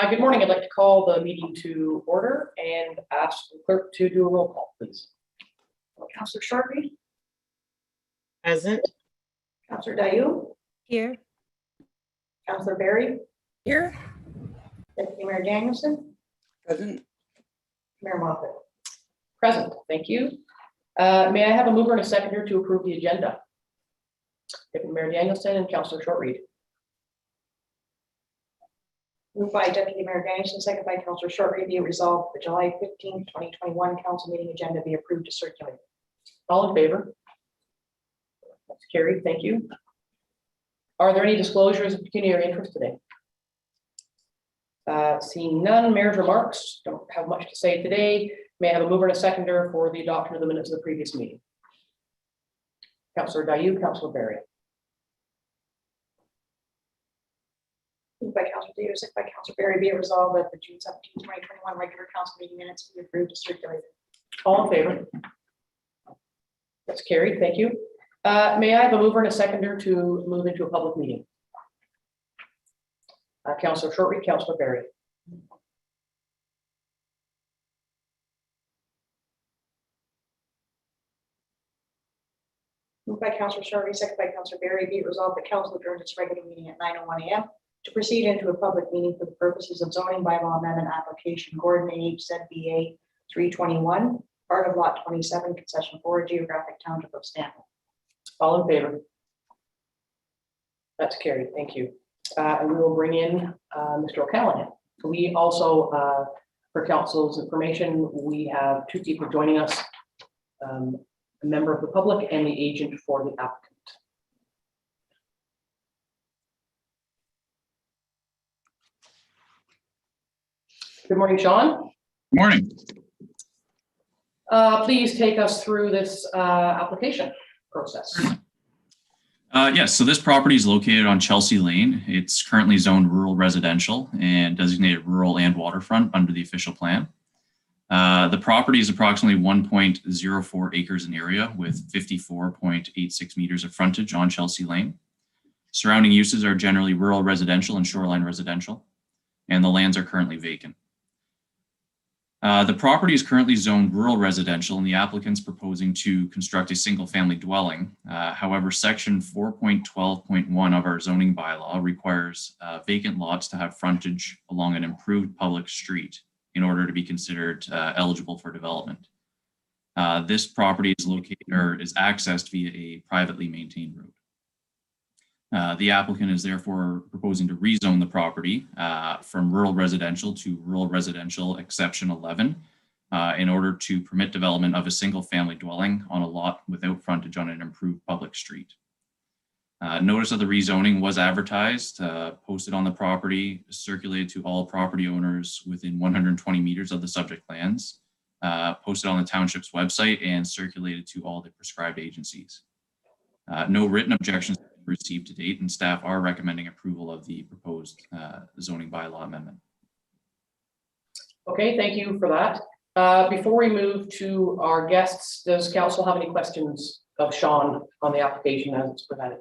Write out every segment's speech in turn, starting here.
Good morning. I'd like to call the meeting to order and ask the clerk to do a roll call, please. Councillor Shortreed, Present. Councillor Dayu, Here. Councillor Barry, Here. Deputy Mayor Danielson, Present. Mayor Moffat. Present, thank you. May I have a mover and a seconder to approve the agenda? Deputy Mayor Danielson and Councillor Shortreed. Moved by Deputy Mayor Danielson, second by Councillor Shortreed, be it resolved the July 15th, 2021 council meeting agenda be approved to circulate. All in favor? That's carried, thank you. Are there any disclosures of pecuniary interest today? Seeing none, mayor's remarks, don't have much to say today. May I have a mover and a seconder for the adoption of the minutes of the previous meeting? Councillor Dayu, Councillor Barry. Moved by Councillor Dayu, second by Councillor Barry, be it resolved that the June 17th, 2021 regular council meeting minutes be approved to circulate. All in favor? That's carried, thank you. May I have a mover and a seconder to move into a public meeting? Councillor Shortreed, Councillor Barry. Moved by Councillor Shortreed, second by Councillor Barry, be it resolved that council adjourned its regular meeting at 9:01 a.m. to proceed into a public meeting for the purposes of zoning bylaw amendment application Gordon H. ZBA 321, part of lot 27, concession 4, geographic township of Stanton. All in favor? That's carried, thank you. And we will bring in Mr. O'Callaghan. We also, for council's information, we have two people joining us, a member of the public and the agent for the applicant. Good morning, Sean. Morning. Please take us through this application process. Yes, so this property is located on Chelsea Lane. It's currently zoned rural residential and designated rural and waterfront under the official plan. The property is approximately 1.04 acres in area with 54.86 meters of frontage on Chelsea Lane. Surrounding uses are generally rural residential and shoreline residential, and the lands are currently vacant. The property is currently zoned rural residential and the applicant's proposing to construct a single family dwelling. However, section 4.12.1 of our zoning bylaw requires vacant lots to have frontage along an improved public street in order to be considered eligible for development. This property is located or is accessed via a privately maintained road. The applicant is therefore proposing to rezone the property from rural residential to rural residential exception 11 in order to permit development of a single family dwelling on a lot without frontage on an improved public street. Notice of the rezoning was advertised, posted on the property, circulated to all property owners within 120 meters of the subject lands, posted on the township's website, and circulated to all the prescribed agencies. No written objections received to date, and staff are recommending approval of the proposed zoning bylaw amendment. Okay, thank you for that. Before we move to our guests, does council have any questions of Sean on the application as it's presented?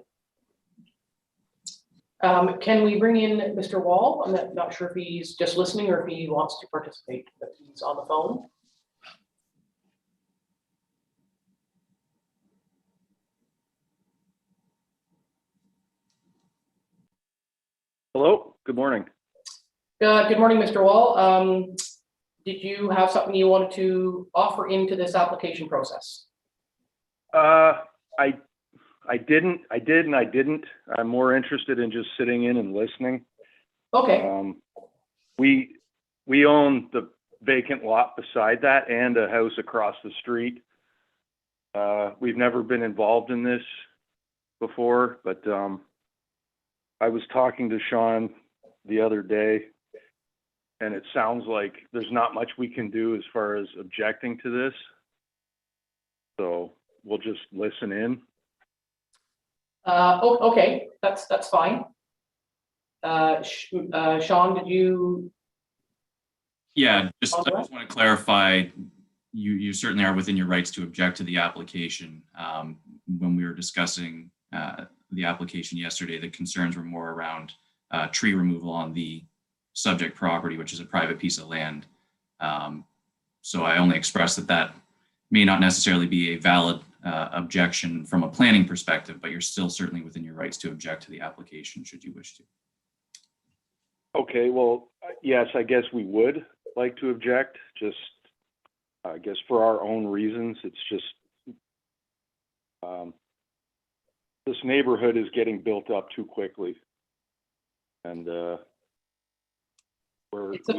Can we bring in Mr. Wall? I'm not sure if he's just listening or if he wants to participate, but he's on the phone. Hello, good morning. Good morning, Mr. Wall. Did you have something you wanted to offer into this application process? I did and I didn't. I'm more interested in just sitting in and listening. Okay. We own the vacant lot beside that and a house across the street. We've never been involved in this before, but I was talking to Sean the other day, and it sounds like there's not much we can do as far as objecting to this. So we'll just listen in. Okay, that's fine. Sean, did you? Yeah, I just want to clarify, you certainly are within your rights to object to the application. When we were discussing the application yesterday, the concerns were more around tree removal on the subject property, which is a private piece of land. So I only express that that may not necessarily be a valid objection from a planning perspective, but you're still certainly within your rights to object to the application should you wish to. Okay, well, yes, I guess we would like to object, just, I guess for our own reasons. It's just, this neighborhood is getting built up too quickly. And, It's a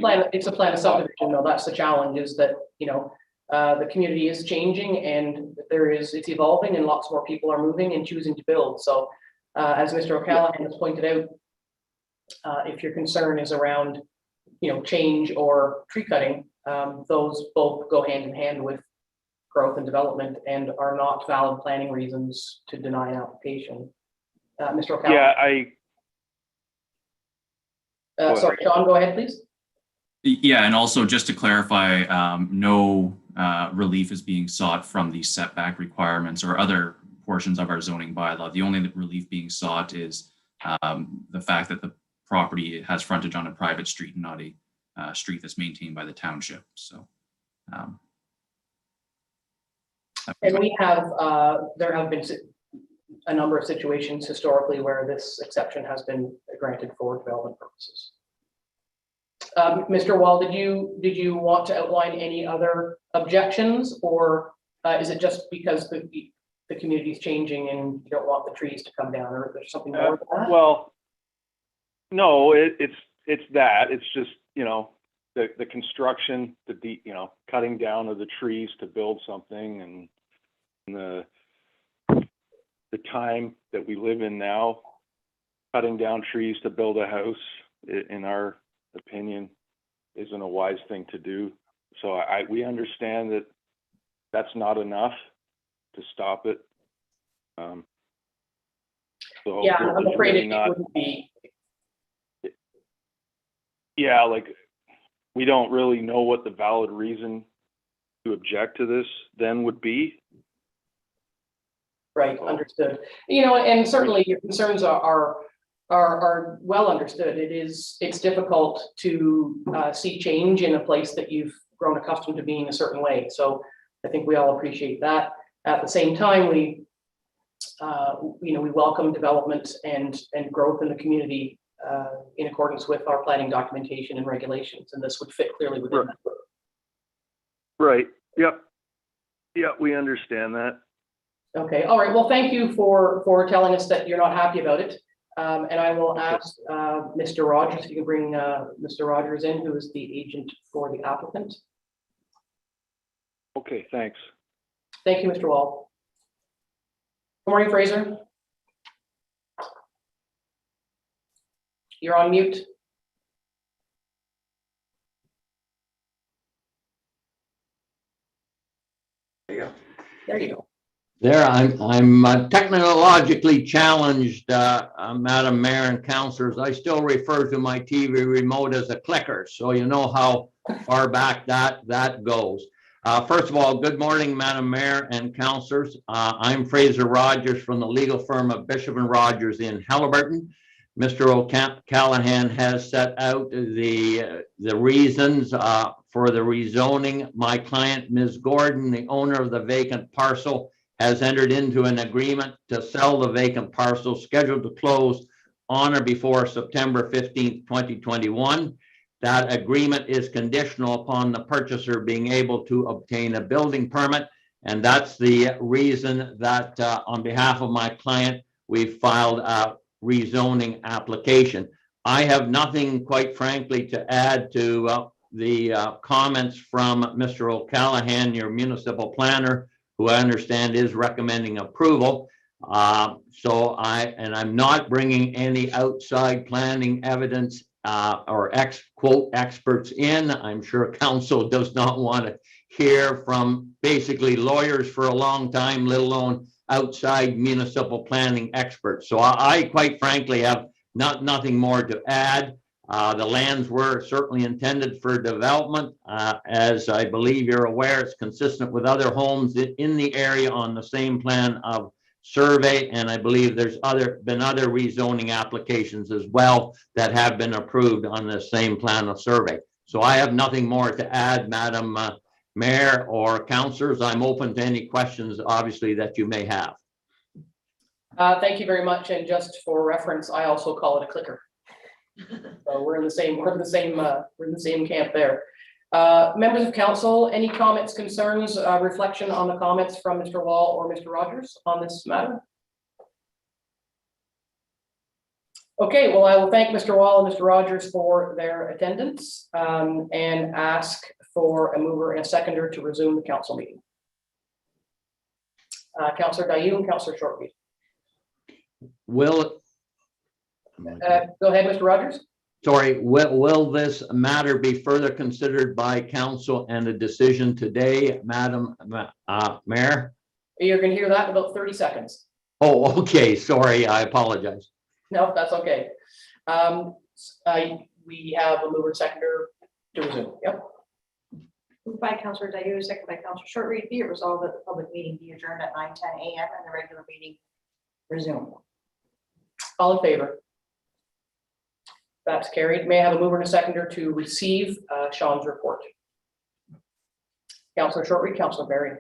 plan of subdivision, though. That's the challenge, is that, you know, the community is changing and it's evolving and lots more people are moving and choosing to build. So as Mr. O'Callaghan has pointed out, if your concern is around, you know, change or tree cutting, those both go hand in hand with growth and development and are not valid planning reasons to deny an application. Mr. O'Callaghan? Yeah, sorry, Sean, go ahead, please. Yeah, and also just to clarify, no relief is being sought from the setback requirements or other portions of our zoning bylaw. The only relief being sought is the fact that the property has frontage on a private street and not a street that's maintained by the township. So, And we have, there have been a number of situations historically where this exception has been granted for development purposes. Mr. Wall, did you want to outline any other objections, or is it just because the community is changing and you don't want the trees to come down, or there's something more than that? well, no, it's that. It's just, you know, the construction, you know, cutting down of the trees to build something, and the time that we live in now, cutting down trees to build a house, in our opinion, isn't a wise thing to do. So we understand that that's not enough to stop it. So Yeah, I'm afraid really it wouldn't be. Yeah, like, we don't really know what the valid reason to object to this then would be. Right, understood. You know, and certainly your concerns are well understood. It's difficult to see change in a place that you've grown accustomed to being a certain way. So I think we all appreciate that. At the same time, we welcome development and growth in the community in accordance with our planning documentation and regulations, and this would fit clearly within that. Right. Yep. Yeah, we understand that. Okay. All right. Well, thank you for telling us that you're not happy about it. And I will ask Mr. Rogers, if you can bring Mr. Rogers in, who is the agent for the applicant. Okay, thanks. Thank you, Mr. Wall. Good morning, Fraser. You're on mute. There you go. There you go. There, I'm technologically challenged, Madam Mayor and councillors. I still refer to my TV remote as a clicker, so you know how far back that goes. First of all, good morning, Madam Mayor and councillors. I'm Fraser Rogers from the legal firm of Bishop and Rogers in Halliburton. Mr. O'Callaghan has set out the reasons for the rezoning. My client, Ms. Gordon, the owner of the vacant parcel, has entered into an agreement to sell the vacant parcel, scheduled to close on or before September 15th, 2021. That agreement is conditional upon the purchaser being able to obtain a building permit. And that's the reason that on behalf of my client, we filed a rezoning application. I have nothing, quite frankly, to add to the comments from Mr. O'Callaghan, your municipal planner, who I understand is recommending approval. I'm not bringing any outside planning evidence or quote experts in. I'm sure council does not want to hear from basically lawyers for a long time, let alone outside municipal planning experts. So I quite frankly have nothing more to add. The lands were certainly intended for development. As I believe you're aware, it's consistent with other homes in the area on the same plan of survey, and I believe there's been other rezoning applications as well that have been approved on the same plan of survey. So I have nothing more to add, Madam Mayor or councillors. I'm open to any questions, obviously, that you may have. Thank you very much. And just for reference, I also call it a clicker. So we're in the same camp there. Members of council, any comments, concerns, reflection on the comments from Mr. Wall or Mr. Rogers on this matter? Okay, well, I will thank Mr. Wall and Mr. Rogers for their attendance and ask for a mover and a seconder to resume the council meeting. Councillor Dayoum and Councillor Shortleaf. Will Go ahead, Mr. Rogers. Sorry, will this matter be further considered by council and a decision today, Madam Mayor? You're going to hear that in about 30 seconds. Oh, okay, sorry, I apologize. No, that's okay. We have a mover and seconder to resume. Yep. Moved by Councillor Dayoum, second by Councillor Shortreed, be it resolved that the public meeting be adjourned at 9:10 a.m. and the regular meeting resumed. All in favor? That's carried. May I have a mover and a seconder to receive Sean's report? Councillor Shortreed, Councillor Berry.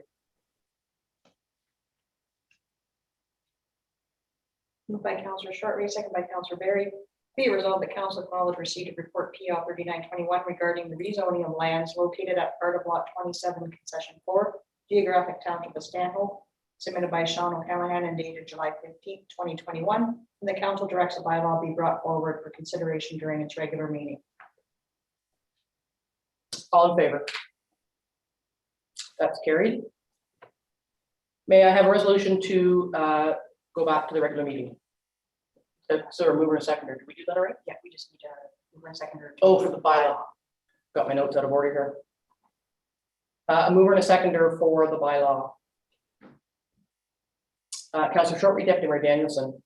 Moved by Councillor Shortreed, second by Councillor Berry. Be it resolved that council acknowledge receipt of report PL 3921 regarding the rezoning of lands located at part of lot 27, concession 4, geographic township of Stanhope, submitted by Sean O'Callaghan and dated July 15th, 2021. And the council directs a bylaw be brought forward for consideration during its regular meeting. All in favor? That's carried. May I have a resolution to go back to the regular meeting? So a mover and a seconder. Did we do that already? Yeah, we just need a mover and seconder. Oh, for the bylaw. Got my notes out of order here. A mover and a seconder for the bylaw. Councillor Shortreed, Deputy Mayor Danielson.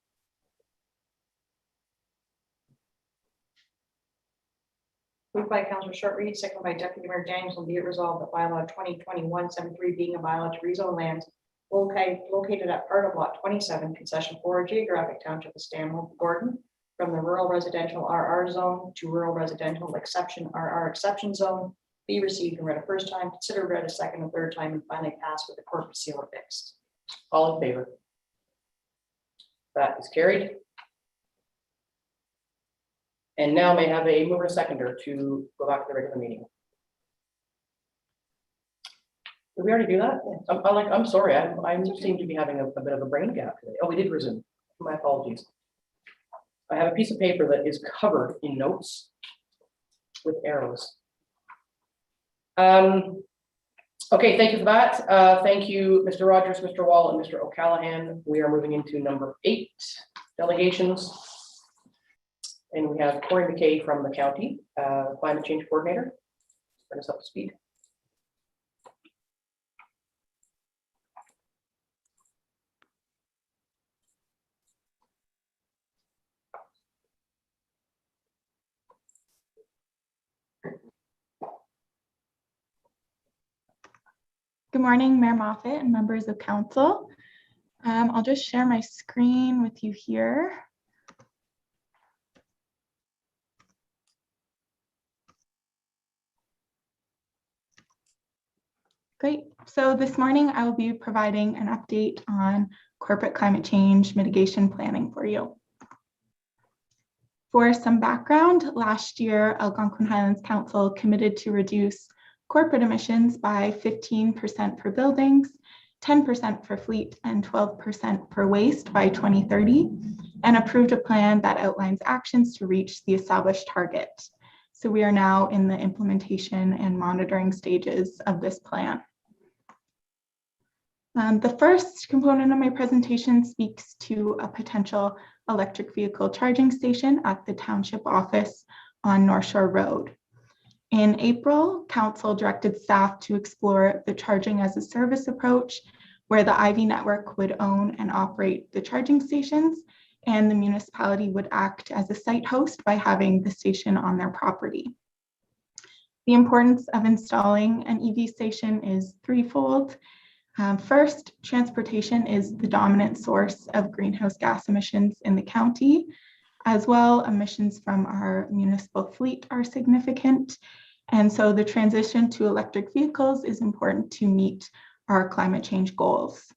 Moved by Councillor Shortreed, second by Deputy Mayor Danielson, be it resolved that bylaw 2021-73 being a bylaw to rezone lands located at part of lot 27, concession 4, geographic township of Stanhope, Gordon, from the rural residential RR zone to rural residential exception RR exception zone, be received and read a first time, considered read a second and third time, and finally passed with the corporate seal affixed. All in favor? That is carried. And now may I have a mover and seconder to go back to the regular meeting. Did we already do that? I'm sorry, I seem to be having a bit of a brain gap today. Oh, we did resume. My apologies. I have a piece of paper that is covered in notes with arrows. Okay, thank you for that. Thank you, Mr. Rogers, Mr. Wall, and Mr. O'Callaghan. We are moving into number 8, delegations. And we have Corey McKay from the county, climate change coordinator. Bring us up to speed. Good morning, Mayor Moffat and members of council. I'll just share my screen with you here. Great. So this morning I will be providing an update on corporate climate change mitigation planning for you. For some background, last year, Algonquin Highlands Council committed to reduce corporate emissions by 15% for buildings, 10% for fleet, and 12% for waste by 2030, and approved a plan that outlines actions to reach the established target. So we are now in the implementation and monitoring stages of this plan. The first component of my presentation speaks to a potential electric vehicle charging station at the Township office on North Shore Road. In April, Council directed staff to explore the charging as a service approach, where the IV network would own and operate the charging stations, and the municipality would act as a site host by having the station on their property. The importance of installing an EV station is threefold. First, transportation is the dominant source of greenhouse gas emissions in the county. As well, emissions from our municipal fleet are significant. And so the transition to electric vehicles is important to meet our climate change goals.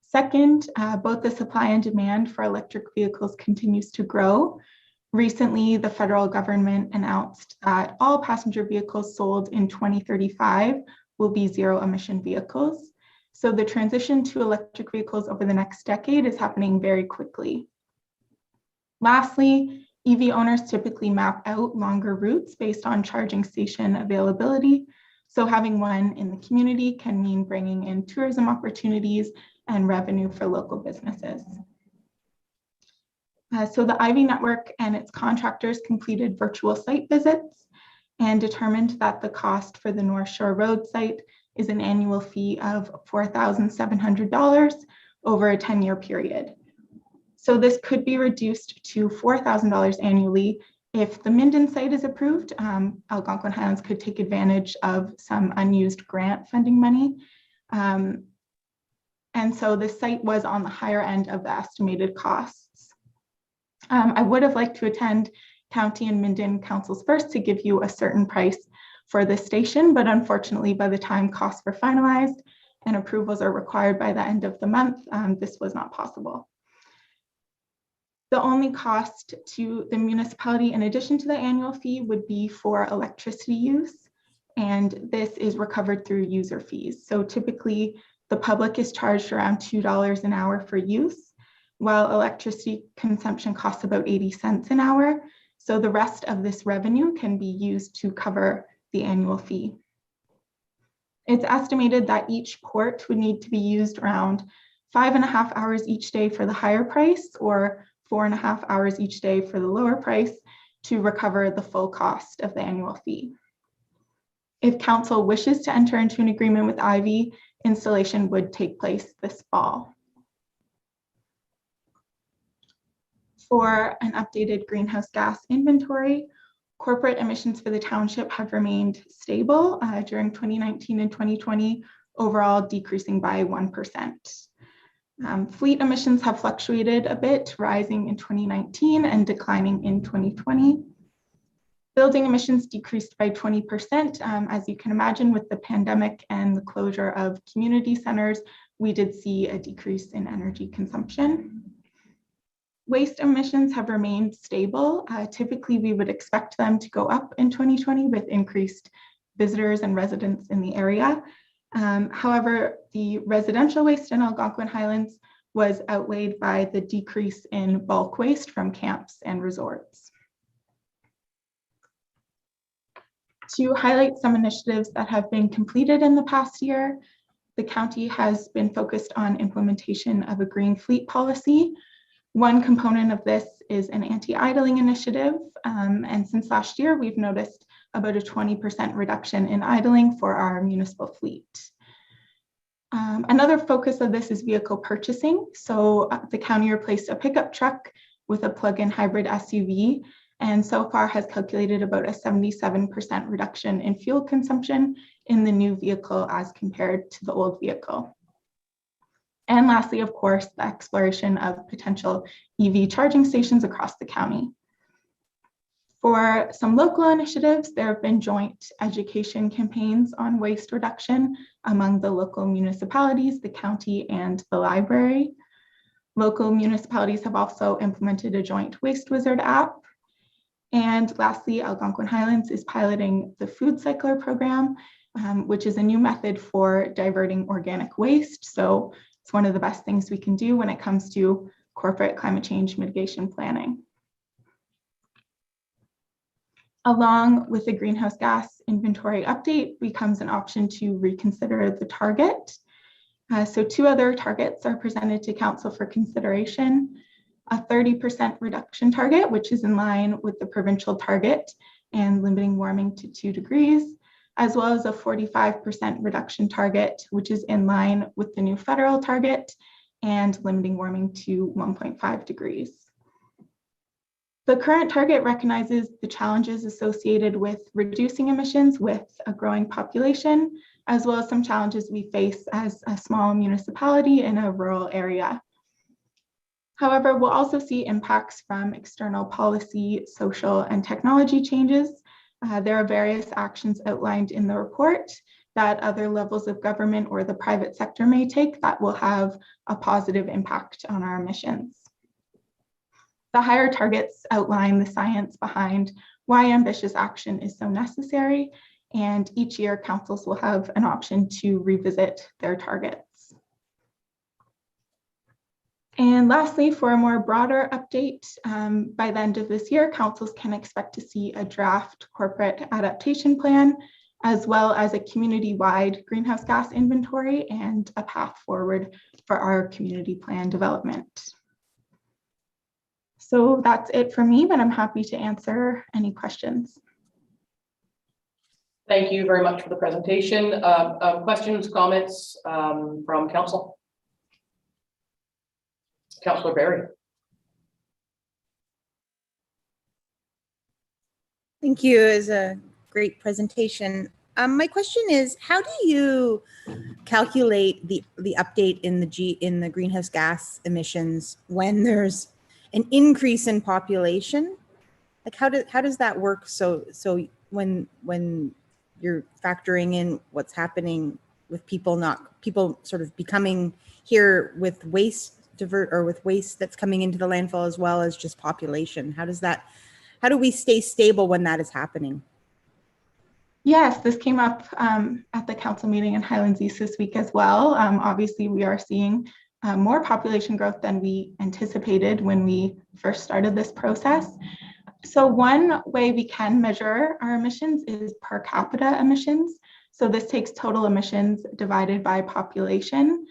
Second, both the supply and demand for electric vehicles continues to grow. Recently, the federal government announced that all passenger vehicles sold in 2035 will be zero emission vehicles. So the transition to electric vehicles over the next decade is happening very quickly. Lastly, EV owners typically map out longer routes based on charging station availability. So having one in the community can mean bringing in tourism opportunities and revenue for local businesses. So the Ivy Network and its contractors completed virtual site visits and determined that the cost for the North Shore Road site is an annual fee of $4,700 over a 10-year period. So this could be reduced to $4,000 annually if the Minden site is approved. Algonquin Highlands could take advantage of some unused grant funding money. And so the site was on the higher end of the estimated costs. I would have liked to attend County and Minden councils first to give you a certain price for the station, but unfortunately, by the time costs were finalized and approvals are required by the end of the month, this was not possible. The only cost to the municipality in addition to the annual fee would be for electricity use, and this is recovered through user fees. So typically, the public is charged around $2 an hour for use, while electricity consumption costs about 80 cents an hour. So the rest of this revenue can be used to cover the annual fee. It's estimated that each port would need to be used around 5.5 hours each day for the higher price, or 4.5 hours each day for the lower price to recover the full cost of the annual fee. If council wishes to enter into an agreement with Ivy, installation would take place this fall. For an updated greenhouse gas inventory, corporate emissions for the township have remained stable during 2019 and 2020, overall decreasing by 1%. Fleet emissions have fluctuated a bit, rising in 2019 and declining in 2020. Building emissions decreased by 20%. As you can imagine, with the pandemic and the closure of community centers, we did see a decrease in energy consumption. Waste emissions have remained stable. Typically, we would expect them to go up in 2020 with increased visitors and residents in the area. However, the residential waste in Algonquin Highlands was outweighed by the decrease in bulk waste from camps and resorts. To highlight some initiatives that have been completed in the past year, the county has been focused on implementation of a green fleet policy. One component of this is an anti-idling initiative, and since last year, we've noticed about a 20% reduction in idling for our municipal fleet. Another focus of this is vehicle purchasing. So the county replaced a pickup truck with a plug-in hybrid SUV, and so far has calculated about a 77% reduction in fuel consumption in the new vehicle as compared to the old vehicle. And lastly, of course, the exploration of potential EV charging stations across the county. For some local initiatives, there have been joint education campaigns on waste reduction among the local municipalities, the county, and the library. Local municipalities have also implemented a joint Waste Wizard app. And lastly, Algonquin Highlands is piloting the Food Cycler program, which is a new method for diverting organic waste. So it's one of the best things we can do when it comes to corporate climate change mitigation planning. Along with the greenhouse gas inventory update becomes an option to reconsider the target. So two other targets are presented to council for consideration. A 30% reduction target, which is in line with the provincial target and limiting warming to 2 degrees, as well as a 45% reduction target, which is in line with the new federal target and limiting warming to 1.5 degrees. The current target recognizes the challenges associated with reducing emissions with a growing population, as well as some challenges we face as a small municipality in a rural area. However, we'll also see impacts from external policy, social, and technology changes. There are various actions outlined in the report that other levels of government or the private sector may take that will have a positive impact on our emissions. The higher targets outline the science behind why ambitious action is so necessary, and each year councils will have an option to revisit their targets. And lastly, for a more broader update, by the end of this year, councils can expect to see a draft corporate adaptation plan, as well as a community-wide greenhouse gas inventory and a path forward for our community plan development. So that's it for me, but I'm happy to answer any questions. Thank you very much for the presentation. Questions, comments from council? Councillor Barry. Thank you. It was a great presentation. My question is, how do you calculate the update in the greenhouse gas emissions when there's an increase in population? Like how does that work? So when you're factoring in what's happening with people sort of becoming here with waste with waste that's coming into the landfill, as well as just population, how do we stay stable when that is happening? Yes, this came up at the council meeting in Highlands East this week as well. Obviously, we are seeing more population growth than we anticipated when we first started this process. So one way we can measure our emissions is per capita emissions. So this takes total emissions divided by population.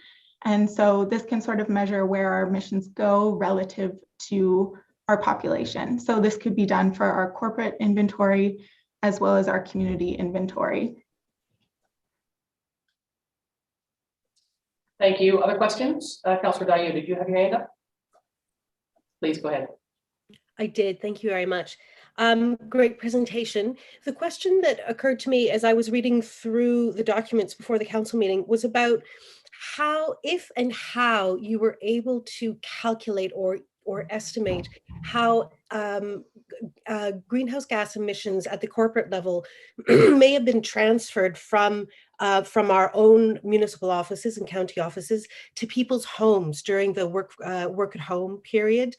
And so this can sort of measure where our emissions go relative to our population. So this could be done for our corporate inventory as well as our community inventory. Thank you. Other questions? Councillor Dayu, did you have your hand up? Please go ahead. I did. Thank you very much. Great presentation. The question that occurred to me as I was reading through the documents before the council meeting was about if and how you were able to calculate or estimate how greenhouse gas emissions at the corporate level may have been transferred from our own municipal offices and county offices to people's homes during the work at home period.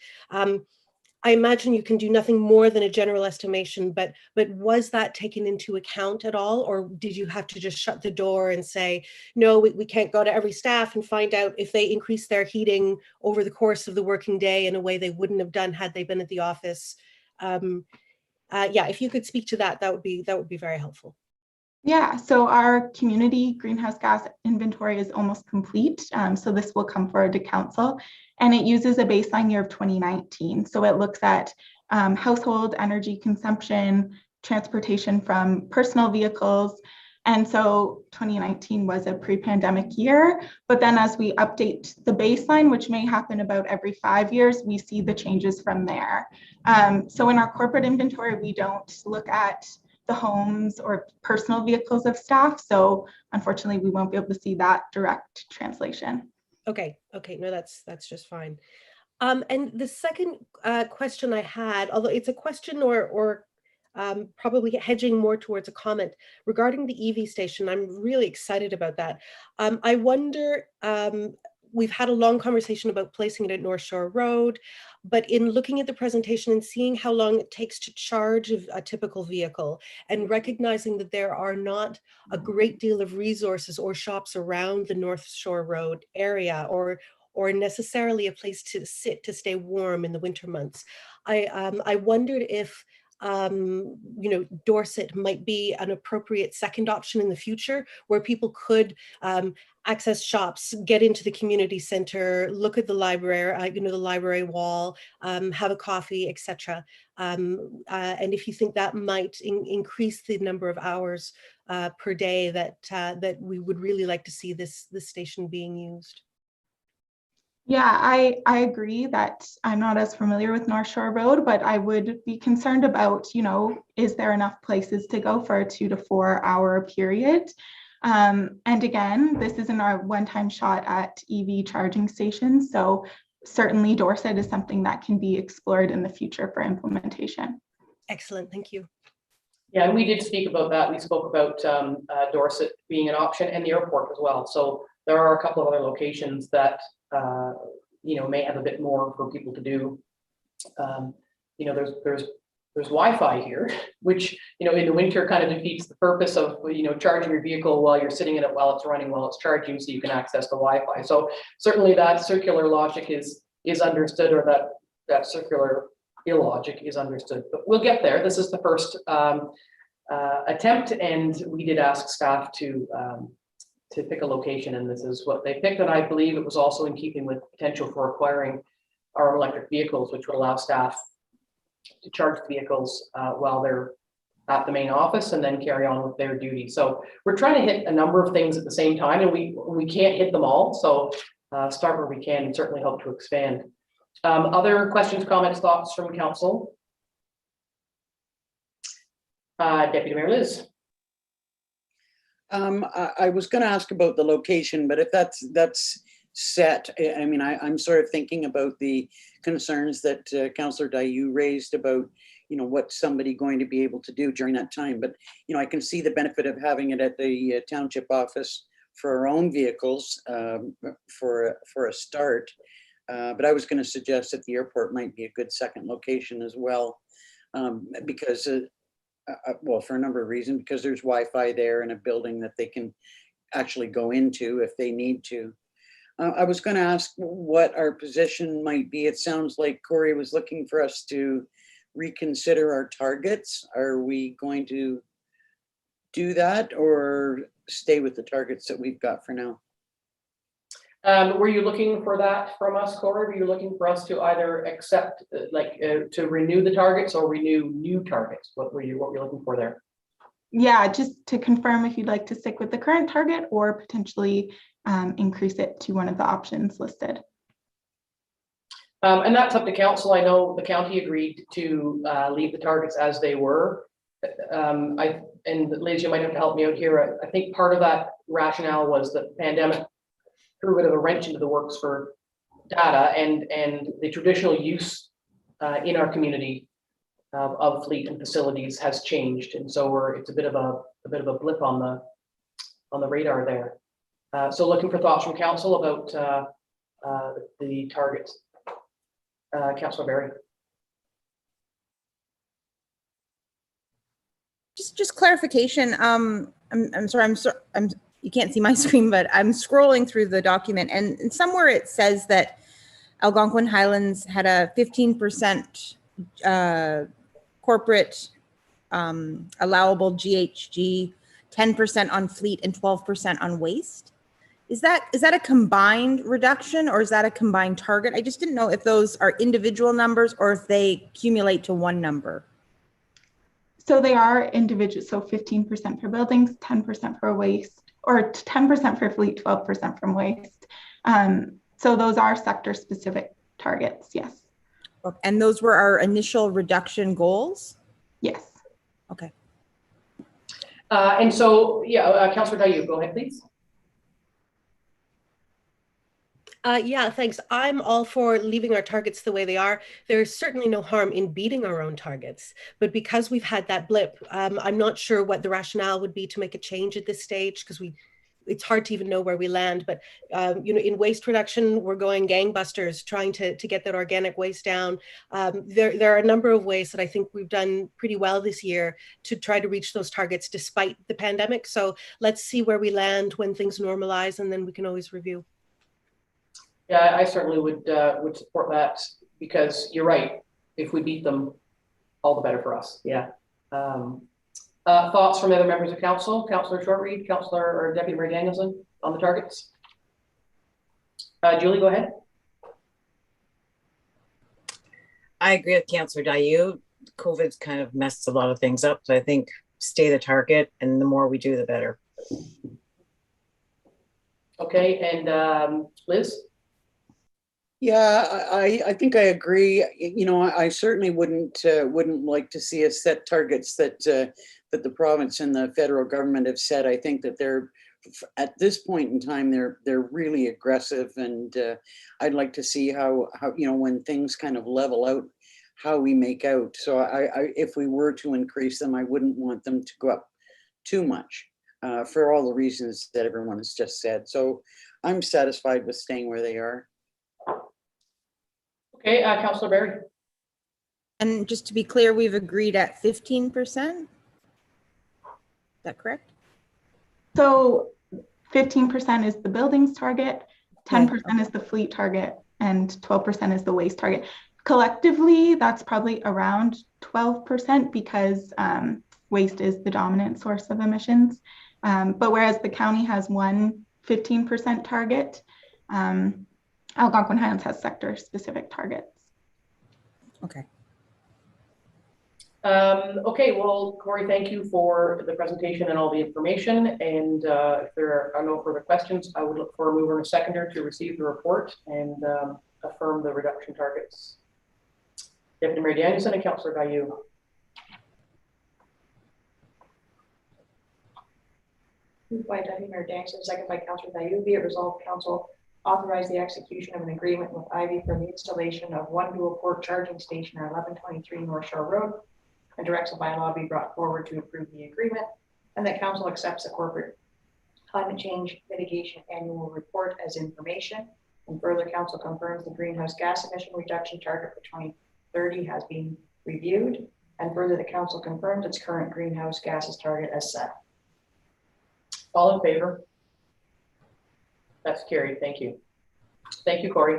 I imagine you can do nothing more than a general estimation, but was that taken into account at all? Or did you have to just shut the door and say, no, we can't go to every staff and find out if they increase their heating over the course of the working day in a way they wouldn't have done had they been at the office? Yeah, if you could speak to that, that would be very helpful. Yeah, so our community greenhouse gas inventory is almost complete. So this will come forward to council, and it uses a baseline year of 2019. So it looks at household energy consumption, transportation from personal vehicles. And so 2019 was a pre-pandemic year, but then as we update the baseline, which may happen about every 5 years, we see the changes from there. So in our corporate inventory, we don't look at the homes or personal vehicles of staff. So unfortunately, we won't be able to see that direct translation. Okay, no, that's just fine. And the second question I had, although it's a question or probably hedging more towards a comment regarding the EV station. I'm really excited about that. I wonder, we've had a long conversation about placing it at North Shore Road, but in looking at the presentation and seeing how long it takes to charge a typical vehicle and recognizing that there are not a great deal of resources or shops around the North Shore Road area or necessarily a place to sit to stay warm in the winter months. I wondered if Dorset might be an appropriate second option in the future where people could access shops, get into the community center, look at the library, the library wall, have a coffee, etc. And if you think that might increase the number of hours per day that we would really like to see this station being used. Yeah, I agree that I'm not as familiar with North Shore Road, but I would be concerned about, is there enough places to go for a 2 to 4 hour period? And again, this isn't our one-time shot at EV charging stations. So certainly Dorset is something that can be explored in the future for implementation. Excellent, thank you. Yeah, and we did speak about that. We spoke about Dorset being an option and the airport as well. So there are a couple of other locations that, may have a bit more for people to do. There's Wi-Fi here, which, in the winter kind of defeats the purpose of, charging your vehicle while you're sitting in it, while it's running, while it's charging, so you can access the Wi-Fi. So certainly that circular logic is understood, or that circular illogic is understood, but we'll get there. This is the first attempt, and we did ask staff to pick a location, and this is what they picked. And I believe it was also in keeping with potential for acquiring our electric vehicles, which would allow staff to charge the vehicles while they're at the main office and then carry on with their duty. So we're trying to hit a number of things at the same time, and we can't hit them all. So start where we can and certainly hope to expand. Other questions, comments, thoughts from council? Deputy Mayor Liz. I was going to ask about the location, but if that's set, I mean, I'm sort of thinking about the concerns that Councillor Dayu raised about, what's somebody going to be able to do during that time. But, I can see the benefit of having it at the township office for our own vehicles for a start. But I was going to suggest that the airport might be a good second location as well, because well, for a number of reasons, because there's Wi-Fi there and a building that they can actually go into if they need to. I was going to ask what our position might be. It sounds like Corey was looking for us to reconsider our targets. Are we going to do that or stay with the targets that we've got for now? Were you looking for that from us, Corey? Were you looking for us to either accept, to renew the targets or renew new targets? What were you looking for there? Yeah, just to confirm if you'd like to stick with the current target or potentially increase it to one of the options listed. And that's up to council. I know the county agreed to leave the targets as they were. And Liz, you might have to help me out here. I think part of that rationale was that the pandemic threw a bit of a wrench into the works for data and the traditional use in our community of fleet and facilities has changed, and so it's a bit of a blip on the radar there. So looking for thoughts from council about the targets. Councillor Barry. Just clarification. I'm sorry. You can't see my screen, but I'm scrolling through the document, and somewhere it says that Algonquin Highlands had a 15% corporate allowable GHG, 10% on fleet, and 12% on waste. Is that a combined reduction, or is that a combined target? I just didn't know if those are individual numbers or if they accumulate to one number. So they are individual. So 15% for buildings, 10% for waste, or 10% for fleet, 12% from waste. So those are sector specific targets, yes. And those were our initial reduction goals? Yes. Okay. And so, yeah, Councillor Dayu, go ahead, please. Yeah, thanks. I'm all for leaving our targets the way they are. There's certainly no harm in beating our own targets, but because we've had that blip, I'm not sure what the rationale would be to make a change at this stage, because it's hard to even know where we land. But in waste reduction, we're going gangbusters trying to get that organic waste down. There are a number of ways that I think we've done pretty well this year to try to reach those targets despite the pandemic. So let's see where we land when things normalize, and then we can always review. Yeah, I certainly would support that, because you're right. If we beat them, all the better for us. Yeah. Thoughts from other members of council? Councillor Shortreed, Councillor or Deputy Mayor Danielson on the targets? Julie, go ahead. I agree with Councillor Dayu. COVID's kind of messed a lot of things up, so I think stay the target, and the more we do, the better. Okay, and Liz? Yeah, I think I agree. I certainly wouldn't like to see us set targets that the province and the federal government have set. I think that they're at this point in time, they're really aggressive, and I'd like to see how, when things kind of level out, how we make out. So if we were to increase them, I wouldn't want them to go up too much for all the reasons that everyone has just said. So I'm satisfied with staying where they are. Okay, Councillor Barry. And just to be clear, we've agreed at 15%? Is that correct? So 15% is the buildings target, 10% is the fleet target, and 12% is the waste target. Collectively, that's probably around 12% because waste is the dominant source of emissions. But whereas the county has one 15% target, Algonquin Highlands has sector-specific targets. Okay. Okay, well, Corey, thank you for the presentation and all the information. And if there are no further questions, I would look for a mover and a seconder to receive the report and affirm the reduction targets. Deputy Mayor Danielson and Councillor Gaillou. Moved by Deputy Mayor Danielson, second by Councillor Gaillou. Be it resolved, Council authorize the execution of an agreement with Ivy for the installation of one dual port charging station at 1123 North Shore Road, and directs a bylaw be brought forward to approve the agreement, and that Council accepts the corporate climate change mitigation annual report as information. And further, Council confirms the greenhouse gas emission reduction target for 2030 has been reviewed, and further, the Council confirms its current greenhouse gases target as set. All in favor? That's carried. Thank you. Thank you, Corey.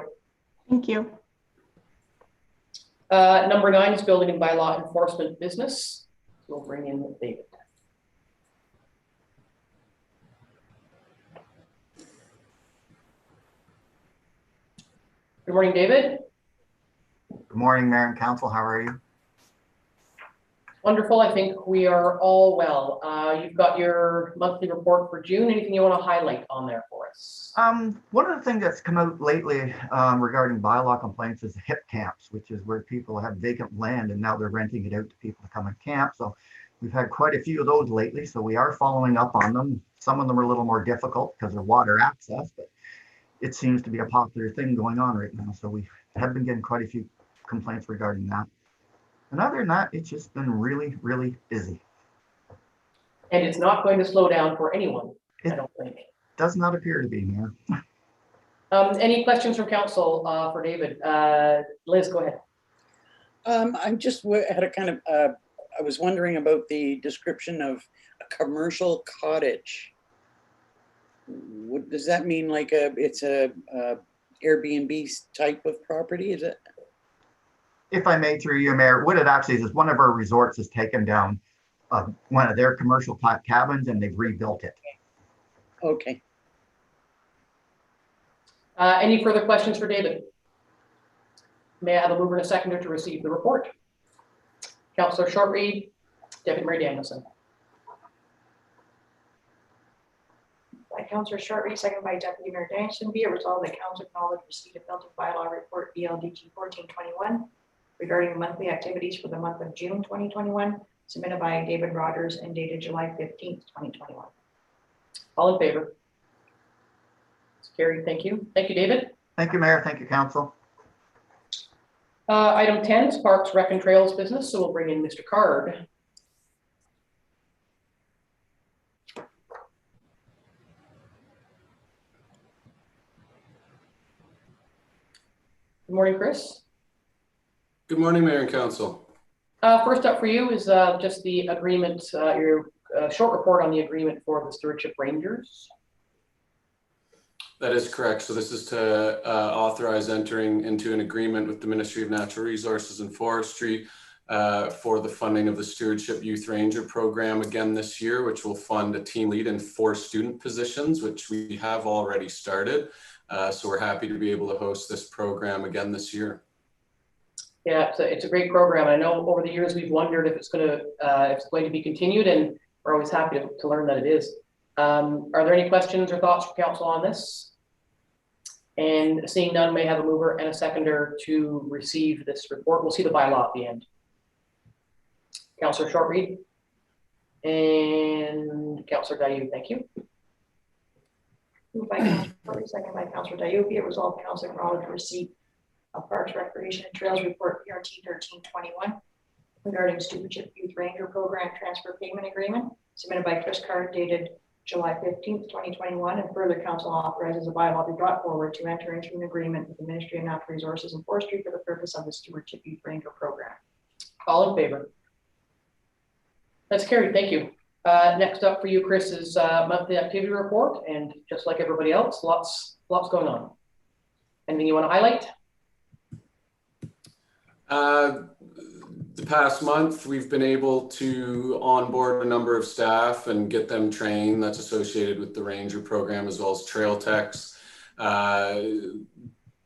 Thank you. Number 9 is building and bylaw enforcement business. We'll bring in David. Good morning, David. Good morning, Mayor and Council. How are you? Wonderful. I think we are all well. You've got your monthly report for June. Anything you want to highlight on there for us? One of the things that's come out lately regarding bylaw complaints is HIP camps, which is where people have vacant land and now they're renting it out to people to come and camp. So we've had quite a few of those lately. So we are following up on them. Some of them are a little more difficult because of water access, but it seems to be a popular thing going on right now. So we have been getting quite a few complaints regarding that. And other than that, it's just been really, really busy. And it's not going to slow down for anyone, I don't think. Does not appear to be, Mayor. Any questions from council for David? Liz, go ahead. I just had a kind of, I was wondering about the description of a commercial cottage. What does that mean? Like it's a Airbnb type of property, is it? If I may, through you, Mayor, what it actually is one of our resorts has taken down one of their commercial cabins and they've rebuilt it. Okay. Any further questions for David? May I have a mover and a seconder to receive the report? Councillor Shortreed, Deputy Mayor Danielson. By Councillor Shortreed, second by Deputy Mayor Danielson. Be it resolved that Council acknowledge receipt of building bylaw report BLDG 1421 regarding monthly activities for the month of June 2021, submitted by David Rogers and dated July 15th, 2021. All in favor? It's carried. Thank you. Thank you, David. Thank you, Mayor. Thank you, Council. Item 10 is Parks, Rec and Trails business. So we'll bring in Mr. Card. Good morning, Chris. Good morning, Mayor and Council. First up for you is just the agreement, your short report on the agreement for the Stewardship Rangers. That is correct. So this is to authorize entering into an agreement with the Ministry of Natural Resources and Forestry for the funding of the Stewardship Youth Ranger program again this year, which will fund a team lead and 4 student positions, which we have already started. So we're happy to be able to host this program again this year. Yeah, it's a great program. I know over the years we've wondered if it's going to be continued, and we're always happy to learn that it is. Are there any questions or thoughts from council on this? And seeing none, may have a mover and a seconder to receive this report. We'll see the bylaw at the end. Councillor Shortreed and Councillor Gaillou, thank you. Moved by Councilor Shortley, second by Councilor Diu. Be it resolved, Council acknowledge receipt of Parks, Recreation, and Trails Report PRT 1321 regarding Stewardship Youth Ranger Program Transfer Payment Agreement submitted by Chris Carr dated July 15th, 2021, and further council authorizes a bylaw be brought forward to enter into an agreement with the Ministry of Natural Resources and Forestry for the purpose of the Stewardship Youth Ranger Program. All in favor? That's carried. Thank you. Next up for you, Chris, is monthly activity report, and just like everybody else, lots going on. Anything you want to highlight? The past month, we've been able to onboard a number of staff and get them trained. That's associated with the Ranger program, as well as trail techs, updating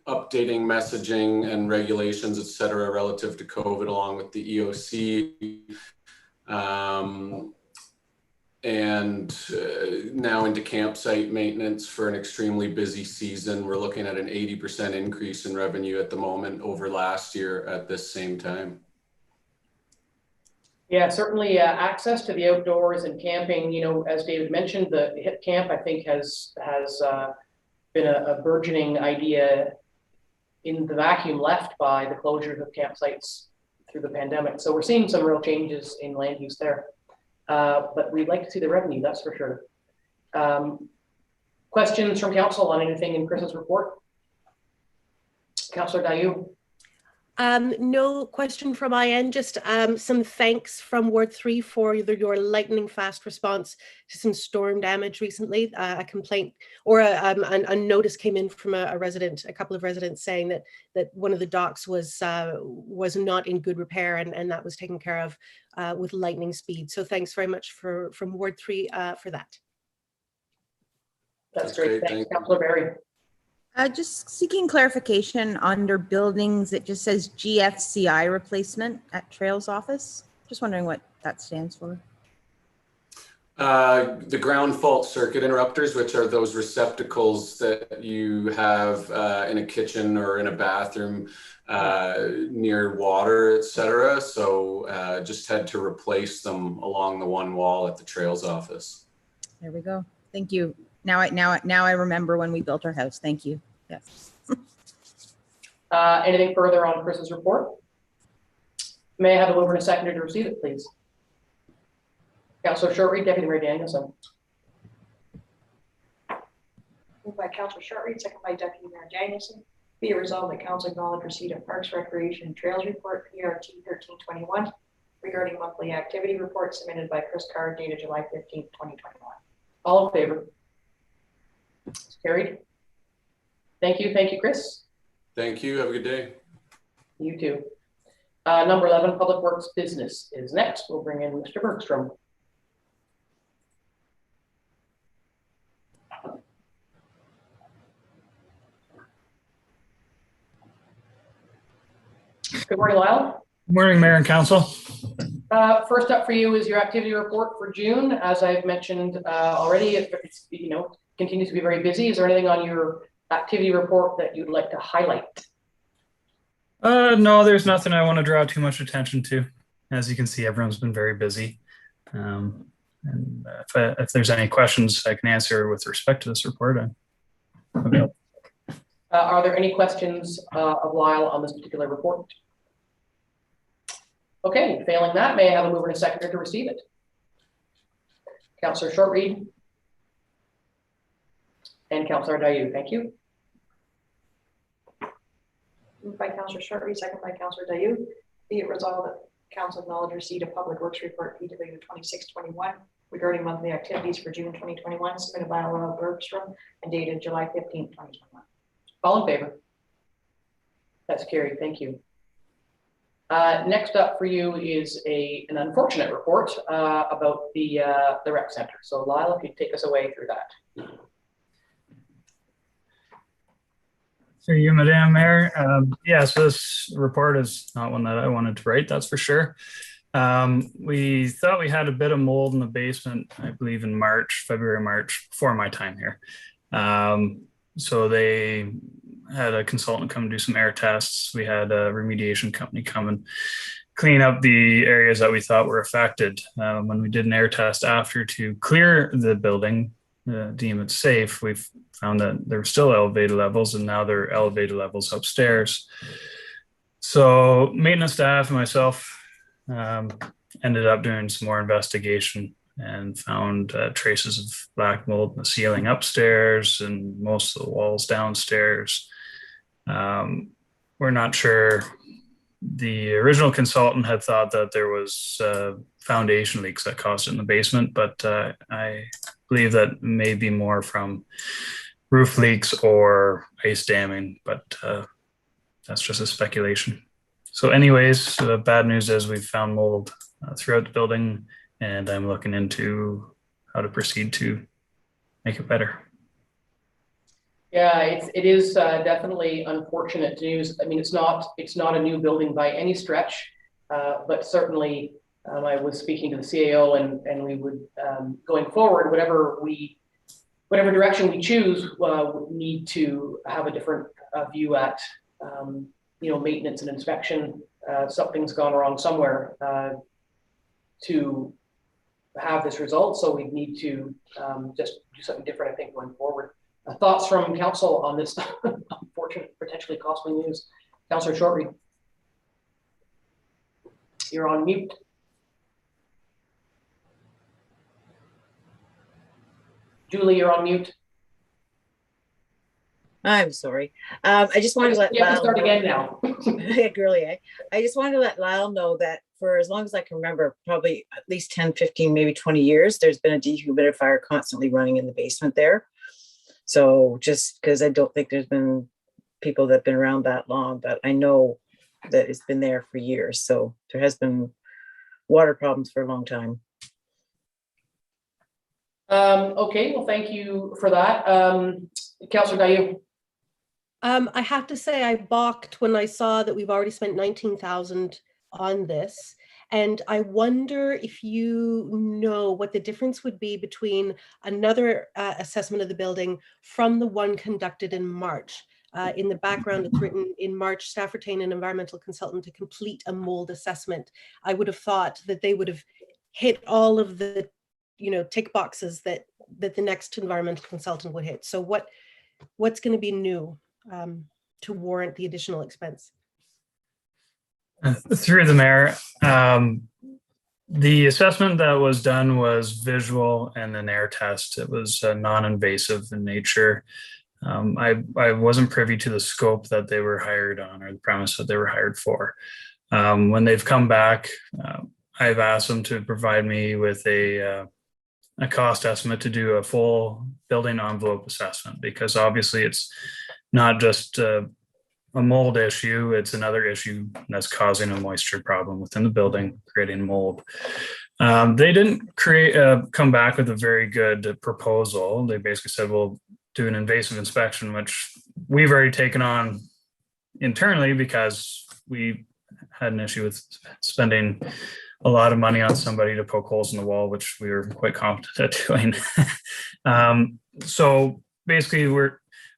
messaging and regulations, et cetera, relative to COVID, along with the EOC. And now into campsite maintenance for an extremely busy season. We're looking at an 80% increase in revenue at the moment over last year at this same time. Yeah, certainly access to the outdoors and camping, you know, as David mentioned, the HIP camp, I think, has been a burgeoning idea in the vacuum left by the closures of campsites through the pandemic. So we're seeing some real changes in land use there. But we'd like to see the revenue, that's for sure. Questions from council on anything in Chris's report? Councillor Dayu. No question from my end, just some thanks from Ward 3 for your lightning fast response to some storm damage recently. A complaint or a notice came in from a resident, a couple of residents saying that one of the docks was not in good repair, and that was taken care of with lightning speed. So thanks very much from Ward 3 for that. That's great. Thanks, Councillor Barry. Just seeking clarification under buildings, it just says GFCI replacement at Trails Office. Just wondering what that stands for. The ground fault circuit interrupters, which are those receptacles that you have in a kitchen or in a bathroom near water, etc. So just had to replace them along the one wall at the Trails Office. There we go. Thank you. Now I remember when we built our house. Thank you. Yes. Anything further on Chris's report? May I have a mover and a seconder to receive it, please? Councillor Shortreed, Deputy Mayor Danielson. Moved by Councillor Shortreed, second by Deputy Mayor Danielson. Be it resolved that council acknowledge receipt of Parks, Recreation, and Trails Report PRT 1321 regarding monthly activity report submitted by Chris Carr dated July 15th, 2021. All in favor? It's carried. Thank you, Chris. Thank you. Have a good day. You too. Number 11, Public Works Business is next. We'll bring in Mr. Bergstrom. Good morning, Lyle. Good morning, Mayor and Council. First up for you is your activity report for June. As I've mentioned already, it's, you know, continues to be very busy. Is there anything on your activity report that you'd like to highlight? No, there's nothing I want to draw too much attention to. As you can see, everyone's been very busy. And if there's any questions I can answer with respect to this report, I'm available. Are there any questions of Lyle on this particular report? Okay, failing that, may I have a mover and a seconder to receive it? Councillor Shortreed and Councillor Dayu, thank you. Moved by Councillor Shortreed, second by Councillor Dayu. Be it resolved that council acknowledge receipt of Public Works Report PW 2621 regarding monthly activities for June 2021 submitted by Lyle Bergstrom and dated July 15th, 2021. All in favor? That's carried. Thank you. Next up for you is an unfortunate report about the rec center. So Lyle, if you'd take us away through that. Through you, Madam Mayor. Yeah, so this report is not one that I wanted to write, that's for sure. We thought we had a bit of mold in the basement, I believe in February, March, before my time here. So they had a consultant come do some air tests. We had a remediation company come and clean up the areas that we thought were affected. When we did an air test after to clear the building, deem it safe, we've found that there were still elevated levels, and now there are elevated levels upstairs. So maintenance staff and myself ended up doing some more investigation and found traces of black mold in the ceiling upstairs and most of the walls downstairs. We're not sure. The original consultant had thought that there was foundation leaks that caused it in the basement, but I believe that may be more from roof leaks or ice damming, but that's just a speculation. So anyways, the bad news is we've found mold throughout the building, and I'm looking into how to proceed to make it better. Yeah, it is definitely unfortunate news. I mean, it's not a new building by any stretch, but certainly I was speaking to the CAO, and we would going forward, whatever direction we choose, we need to have a different view at maintenance and inspection. Something's gone wrong somewhere to have this result, so we need to just do something different, I think, going forward. Thoughts from council on this unfortunate, potentially costly news? Councillor Shortreed, you're on mute. Julie, you're on mute. I'm sorry. I just wanted to let you have to Lyle start know. again now. Girly, eh? I just wanted to let Lyle know that for as long as I can remember, probably at least 10, 15, maybe 20 years, there's been a dehumidifier constantly running in the basement there. So just because I don't think there's been people that have been around that long, but I know that it's been there for years. So there has been water problems for a long time. Okay, well, thank you for that. Councillor Dayu. I have to say I balked when I saw that we've already spent 19,000 on this. And I wonder if you know what the difference would be between another assessment of the building from the one conducted in March. In the background, it's written in March, staff retained an environmental consultant to complete a mold assessment. I would have thought that they would have hit all of the, tick boxes that the next environmental consultant would hit. So what's going to be new to warrant the additional expense? Through the mayor, the assessment that was done was visual and an air test. It was non-invasive in nature. I wasn't privy to the scope that they were hired on or the premise that they were hired for. When they've come back, I've asked them to provide me with a cost estimate to do a full building envelope assessment, because obviously it's not just a mold issue, it's another issue that's causing a moisture problem within the building, creating mold. They didn't come back with a very good proposal. They basically said, we'll do an invasive inspection, which we've already taken on internally because we had an issue with spending a lot of money on somebody to poke holes in the wall, which we were quite competent at doing. So basically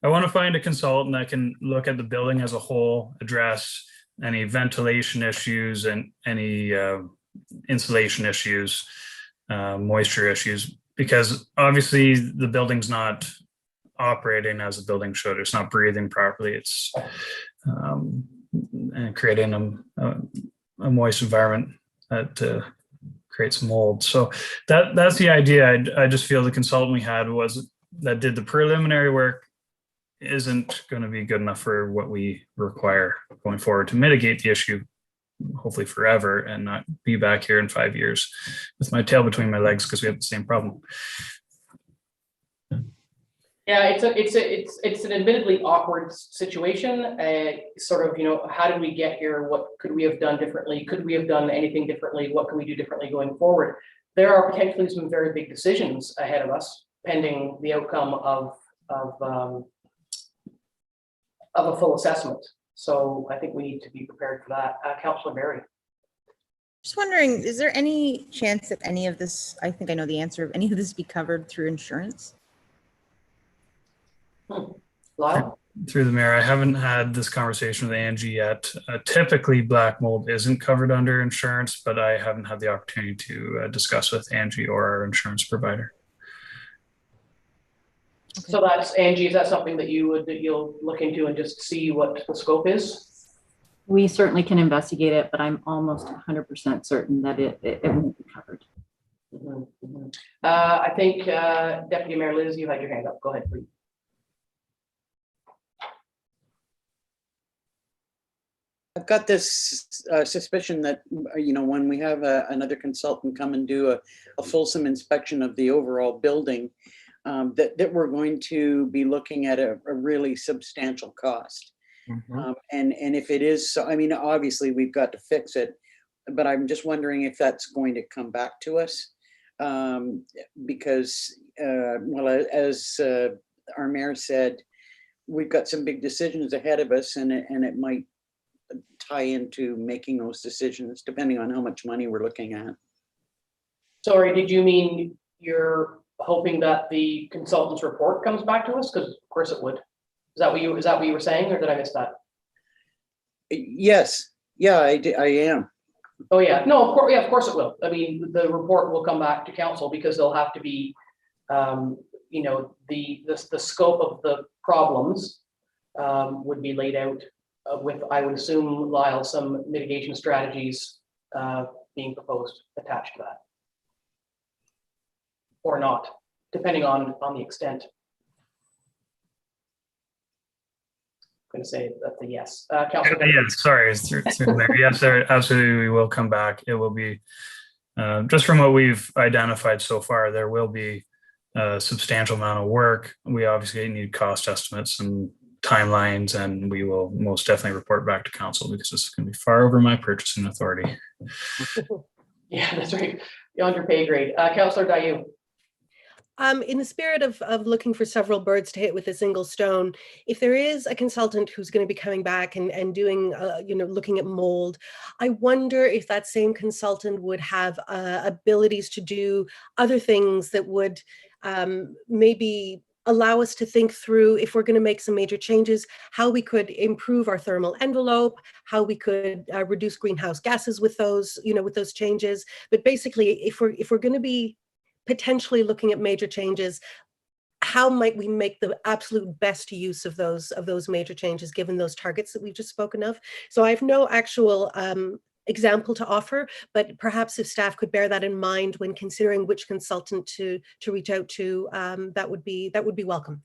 I want to find a consultant that can look at the building as a whole, address any ventilation issues and any insulation issues, moisture issues, because obviously the building's not operating as the building should. It's not breathing properly. It's and creating a moist environment that creates mold. So that's the idea. I just feel the consultant we had that did the preliminary work isn't going to be good enough for what we require going forward to mitigate the issue, hopefully forever, and not be back here in 5 years with my tail between my legs because we have the same problem. Yeah, it's an admittedly awkward situation. Sort of, how did we get here? What could we have done differently? Could we have done anything differently? What can we do differently going forward? There are potentially some very big decisions ahead of us, pending the outcome of a full assessment. So I think we need to be prepared for that. Councillor Barry. Just wondering, is there any chance that any of this, I think I know the answer, of any of this be covered through insurance? Lyle? Through the mayor, I haven't had this conversation with Angie yet. Typically, black mold isn't covered under insurance, but I haven't had the opportunity to discuss with Angie or our insurance provider. So that's, Angie, is that something that you'll look into and just see what the scope is? We certainly can investigate it, but I'm almost 100% certain that it won't be covered. I think Deputy Mayor Liz, you had your hand up. Go ahead, please. I've got this suspicion that, when we have another consultant come and do a fulsome inspection of the overall building, that we're going to be looking at a really substantial cost. And if it is, so, I mean, obviously we've got to fix it, but I'm just wondering if that's going to come back to us. Because, well, as our mayor said, we've got some big decisions ahead of us, and it might tie into making those decisions depending on how much money we're looking at. Sorry, did you mean you're hoping that the consultant's report comes back to us? Because of course it would. Is that what you were saying, or did I miss that? Yes. Yeah, I am. Oh yeah, no, of course, yeah, of course it will. I mean, the report will come back to council because there'll have to be, the scope of the problems would be laid out with, I would assume, Lyle, some mitigation strategies being proposed attached to that, or not, depending on the extent. I'm going to say that's a yes. Councilor. Yes, sorry, through the mayor. Yes, absolutely, we will come back. It will be, just from what we've identified so far, there will be a substantial amount of work. We obviously need cost estimates and timelines, and we will most definitely report back to council because this is going to be far over my purchasing authority. Yeah, that's right. Beyond your pay grade. Councilor Dayu. In the spirit of looking for several birds to hit with a single stone, if there is a consultant who's going to be coming back and doing, looking at mold, I wonder if that same consultant would have abilities to do other things that would maybe allow us to think through, if we're going to make some major changes, how we could improve our thermal envelope, how we could reduce greenhouse gases with those, with those changes. But basically, if we're going to be potentially looking at major changes, how might we make the absolute best use of those major changes given those targets that we've just spoken of? So I have no actual example to offer, but perhaps if staff could bear that in mind when considering which consultant to reach out to, that would be welcome.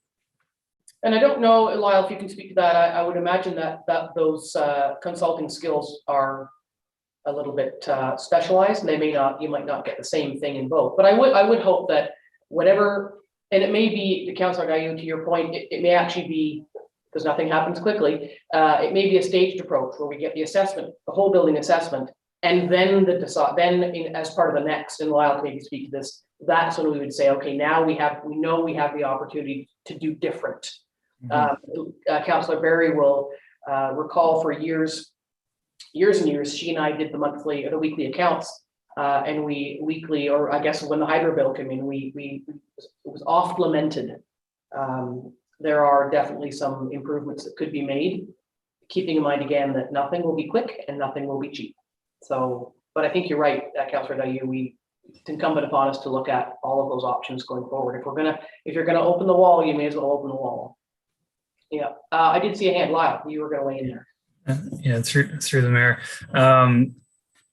And I don't know, Lyle, if you can speak to that. I would imagine that those consulting skills are a little bit specialized, and you might not get the same thing in both. But I would hope that whatever, and it may be, the Councilor Dayu, to your point, it may actually be, because nothing happens quickly, it may be a staged approach where we get the assessment, the whole building assessment, and then as part of the next, and Lyle can maybe speak to this, that's when we would say, okay, now we know we have the opportunity to do different. Councilor Berry will recall for years and years, she and I did the weekly accounts, and we weekly, or I guess when the hydro bill came in, it was oft lamented. There are definitely some improvements that could be made, keeping in mind again that nothing will be quick and nothing will be cheap. So, but I think you're right, Councilor Dayu, it's incumbent upon us to look at all of those options going forward. If you're gonna open the wall, you may as well open the wall. Yeah, I did see a hand. Lyle, you were gonna weigh in there. Yeah, through the mayor.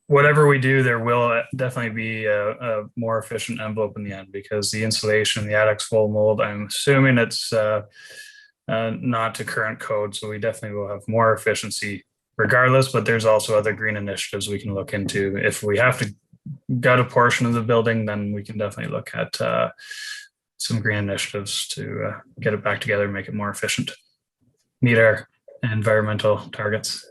Whatever we do, there will definitely be a more efficient envelope in the end, because the insulation, the attic's full mold, I'm assuming it's not to current code. So we definitely will have more efficiency regardless, but there's also other green initiatives we can look into. If we have to gut a portion of the building, then we can definitely look at some green initiatives to get it back together and make it more efficient, meet our environmental targets.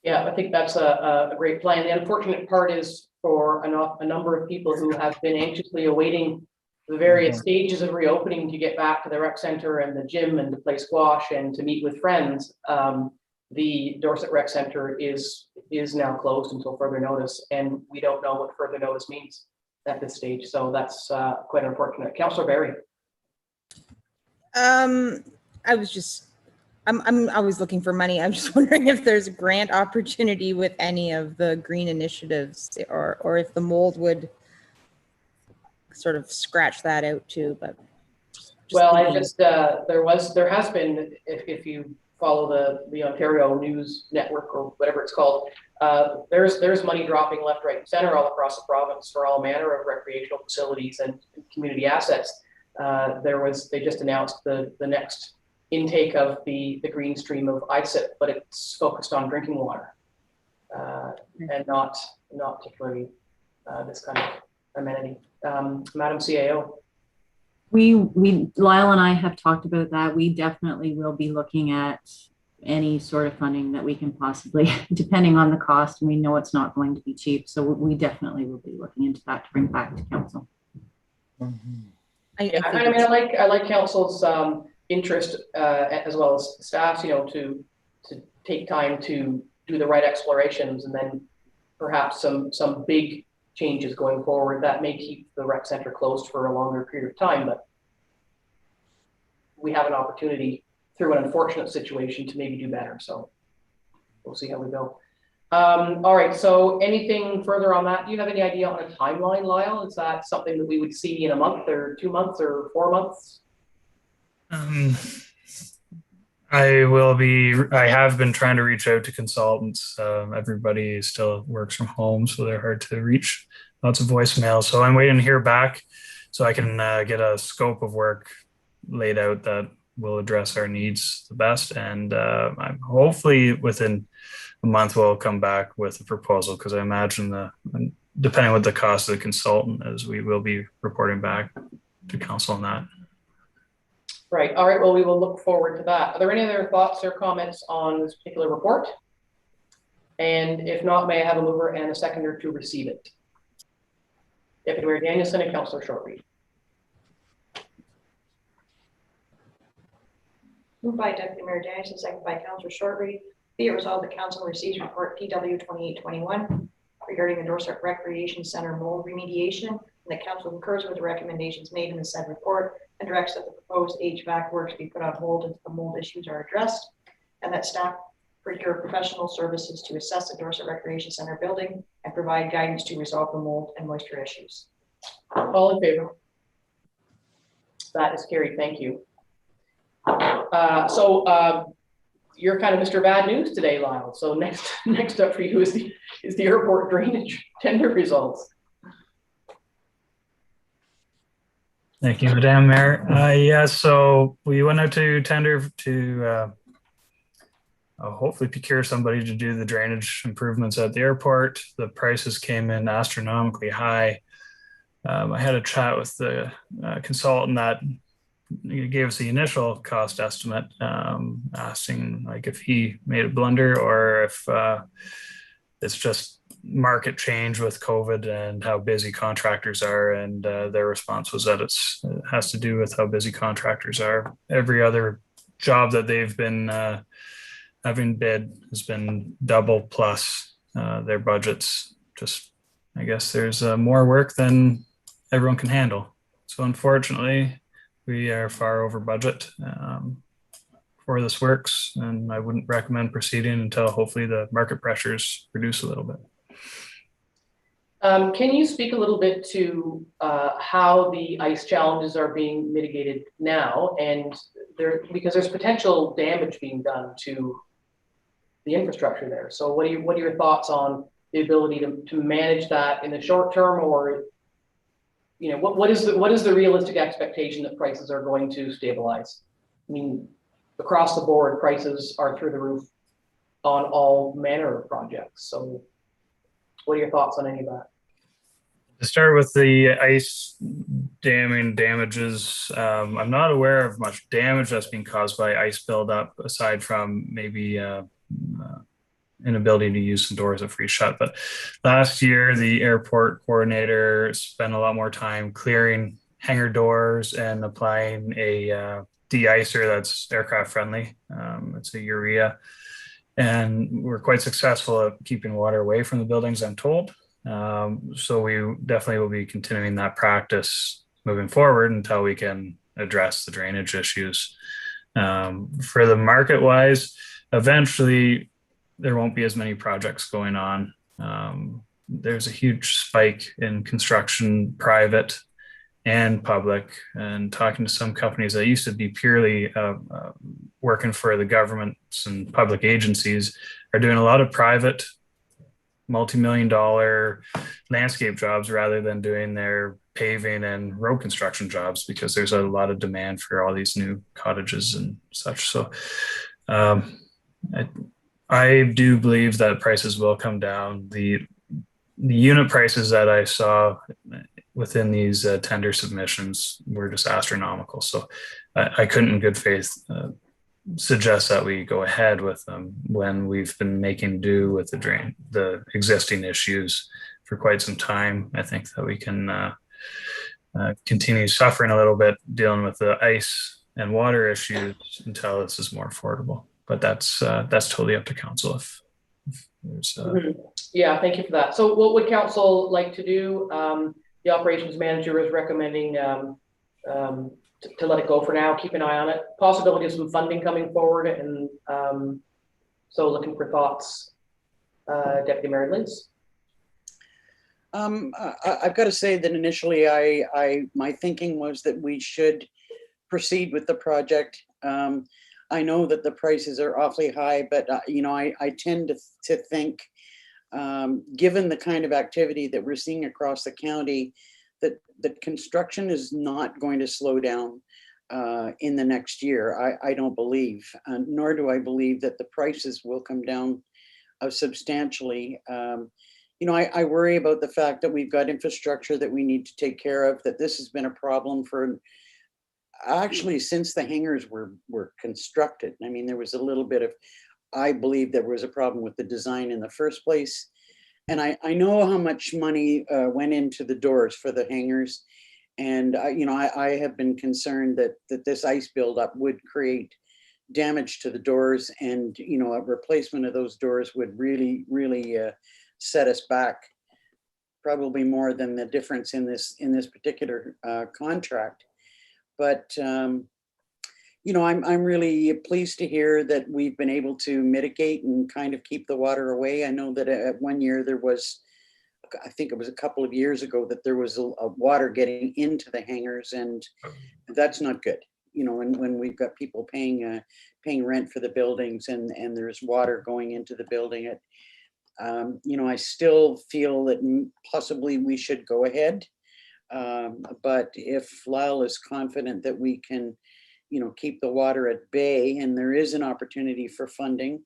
Yeah, I think that's a great plan. The unfortunate part is for a number of people who have been anxiously awaiting the various stages of reopening to get back to the rec center and the gym and to play squash and to meet with friends. The Dorset Rec Center is now closed until further notice, and we don't know what further notice means at this stage. So that's quite unfortunate. Councillor Berry. I'm always looking for money. I'm just wondering if there's a grant opportunity with any of the green initiatives, or if the mold would sort of scratch that out too. But Well, I thinking. just, there has been, if you follow the Ontario News Network or whatever it's called, there's money dropping left, right, and center all across the province for all manner of recreational facilities and community assets. They just announced the next intake of the green stream of ISIP, but it's focused on drinking water and not particularly this kind of amenity. Madam CAO. Lyle and I have talked about that. We definitely will be looking at any sort of funding that we can possibly, depending on the cost. We know it's not going to be cheap. So we definitely will be looking into that to bring back to council. I like council's interest as well as staff's, to take time to do the right explorations, and then perhaps some big changes going forward that may keep the rec center closed for a longer period of time, but we have an opportunity through an unfortunate situation to maybe do better. So we'll see how we go. All right, so anything further on that? Do you have any idea on a timeline, Lyle? Is that something that we would see in a month or 2 months or 4 months? I have been trying to reach out to consultants. Everybody still works from home, so they're hard to reach. Lots of voicemail. So I'm waiting to hear back so I can get a scope of work laid out that will address our needs the best. And I'm hopefully within a month we'll come back with a proposal, because I imagine depending on what the cost of the consultant is, we will be reporting back to council on that. Right. All right. Well, we will look forward to that. Are there any other thoughts or comments on this particular report? And if not, may I have a mover and a seconder to receive it? Deputy Mayor Danielson and Councillor Shortreed. Moved by Deputy Mayor Danielson, second by Councillor Shortreed. Be it resolved, the council receives report PW 2821 regarding the Dorset Recreation Center mold remediation, and the council concurs with the recommendations made in the said report and directs that the proposed HVAC works be put on hold until the mold issues are addressed, and that staff procure professional services to assess the Dorset Recreation Center building and provide guidance to resolve the mold and moisture issues. All in favor? That is carried. Thank you. You're kind of Mr. Bad News today, Lyle. So next up for you is the airport drainage tender results. Thank you, Madam Mayor. Yeah, so we went out to tender to hopefully procure somebody to do the drainage improvements at the airport. The prices came in astronomically high. I had a chat with the consultant that gave us the initial cost estimate, asking like if he made a blunder or if it's just market change with COVID and how busy contractors are. And their response was that it has to do with how busy contractors are. Every other job that they've been having bid has been double plus their budgets. Just, I guess there's more work than everyone can handle. So unfortunately, we are far over budget for this works, and I wouldn't recommend proceeding until hopefully the market pressures reduce a little bit. Can you speak a little bit to how the ice challenges are being mitigated now, and because there's potential damage being done to the infrastructure there. So what are your thoughts on the ability to manage that in the short term, or what is the realistic expectation that prices are going to stabilize? I mean, across the board, prices are through the roof on all manner of projects. So what are your thoughts on any of that? To start with the ice damages, I'm not aware of much damage that's being caused by ice buildup, aside from maybe inability to use some doors that freeze shut. But last year, the airport coordinator spent a lot more time clearing hangar doors and applying a de-icer that's aircraft friendly. It's a urea. And we're quite successful at keeping water away from the buildings, I'm told. So we definitely will be continuing that practice moving forward until we can address the drainage issues. For the market wise, eventually there won't be as many projects going on. There's a huge spike in construction private, and public, and talking to some companies that used to be purely working for the governments and public agencies are doing a lot of private multi-million-dollar landscape jobs rather than doing their paving and road construction jobs, because there's a lot of demand for all these new cottages and such. So I do believe that prices will come down. The unit prices that I saw within these tender submissions were just astronomical. So I couldn't in good faith suggest that we go ahead with them when we've been making do with the existing issues for quite some time. I think that we can continue suffering a little bit dealing with the ice and water issues until this is more affordable. But that's totally up to council if there's Yeah, thank you for that. So what would council like to do? The operations manager is recommending to let it go for now, keep an eye on it. Possibility of some funding coming forward, and so looking for thoughts. Deputy Mayor Liz. I've got to say that initially my thinking was that we should proceed with the project. I know that the prices are awfully high, but I tend to think, given the kind of activity that we're seeing across the county, that construction is not going to slow down in the next year. I don't believe, nor do I believe that the prices will come down substantially. I worry about the fact that we've got infrastructure that we need to take care of, that this has been a problem for actually since the hangars were constructed. I mean, there was a little bit of, I believe there was a problem with the design in the first place. And I know how much money went into the doors for the hangars. And, I have been concerned that this ice buildup would create damage to the doors, and, a replacement of those doors would really, really set us back probably more than the difference in this particular contract. But, I'm really pleased to hear that we've been able to mitigate and kind of keep the water away. I know that at one year there was, I think it was a couple of years ago, that there was a water getting into the hangars, and that's not good. When we've got people paying rent for the buildings and there's water going into the building, I still feel that possibly we should go ahead. But if Lyle is confident that we can, keep the water at bay, and there is an opportunity for funding,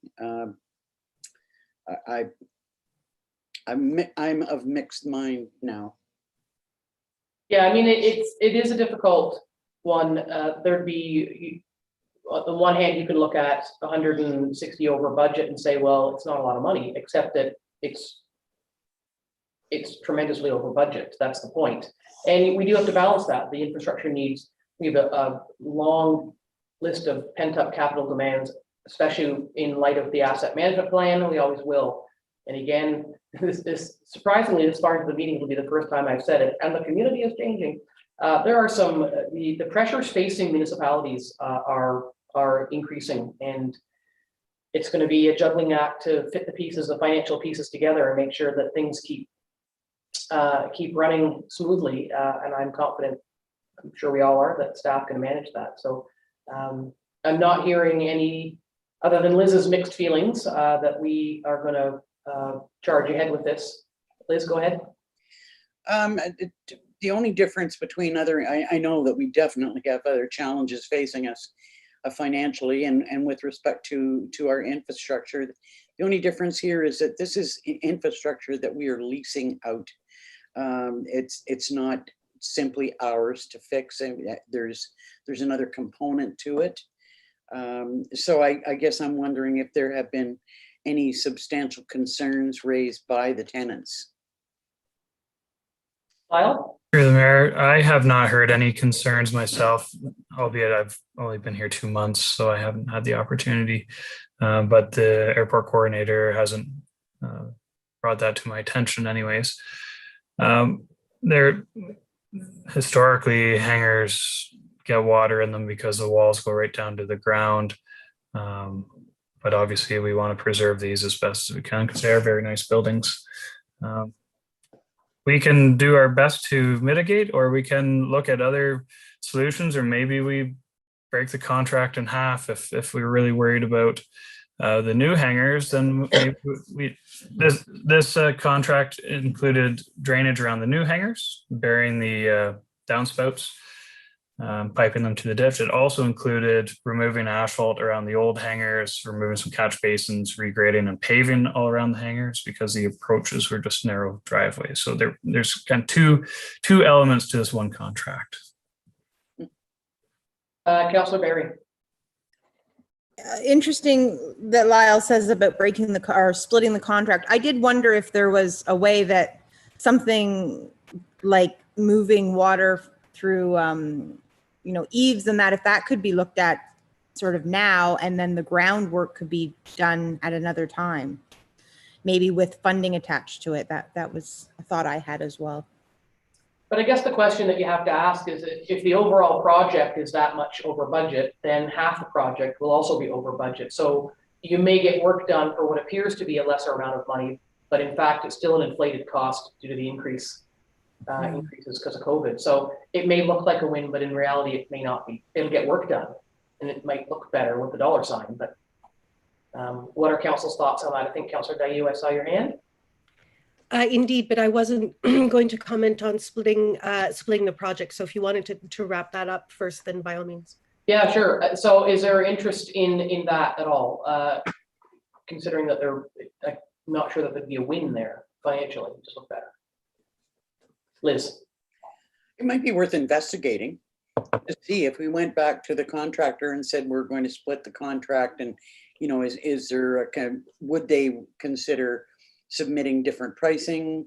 I'm of mixed mind now. Yeah, I mean, it is a difficult one. There'd be, on the one hand, you can look at 160 over budget and say, well, it's not a lot of money, except that it's tremendously over budget. That's the point. And we do have to balance that. The infrastructure needs, we have a long list of pent up capital demands, especially in light of the asset management plan, and we always will. And again, this surprisingly, this far into the meeting will be the first time I've said it, and the community is changing. There are some, the pressures facing municipalities are increasing, and it's going to be a juggling act to fit the pieces, the financial pieces together, and make sure that things keep running smoothly. And I'm confident, I'm sure we all are, that staff can manage that. So I'm not hearing any, other than Liz's mixed feelings, that we are going to charge ahead with this. Liz, go ahead. The only difference between I know that we definitely have other challenges facing us financially and with respect to our infrastructure. The only difference here is that this is infrastructure that we are leasing out. It's not simply ours to fix, and there's another component to it. So I guess I'm wondering if there have been any substantial concerns raised by the tenants. Lyle? Through the mayor, I have not heard any concerns myself, albeit I've only been here 2 months, so I haven't had the opportunity. But the airport coordinator hasn't brought that to my attention anyways. There, historically, hangars get water in them because the walls go right down to the ground. But obviously we want to preserve these as best as we can because they are very nice buildings. we can do our best to mitigate, or we can look at other solutions, or maybe we break the contract in half if we're really worried about the new hangars. Then maybe this contract included drainage around the new hangars, burying the downspouts, piping them to the ditch. It also included removing asphalt around the old hangars, removing some catch basins, regrading and paving all around the hangars because the approaches were just narrow driveways. So there's kind of two elements to this one contract. Councillor Berry. Interesting that Lyle says about breaking or splitting the contract. I did wonder if there was a way that something like moving water through, eaves and that, if that could be looked at sort of now, and then the groundwork could be done at another time, maybe with funding attached to it. That was a thought I had as well. But I guess the question that you have to ask is if the overall project is that much over budget, then half the project will also be over budget. So you may get work done for what appears to be a lesser amount of money, but in fact, it's still an inflated cost due to the increases because of COVID. So it may look like a win, but in reality, it may not be. It'll get work done, and it might look better with the dollar sign. But what are council's thoughts on that? I think Councillor Dayu, I saw your hand. Indeed, but I wasn't going to comment on splitting the project. So if you wanted to wrap that up first, then by all means. Yeah, sure. So is there interest in that at all? Considering that I'm not sure that there'd be a win there financially, just look better. Liz. It might be worth investigating to see if we went back to the contractor and said, we're going to split the contract, and, is there would they consider submitting different pricing?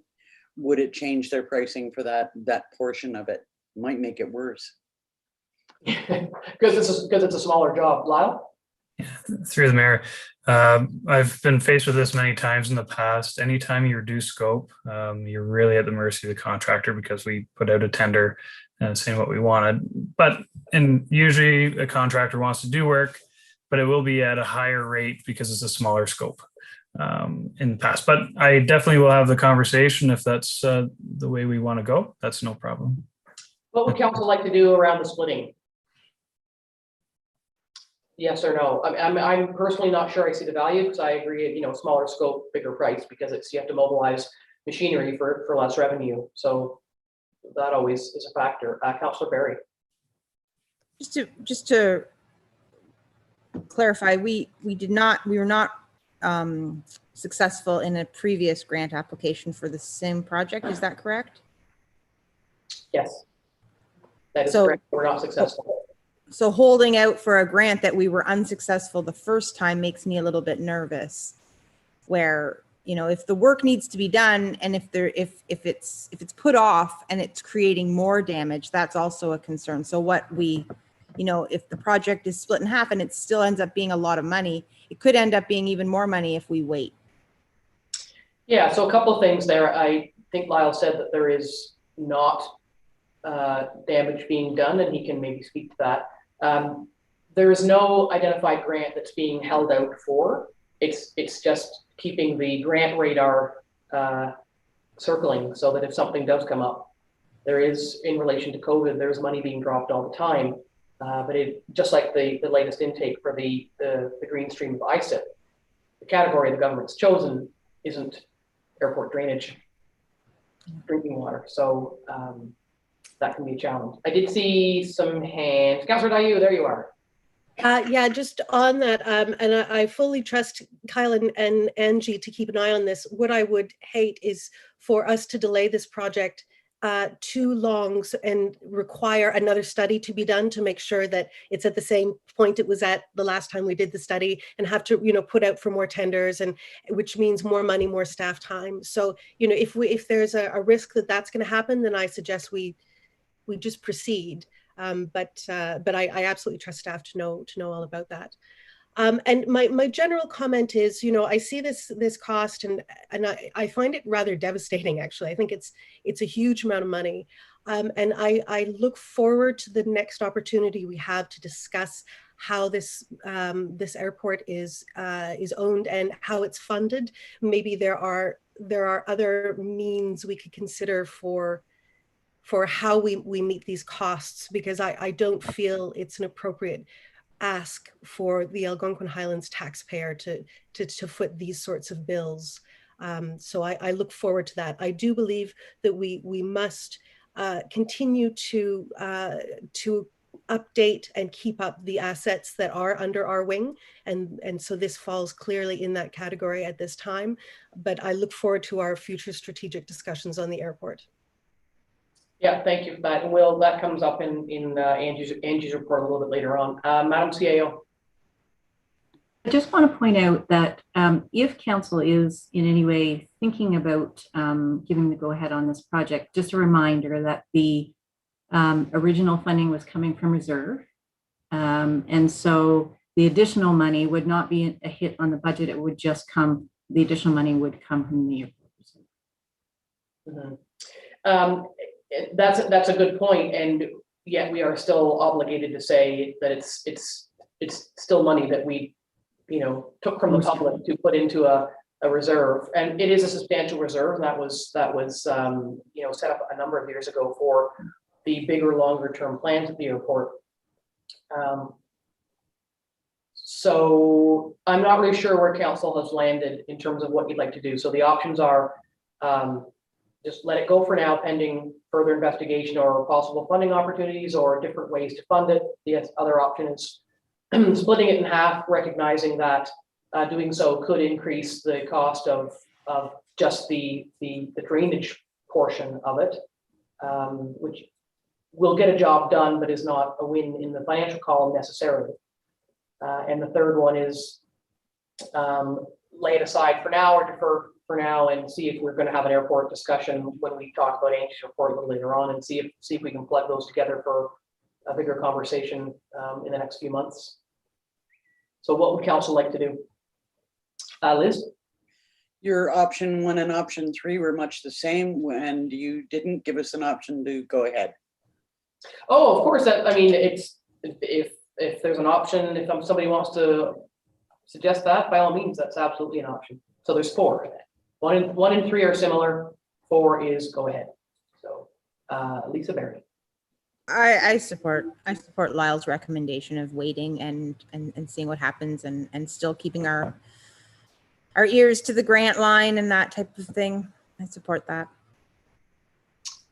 Would it change their pricing for that portion of it? Might make it worse. Because it's a smaller job. Lyle? Yeah, through the mayor, I've been faced with this many times in the past. Anytime you reduce scope, you're really at the mercy of the contractor, because we put out a tender saying what we wanted. And usually a contractor wants to do work, but it will be at a higher rate because it's a smaller scope in the past. But I definitely will have the conversation if that's the way we want to go. That's no problem. What would council like to do around the splitting? Yes or no? I'm personally not sure I see the value, because I agree, smaller scope, bigger price, because you have to mobilize machinery for less revenue. So that always is a factor. Councillor Berry. Just to clarify, we were not successful in a previous grant application for the same project. Is that correct? Yes. That is correct. We're not successful. So holding out for a grant that we were unsuccessful the first time makes me a little bit nervous, where, if the work needs to be done, and if it's put off and it's creating more damage, that's also a concern. So if the project is split in half and it still ends up being a lot of money, it could end up being even more money if we wait. Yeah, so a couple of things there. I think Lyle said that there is not damage being done, and he can maybe speak to that. There is no identified grant that's being held out for. It's just keeping the grant radar circling, so that if something does come up, there is, in relation to COVID, there's money being dropped all the time. But just like the latest intake for the green stream of ISIP, the category the government's chosen isn't airport drainage, drinking water. So that can be a challenge. I did see some hands. Councillor Dayu, there you are. Yeah, just on that, and I fully trust Kyle and Angie to keep an eye on this. What I would hate is for us to delay this project too long and require another study to be done to make sure that it's at the same point it was at the last time we did the study, and have to put out for more tenders, and which means more money, more staff time. So if there's a risk that that's going to happen, then I suggest we just proceed. But I absolutely trust staff to know all about that. And my general comment is, I see this cost, and I find it rather devastating, actually. I think it's a huge amount of money. And I look forward to the next opportunity we have to discuss how this airport is owned and how it's funded. Maybe there are other means we could consider for how we meet these costs, because I don't feel it's an appropriate ask for the Algonquin Highlands taxpayer to foot these sorts of bills. So I look forward to that. I do believe that we must continue to update and keep up the assets that are under our wing. And so this falls clearly in that category at this time, but I look forward to our future strategic discussions on the airport. Yeah, thank you for that. And Will, that comes up in Angie's report a little bit later on. Madam CAO. I just want to point out that if council is in any way thinking about giving the go-ahead on this project, just a reminder that the original funding was coming from reserve. And so the additional money would not be a hit on the budget. It would just come, the additional money would come from the airport. Mm-hmm. That's a good point, and yet we are still obligated to say that it's still money that we, took from the public to put into a reserve, and it is a substantial reserve that was set up a number of years ago for the bigger, longer term plans at the airport. So I'm not really sure where council has landed in terms of what you'd like to do. So the options are just let it go for now, pending further investigation or possible funding opportunities or different ways to fund it. The other option is splitting it in half, recognizing that doing so could increase the cost of just the drainage portion of it, which will get a job done, but is not a win in the financial column necessarily. And the third one is lay it aside for now or defer for now and see if we're going to have an airport discussion when we talk about Angie's report a little later on, and see if we can plug those together for a bigger conversation in the next few months. So what would council like to do? Liz? Your option 1 and option 3 were much the same, and you didn't give us an option to go ahead. Oh, of course. It's if there's an option, if somebody wants to suggest that, by all means, that's absolutely an option. So there's 4. 1 and 3 are similar. 4 is go ahead. So Lisa Berry. I support Lyle's recommendation of waiting and seeing what happens and still keeping our ears to the grant line and that type of thing. I support that.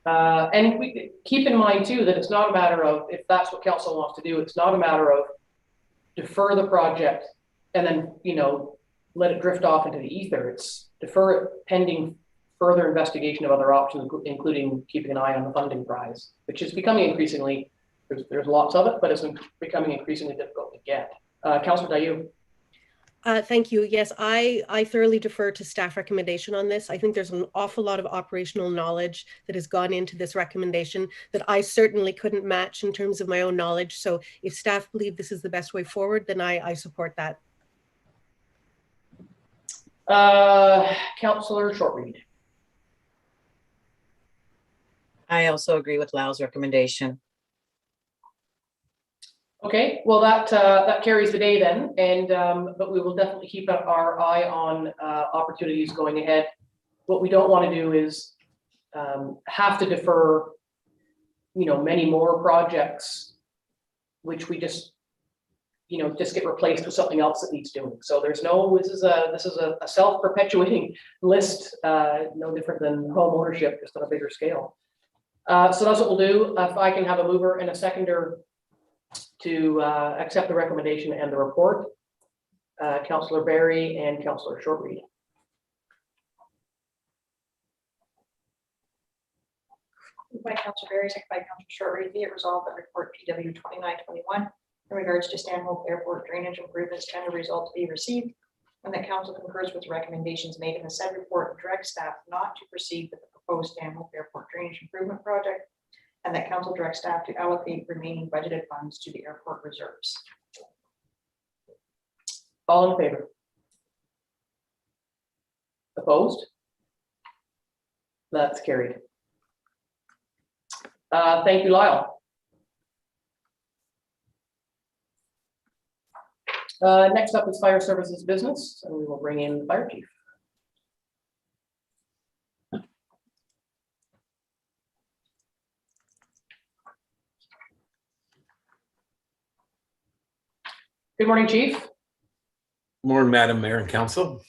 And we keep in mind too that it's not a matter of, if that's what council wants to do, it's not a matter of defer the project and then let it drift off into the ether. It's defer it pending further investigation of other options, including keeping an eye on the funding prize, which is becoming increasingly, there's lots of it, but it's becoming increasingly difficult to get. Councillor Dayu. Thank you. Yes, I thoroughly defer to staff recommendation on this. I think there's an awful lot of operational knowledge that has gone into this recommendation that I certainly couldn't match in terms of my own knowledge. So if staff believe this is the best way forward, then I support that. Councillor Shortreed. I also agree with Lyle's recommendation. Okay, well that carries the day then, and but we will definitely keep our eye on opportunities going ahead. What we don't want to do is have to defer, many more projects, which we just get replaced with something else that needs doing. So this is a self-perpetuating list, no different than home ownership, just on a bigger scale. So that's what we'll do. If I can have a mover and a seconder to accept the recommendation and the report, Councillor Berry and Councillor Shortreed. Moved by Councillor Berry, second by Councillor Shortreed, be it resolved that report PW 2921 in regards to Stanhope Airport drainage improvements tender results be received, and that council concurs with the recommendations made in the said report and direct staff not to proceed with the proposed Stanhope Airport drainage improvement project, and that council directs staff to allocate remaining budgeted funds to the airport reserves. All in favor? Opposed? That's carried. Thank you, Lyle. Next up is fire services business, and we will bring in the fire chief. Good morning, chief. Morning, Madam Mayor and Council.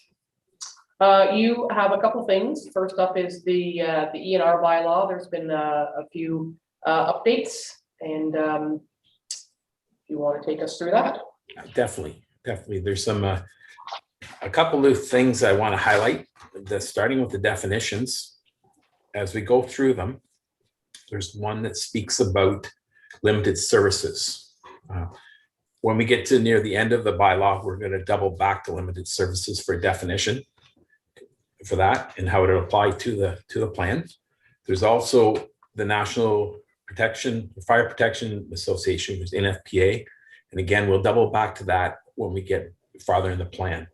You have a couple things. First up is the ENR bylaw. There's been a few updates, and if you want to take us through that. Definitely. There's some a couple of things I want to highlight. Starting with the definitions. As we go through them, there's one that speaks about limited services. When we get to near the end of the bylaw, we're going to double back to limited services for definition for that and how it will apply to the plan. There's also the National Fire Protection Association, there's NFPA. And again, we'll double back to that when we get farther in the plan.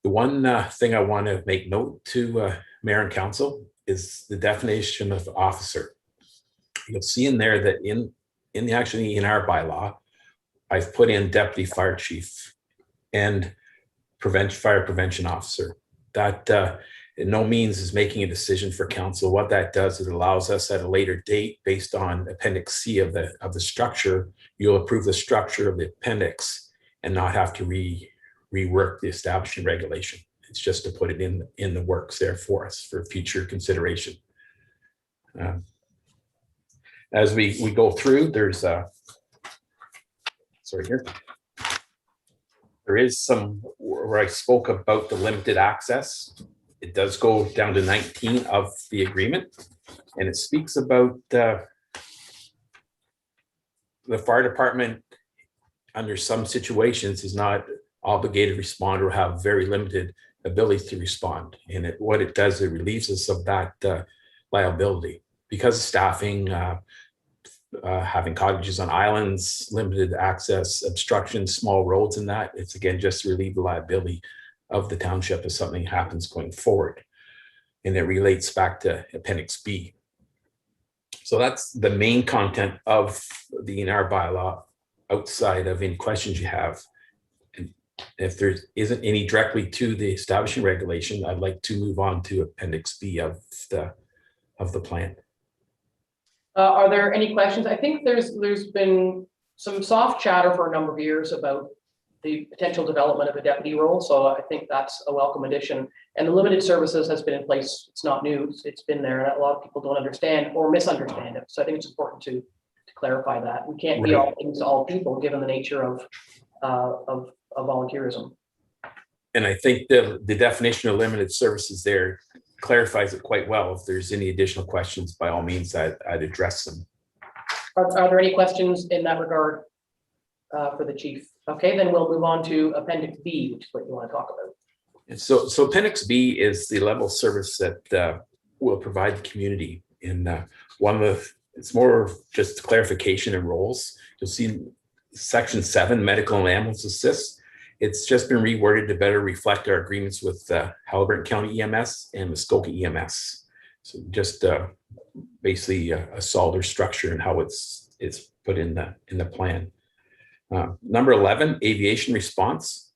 The one thing I want to make note to Mayor and Council is the definition of officer. You'll see in there that in the actually in our bylaw, I've put in deputy fire chief and fire prevention officer. That in no means is making a decision for council. What that does is it allows us at a later date, based on Appendix C of the structure, you'll approve the structure of the appendix and not have to rework the establishing regulation. It's just to put it in the works there for us for future consideration. As we go through, there's there is some where I spoke about the limited access. It does go down to 19 of the agreement, and it speaks about the fire department under some situations is not obligated to respond or have very limited ability to respond. And what it does, it relieves us of that liability because of staffing, having cottages on islands, limited access, obstructions, small roads, and that. It's again just to relieve the liability of the township if something happens going forward. And it relates back to Appendix B. So that's the main content of the ENR bylaw outside of any questions you have. And if there isn't any directly to the establishing regulation, I'd like to move on to Appendix B of the plan. Are there any questions? I think there's been some soft chatter for a number of years about the potential development of a deputy role. So I think that's a welcome addition. And the limited services has been in place. It's not new. It's been there, and a lot of people don't understand or misunderstand it. So I think it's important to clarify that. We can't be all things to all people given the nature of volunteerism. And I think the definition of limited services there clarifies it quite well. If there's any additional questions, by all means, I'd address them. Are there any questions in that regard for the chief? Okay, then we'll move on to Appendix B, which is what you want to talk about. And so Appendix B is the level of service that will provide the community. In it's more of just clarification and roles. You'll see Section 7, medical and ambulance assist. It's just been reworded to better reflect our agreements with Haliburton County EMS and Muskoka EMS. So just basically a solid structure and how it's put in the plan. Number 11, aviation response.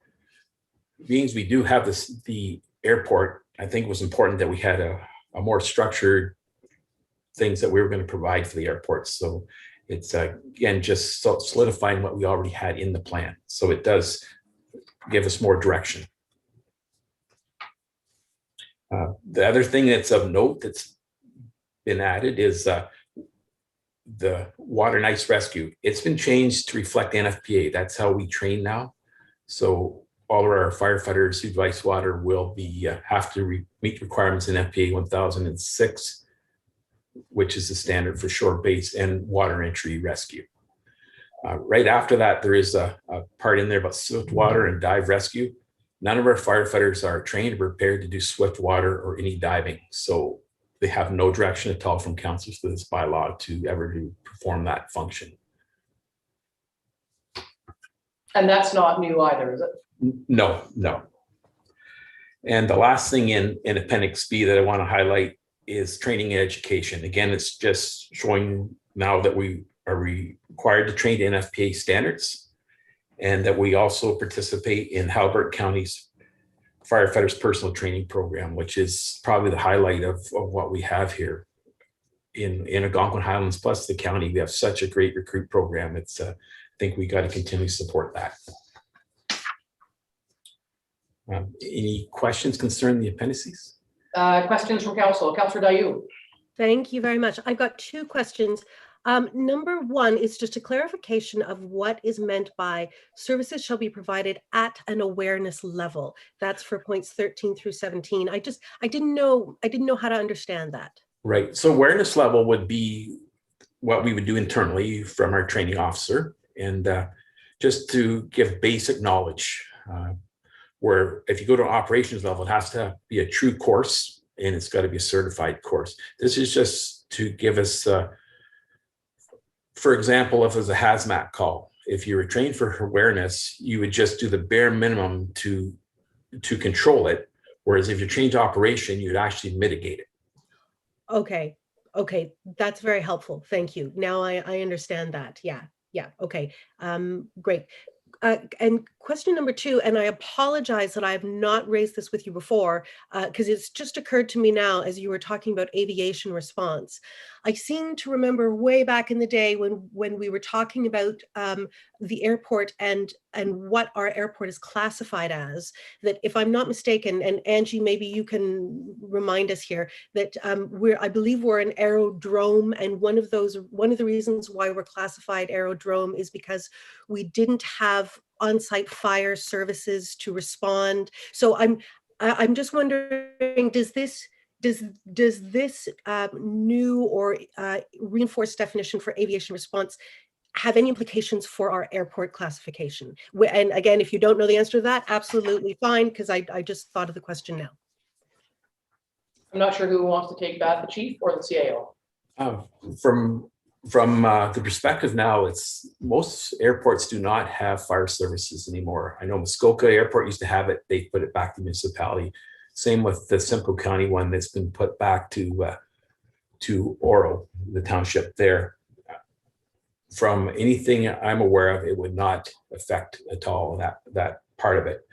Means we do have the airport. I think it was important that we had a more structured things that we were going to provide for the airport. So it's again just solidifying what we already had in the plan. So it does give us more direction. The other thing that's of note that's been added is the water and ice rescue. It's been changed to reflect NFPA. That's how we train now. So all of our firefighters who do ice water will be have to meet requirements in FPA 1006, which is the standard for shore base and water entry rescue. Right after that, there is a part in there about swift water and dive rescue. None of our firefighters are trained or prepared to do swift water or any diving. So they have no direction at all from council to this bylaw to ever perform that function. And that's not new either, is it? No. And the last thing in Appendix B that I want to highlight is training and education. Again, it's just showing now that we are required to train to NFPA standards. and that we also participate in Halbert County's firefighters personal training program, which is probably the highlight of what we have here in Algonquin Highlands plus the county. We have such a great recruit program. It's I think we got to continue to support that. Any questions concerning the appendices? Questions from council? Councillor Dayu. Thank you very much. I've got two questions. Number one is just a clarification of what is meant by services shall be provided at an awareness level. That's for points 13 through 17. I didn't know how to understand that. Right. So awareness level would be what we would do internally from our training officer, and just to give basic knowledge. Where if you go to operations level, it has to be a true course and it's got to be a certified course. This is just to give us, for example, if it was a hazmat call, if you were trained for awareness, you would just do the bare minimum to control it. Whereas if you're trained to operation, you'd actually mitigate it. Okay. Okay. That's very helpful. Thank you. Now I understand that. Yeah. Yeah. Okay. Great. And question number two, and I apologize that I have not raised this with you before, because it's just occurred to me now as you were talking about aviation response. I seem to remember way back in the day when we were talking about the airport and what our airport is classified as, that if I'm not mistaken, and Angie, maybe you can remind us here, that I believe we're an aerodrome, and one of the reasons why we're classified aerodrome is because we didn't have on-site fire services to respond. So I'm just wondering, does this new or reinforced definition for aviation response have any implications for our airport classification? And again, if you don't know the answer to that, absolutely fine, because I just thought of the question now. I'm not sure who wants to take that, the chief or the CAO. From the perspective now, it's most airports do not have fire services anymore. I know Muskoka Airport used to have it. They put it back to municipality. Same with the Simcoe County one that's been put back to Oro, the township there. From anything I'm aware of, it would not affect at all that part of it.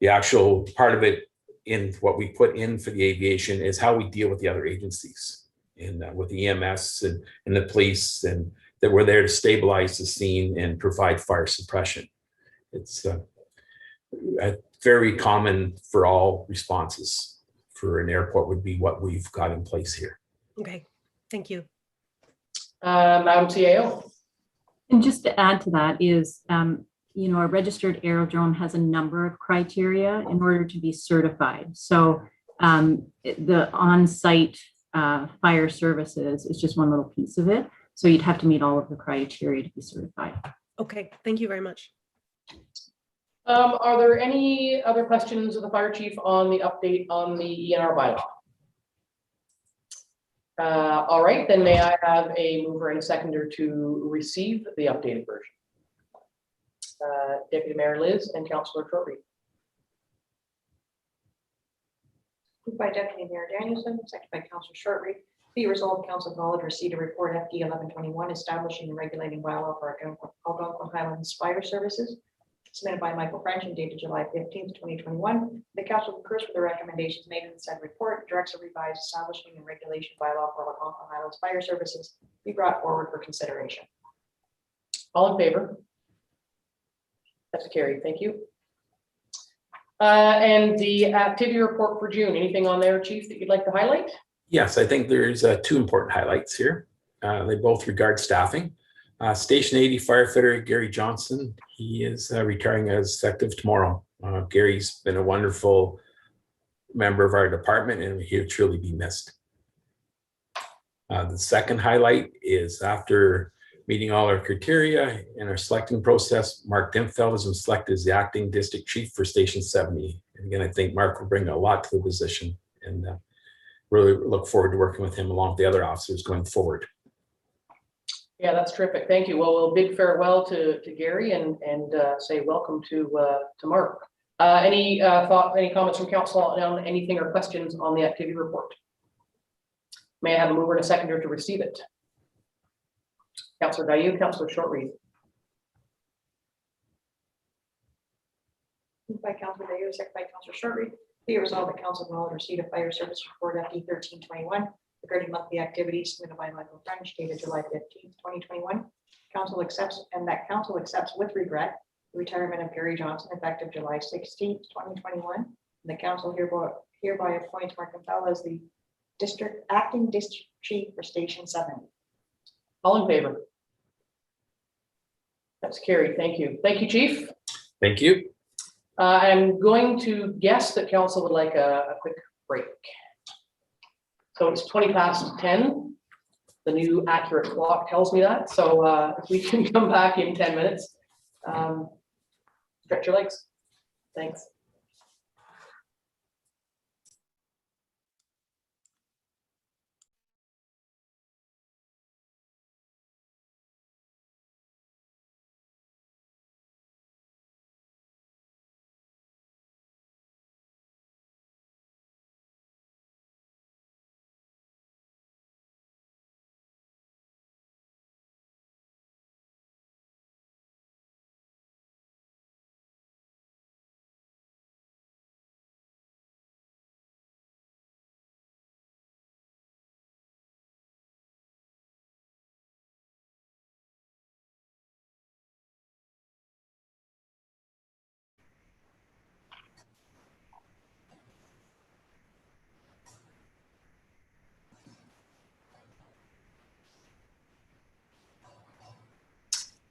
The actual part of it in what we put in for the aviation is how we deal with the other agencies. And with the EMS and the police, and that we're there to stabilize the scene and provide fire suppression. It's very common for all responses for an airport would be what we've got in place here. Okay, thank you. Madam CAO. And just to add to that is, you know, a registered aerodrome has a number of criteria in order to be certified. So the on-site fire services is just one little piece of it. So you'd have to meet all of the criteria to be certified. Okay, thank you very much. Are there any other questions of the fire chief on the update on the ENR bylaw? All right, then may I have a mover and a seconder to receive the updated version? Deputy Mayor Liz and Councillor Shortreed. Moved by Deputy Mayor Danielson, seconded by Councillor Shortreed. Be resolved, Council acknowledge receipt of report FD 1121 establishing and regulating bylaw for Algonquin Highlands Fire Services, submitted by Michael French and dated July 15th, 2021. The Council concurs with the recommendations made in the said report, directs a revised establishing and regulation bylaw for Algonquin Highlands Fire Services be brought forward for consideration. All in favor? That's carried. Thank you. And the activity report for June, anything on there, Chief, that you'd like to highlight? Yes, I think there's two important highlights here. They both regard staffing. Station 80 firefighter Gary Johnson, he is retiring as effective tomorrow. Gary's been a wonderful member of our department and he'll truly be missed. The second highlight is after meeting all our criteria in our selecting process, Mark Dimfeld has been selected as the acting district chief for Station 70. And again, I think Mark will bring a lot to the position and really look forward to working with him along with the other officers going forward. Yeah, that's terrific. Thank you. Well, we'll bid farewell to Gary and say welcome to Mark. Any comments from council on anything or questions on the activity report? May I have a mover and a seconder to receive it? Councillor Dayu, Councillor Shortreed. by Councilor Dayu, second by Councilor Shortreed. Be it resolved that council acknowledge receipt of fire service report FD 1321 regarding monthly activities submitted by Michael French dated July 15th, 2021. Council accepts and that council accepts with regret the retirement of Gary Johnson effective July 16th, 2021. And the council hereby appoints Mark Campbell as the acting district chief for Station 7. All in favor? That's carried. Thank you. Thank you, Chief. Thank you. I'm going to guess that council would like a quick break. So it's 20 past 10. The new accurate clock tells me that. So if we can come back in 10 minutes, stretch your legs. Thanks.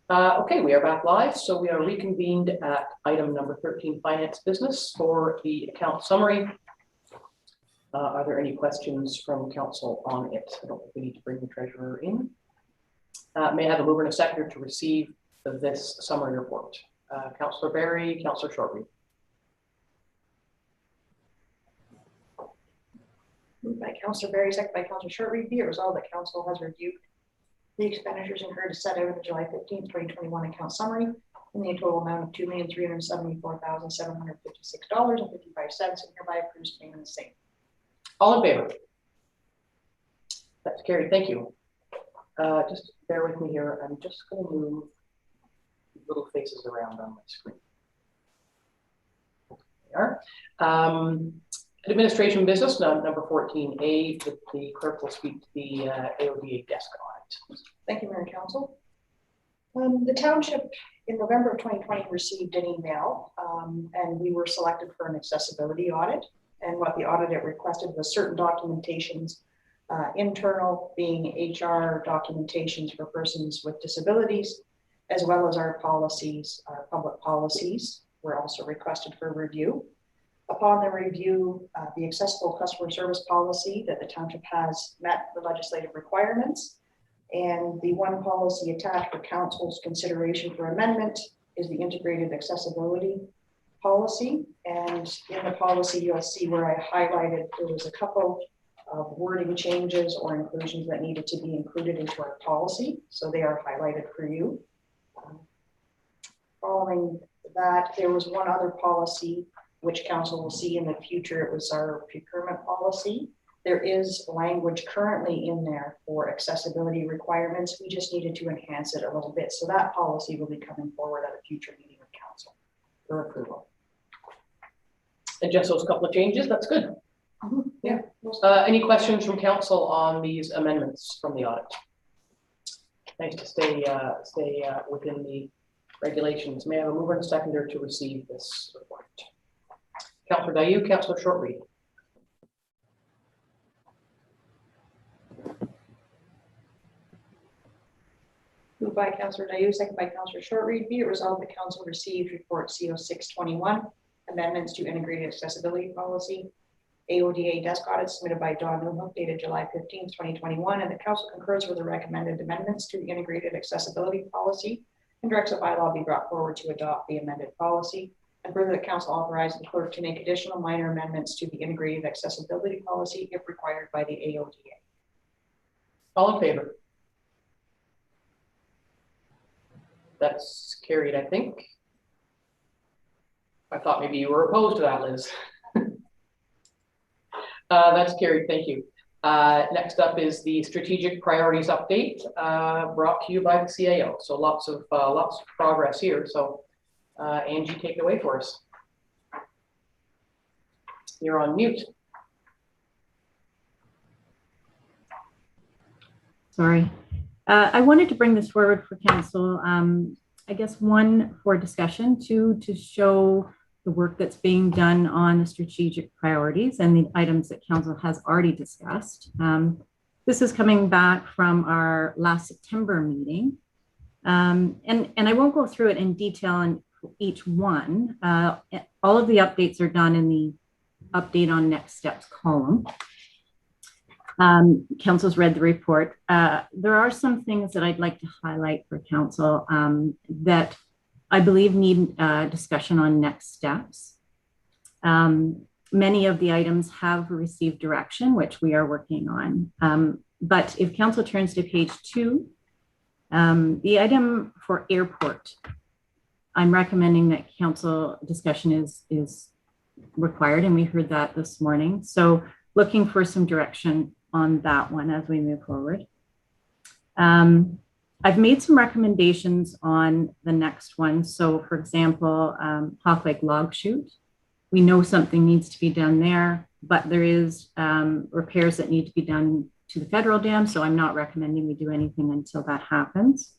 Okay, we are back live. So we are reconvened at item number 13, finance business for the account summary. Are there any questions from council on it? I don't think we need to bring the treasurer in. May I have a mover and a seconder to receive this summary report? Councillor Barry, Councillor Shortreed. Moved by Councilor Barry, second by Councilor Shortreed. Be it resolved that council has reviewed the expenditures incurred as set out in the July 15th, 2021 account summary in the total amount of $2,374,756.55 and hereby approves payment of the same. All in favor? That's carried. Thank you. Just bear with me here. I'm just going to move little faces around on my screen. There we are. Administration business, number 14A, the clerk will speak to the AODA desk audit. Thank you, Mayor and Council. The township in November of 2020 received an email and we were selected for an accessibility audit. And what the auditor requested was certain documentations, internal being HR documentations for persons with disabilities, as well as our policies, our public policies were also requested for review. Upon the review, the accessible customer service policy that the township has met the legislative requirements. And the one policy attached for council's consideration for amendment is the integrated accessibility policy. And in the policy, you'll see where I highlighted there was a couple of wording changes or inclusions that needed to be included into our policy. So they are highlighted for you. Following that, there was one other policy which council will see in the future. It was our procurement policy. There is language currently in there for accessibility requirements. We just needed to enhance it a little bit. So that policy will be coming forward at a future meeting with council for approval. And just those couple of changes, that's good. Yeah. Any questions from council on these amendments from the audit? Nice to stay within the regulations. May I have a mover and a seconder to receive this report? Councillor Dayu, Councillor Shortreed. Moved by Councillor Dayu, second by Councillor Shortreed. Be it resolved the council received report CO621, amendments to integrated accessibility policy, AODA desk audit submitted by Don Newhook dated July 15th, 2021, and the council concurs with the recommended amendments to the integrated accessibility policy and directs a bylaw be brought forward to adopt the amended policy. And further, the council authorized the clerk to make additional minor amendments to the integrated accessibility policy if required by the AODA. All in favor? That's carried, I think. I thought maybe you were opposed to that, Liz. That's carried, thank you. Next up is the strategic priorities update brought to you by the CAO. So lots of progress here. So Angie, take it away for us. you're on mute. Sorry. I wanted to bring this forward for council. I guess one, for discussion, two, to show the work that's being done on the strategic priorities and the items that council has already discussed. This is coming back from our last September meeting. And I won't go through it in detail on each one. All of the updates are done in the update on next steps column. Council's read the report. There are some things that I'd like to highlight for council that I believe need discussion on next steps. Many of the items have received direction, which we are working on. But if council turns to page 2, the item for airport, I'm recommending that council discussion is required, and we heard that this morning. So looking for some direction on that one as we move forward. I've made some recommendations on the next one. So for example, Hawk Lake Log Chute. We know something needs to be done there, but there is repairs that need to be done to the federal dam. So I'm not recommending we do anything until that happens.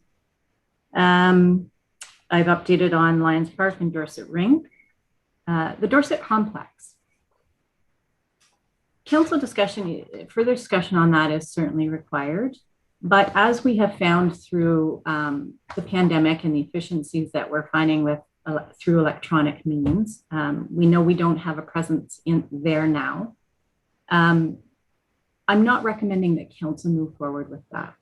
I've updated on Lions Park and Dorset Ring. The Dorset Complex. Council discussion, further discussion on that is certainly required. But as we have found through the pandemic and the efficiencies that we're finding with through electronic means, we know we don't have a presence in there now. I'm not recommending that council move forward with that.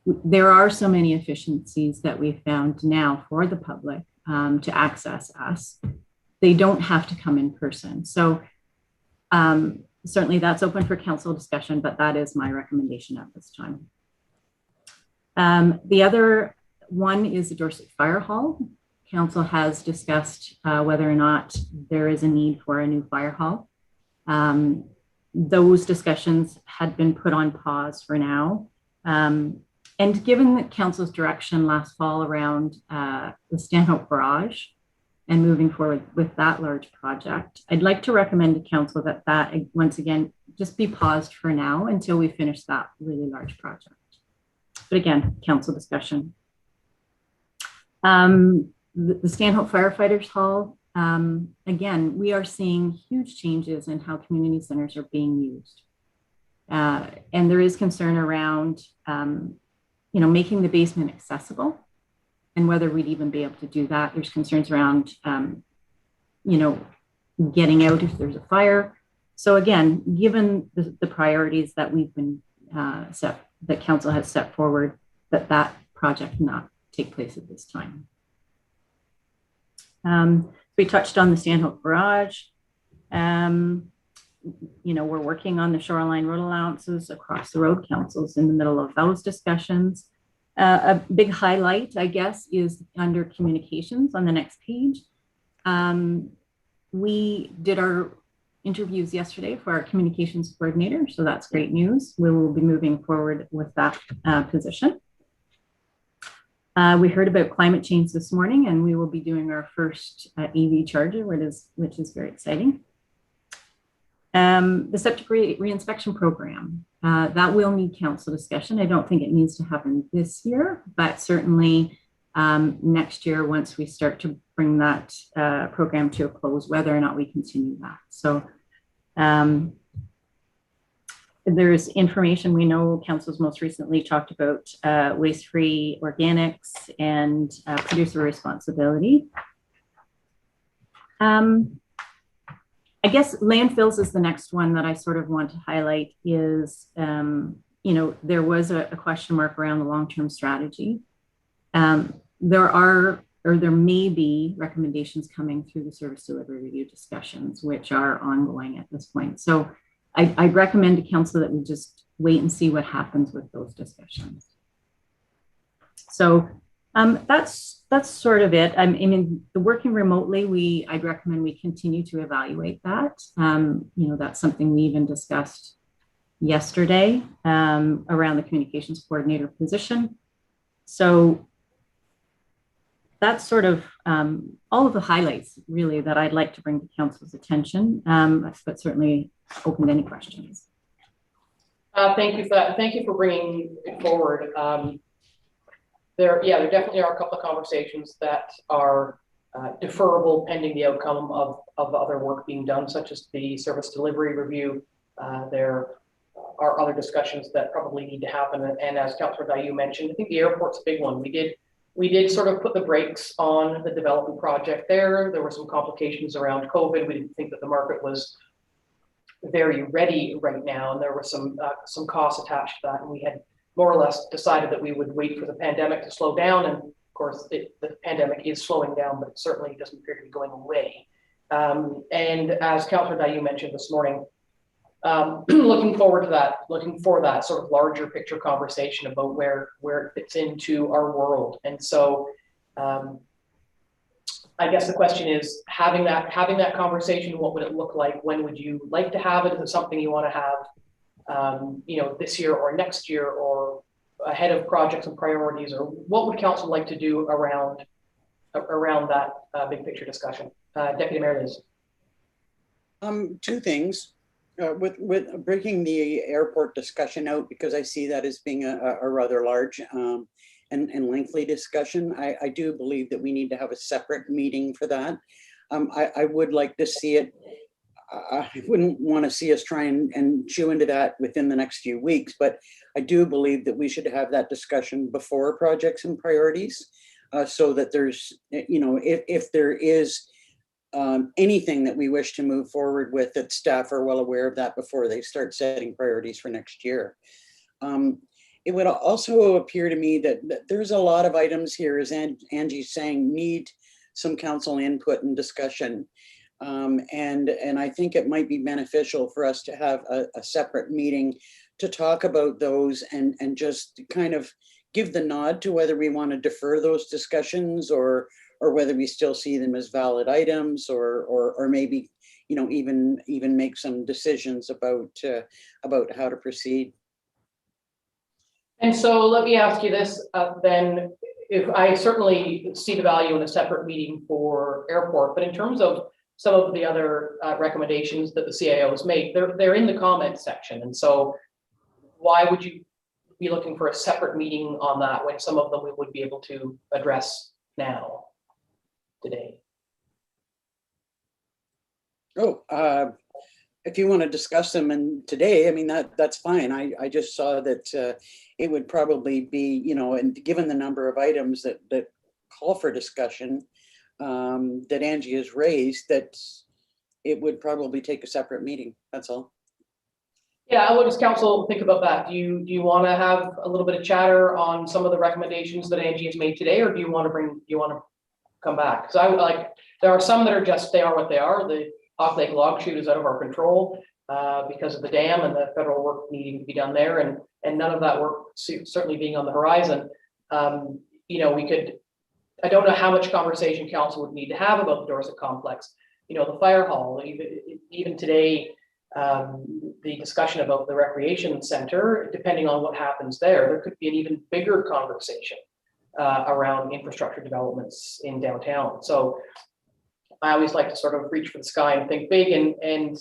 There are so many efficiencies that we've found now for the public to access us. They don't have to come in person. So certainly that's open for council discussion, but that is my recommendation at this time. The other one is the Dorset Fire Hall. Council has discussed whether or not there is a need for a new fire hall. Those discussions had been put on pause for now. And given the council's direction last fall around the Stanhope Garage and moving forward with that large project, I'd like to recommend to council that that, once again, just be paused for now until we finish that really large project. But again, council discussion. The Stanhope Firefighters Hall, again, we are seeing huge changes in how community centers are being used. And there is concern around, making the basement accessible and whether we'd even be able to do that. There's concerns around, getting out if there's a fire. So again, given the priorities that we've been that council has set forward, that project not take place at this time. We touched on the Stanhope Garage. We're working on the shoreline road allowances across the road. Councils in the middle of those discussions. A big highlight, I guess, is under communications on the next page. We did our interviews yesterday for our communications coordinator, so that's great news. We will be moving forward with that position. We heard about climate change this morning, and we will be doing our first EV charger, which is very exciting. The septic reinspection program, that will need council discussion. I don't think it needs to happen this year, but certainly next year, once we start to bring that program to a close, whether or not we continue that. So there's information. We know council's most recently talked about waste-free organics and producer responsibility. I guess landfills is the next one that I sort of want to highlight is, there was a question mark around the long-term strategy. There may be recommendations coming through the service delivery review discussions, which are ongoing at this point. So I'd recommend to council that we just wait and see what happens with those discussions. So that's sort of it. I mean, the working remotely, I'd recommend we continue to evaluate that. That's something we even discussed yesterday around the communications coordinator position. So that's sort of all of the highlights really that I'd like to bring to council's attention, but certainly open to any questions. Thank you for that. Thank you for bringing it forward. There definitely are a couple of conversations that are deferrable pending the outcome of other work being done, such as the service delivery review. There are other discussions that probably need to happen. And as Councillor Dayu mentioned, I think the airport's a big one. We did sort of put the brakes on the development project there. There were some complications around COVID. We didn't think that the market was very ready right now, and there were some costs attached to that. And we had more or less decided that we would wait for the pandemic to slow down. And of course, the pandemic is slowing down, but it certainly doesn't appear to be going away. And as Councillor Dayu mentioned this morning, looking for that sort of larger picture conversation about where it fits into our world. And so I guess the question is, having that conversation, what would it look like? When would you like to have it? Is it something you want to have this year or next year, or ahead of projects and priorities? Or what would council like to do around that big picture discussion? Deputy Mayor Liz. Two things. With breaking the airport discussion out, because I see that as being a rather large and lengthy discussion, I do believe that we need to have a separate meeting for that. I would like to see it. I wouldn't want to see us try and chew into that within the next few weeks, but I do believe that we should have that discussion before projects and priorities, so that there's, if there is anything that we wish to move forward with, that staff are well aware of that before they start setting priorities for next year. It would also appear to me that there's a lot of items here, as Angie's saying, need some council input and discussion. And I think it might be beneficial for us to have a separate meeting to talk about those and just kind of give the nod to whether we want to defer those discussions, or whether we still see them as valid items, or maybe, even make some decisions about how to proceed. And so let me ask you this, then. If I certainly see the value in a separate meeting for airport, but in terms of some of the other recommendations that the CIOs make, they're in the comment section. And so why would you be looking for a separate meeting on that when some of them we would be able to address now, today? If you want to discuss them today, I mean, that's fine. I just saw that it would probably be, and given the number of items that call for discussion, that Angie has raised, that it would probably take a separate meeting. That's all. Yeah, what does council think about that? Do you want to have a little bit of chatter on some of the recommendations that Angie has made today, or do you want to come back? Because there are some that are just, they are what they are. The Hawk Lake log chute is out of our control because of the dam and the federal work needing to be done there, and none of that work certainly being on the horizon. We could, I don't know how much conversation council would need to have about the Dorset complex. The fire hall, even today, the discussion about the recreation center, depending on what happens there could be an even bigger conversation around infrastructure developments in downtown. So I always like to sort of reach for the sky and think big, and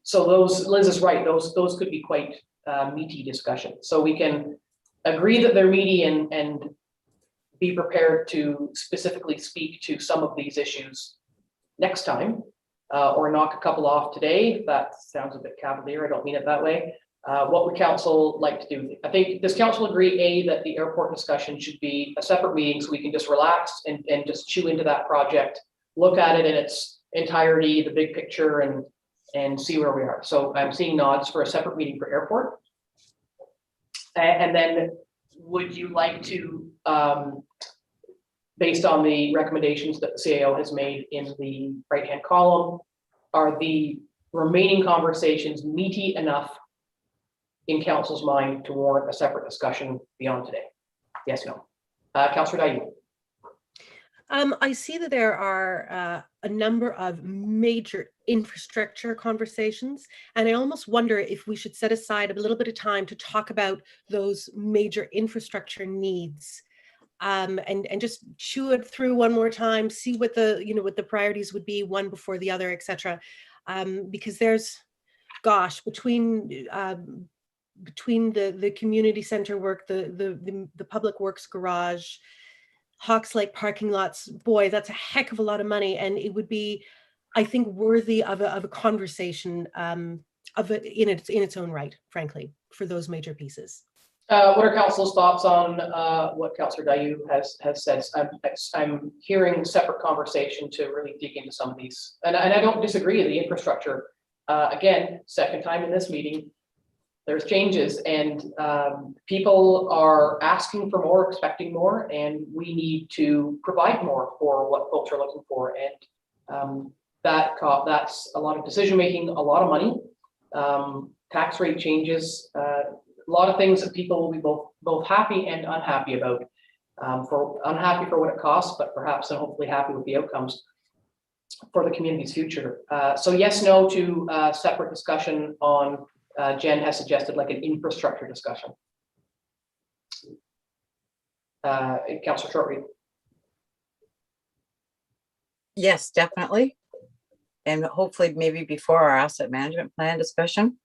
so Liz is right, those could be quite meaty discussions. So we can agree that they're meaty and be prepared to specifically speak to some of these issues next time, or knock a couple off today. That sounds a bit cavalier, I don't mean it that way. What would council like to do? I think, does council agree, that the airport discussion should be a separate meeting so we can just relax and just chew into that project, look at it in its entirety, the big picture, and see where we are? So I'm seeing nods for a separate meeting for airport. And then would you like to, based on the recommendations that the CAO has made in the right-hand column, are the remaining conversations meaty enough in council's mind to warrant a separate discussion beyond today? Yes, no. Councillor Dayu. I see that there are a number of major infrastructure conversations, and I almost wonder if we should set aside a little bit of time to talk about those major infrastructure needs and just chew it through one more time, see what the, what the priorities would be, one before the other, etc. Because there's, gosh, between the community center work, the public works garage, Hawks Lake parking lots, boy, that's a heck of a lot of money, and it would be, I think, worthy of a conversation of it in its own right, frankly, for those major pieces. What are council's thoughts on what Councillor Dayu has said? I'm hearing separate conversation to really dig into some of these, and I don't disagree. The infrastructure, again, second time in this meeting, there's changes, and people are asking for more, expecting more, and we need to provide more for what folks are looking for. And that's a lot of decision making, a lot of money, tax rate changes, a lot of things that people will be both happy and unhappy about. For unhappy for what it costs, but perhaps and hopefully happy with the outcomes for the community's future. So yes, no to separate discussion on. Jen has suggested like an infrastructure discussion. Councillor Shortreed. Yes, definitely. And hopefully maybe before our asset management plan discussion.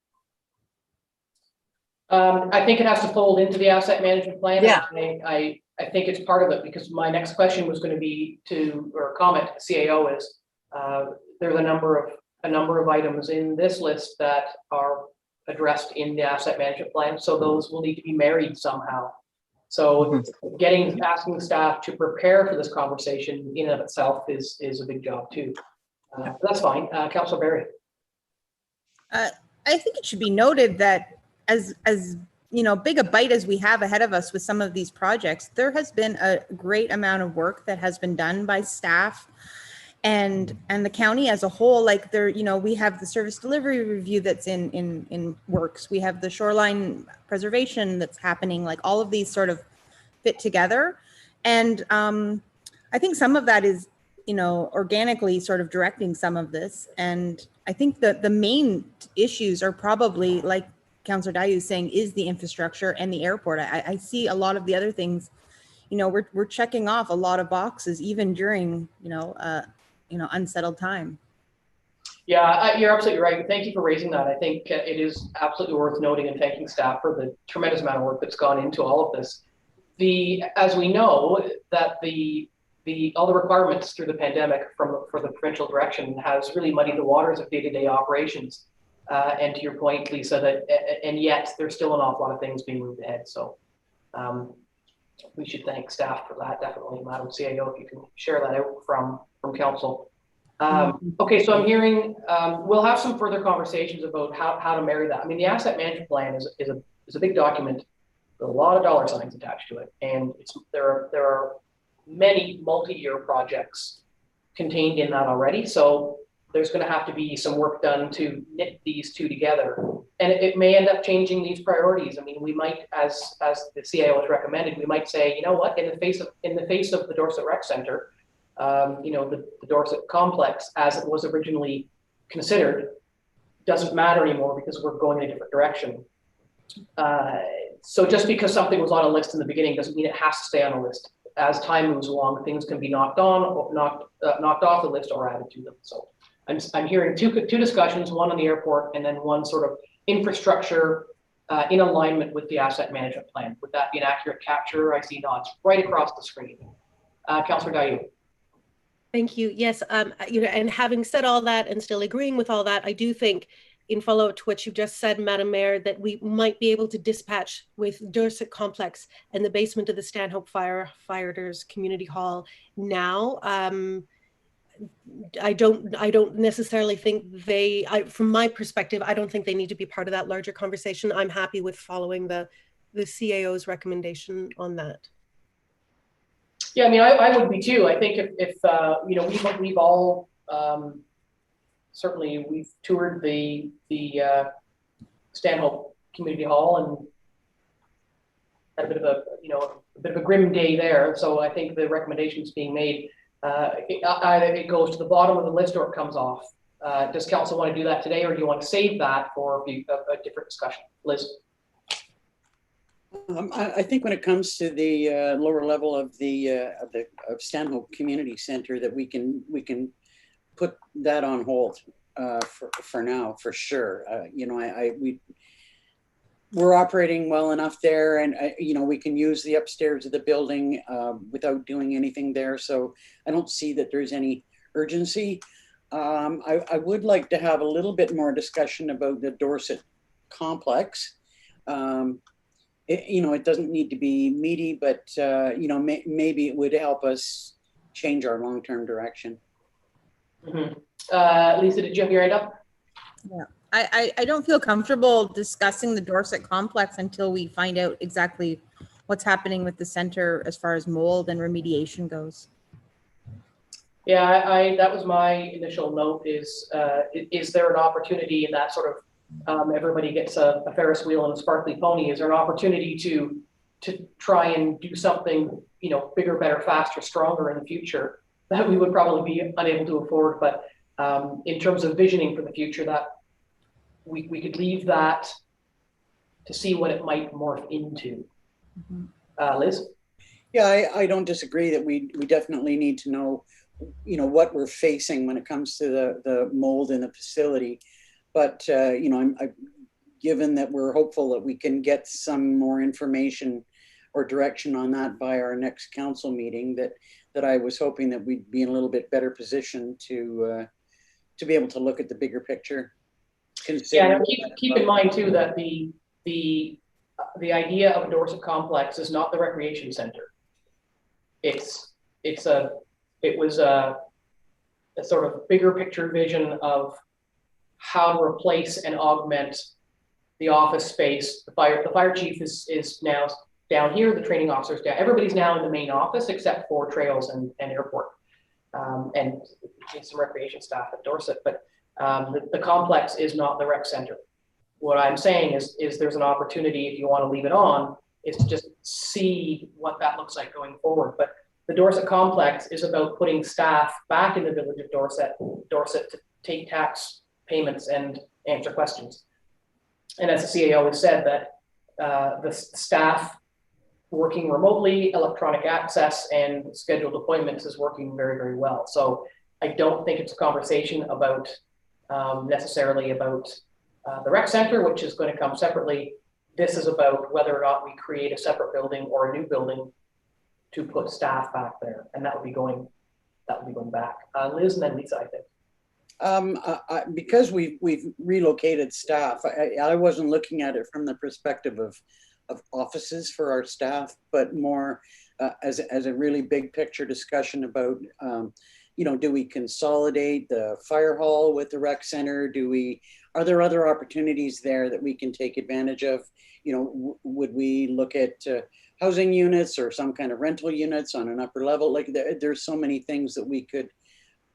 I think it has to fold into the asset management plan. Yeah. I think it's part of it, because my next question was going to be or comment to the CAO is there's a number of items in this list that are addressed in the asset management plan, so those will need to be married somehow. So asking staff to prepare for this conversation in and of itself is a big job too. That's fine. Councillor Barry. I think it should be noted that as big a bite as we have ahead of us with some of these projects, there has been a great amount of work that has been done by staff and the county as a whole. Like we have the service delivery review that's in works. We have the shoreline preservation that's happening. Like all of these sort of fit together. And I think some of that is, organically sort of directing some of this. And I think that the main issues are probably, like Councillor Dayu is saying, is the infrastructure and the airport. I see a lot of the other things, we're checking off a lot of boxes, even during, unsettled time. Yeah, you're absolutely right. Thank you for raising that. I think it is absolutely worth noting and thanking staff for the tremendous amount of work that's gone into all of this. As we know, that all the requirements through the pandemic for the provincial direction has really muddied the waters of day-to-day operations. And to your point, Lisa, and yet there's still an awful lot of things being moved ahead. So we should thank staff for that, definitely. Madam CAO, if you can share that out from council. Okay, so I'm hearing we'll have some further conversations about how to marry that. I mean, the asset management plan is a big document with a lot of dollar signs attached to it, and there are many multi-year projects contained in that already. So there's going to have to be some work done to knit these two together, and it may end up changing these priorities. I mean, we might, as the CAO has recommended, we might say, you know what, in the face of the Dorset Rec Center, the Dorset complex as it was originally considered doesn't matter anymore because we're going in a different direction. So just because something was on a list in the beginning doesn't mean it has to stay on a list. As time moves along, things can be knocked off the list or added to them. So I'm hearing two discussions, one on the airport and then one sort of infrastructure in alignment with the asset management plan. Would that be an accurate capture? I see nods right across the screen. Councillor Dayu. Thank you. Yes, and having said all that and still agreeing with all that, I do think, in follow-up to what you've just said, Madam Mayor, that we might be able to dispatch with Dorset Complex and the basement of the Stanhope Firefighters Community Hall now. I don't necessarily think from my perspective, I don't think they need to be part of that larger conversation. I'm happy with following the CAO's recommendation on that. Yeah, I mean, I would be too. I think if we've all certainly we've toured the Stanhope Community Hall and had a bit of a grim day there. So I think the recommendations being made, either it goes to the bottom of the list or it comes off. Does council want to do that today, or do you want to save that for a different discussion? Liz? I think when it comes to the lower level of Stanhope Community Center, that we can put that on hold for now, for sure. We're operating well enough there, and we can use the upstairs of the building without doing anything there. So I don't see that there's any urgency. I would like to have a little bit more discussion about the Dorset complex. It doesn't need to be meaty, but maybe it would help us change our long-term direction. Mm-hmm. Lisa, did you have your hand up? Yeah, I don't feel comfortable discussing the Dorset complex until we find out exactly what's happening with the center as far as mold and remediation goes. Yeah, that was my initial note is there an opportunity in that sort of everybody gets a Ferris wheel and a sparkly pony? Is there an opportunity to try and do something, bigger, better, faster, stronger in the future that we would probably be unable to afford? But in terms of visioning for the future, that we could leave that to see what it might morph into. Mm-hmm. Liz? Yeah, I don't disagree that we definitely need to know, what we're facing when it comes to the mold in the facility. But, given that we're hopeful that we can get some more information or direction on that by our next council meeting, that I was hoping that we'd be in a little bit better position to be able to look at the bigger picture. Yeah, keep in mind too that the idea of a Dorset complex is not the recreation center. It was a sort of bigger picture vision of how to replace and augment the office space. The fire chief is now down here, the training officers down. Everybody's now in the main office except for trails and airport, and some recreation staff at Dorset. But the complex is not the rec center. What I'm saying is there's an opportunity, if you want to leave it on, is to just see what that looks like going forward. But the Dorset complex is about putting staff back in the village of Dorset to take tax payments and answer questions. And as the CAO has said, that the staff working remotely, electronic access, and scheduled appointments is working very, very well. So I don't think it's a conversation about necessarily about the rec center, which is going to come separately. This is about whether or not we create a separate building or a new building to put staff back there, and that would be going back. Liz and then Lisa, I think. Because we've relocated staff, I wasn't looking at it from the perspective of offices for our staff, but more as a really big picture discussion about, do we consolidate the fire hall with the rec center? Are there other opportunities there that we can take advantage of? Would we look at housing units or some kind of rental units on an upper level? Like there's so many things that we could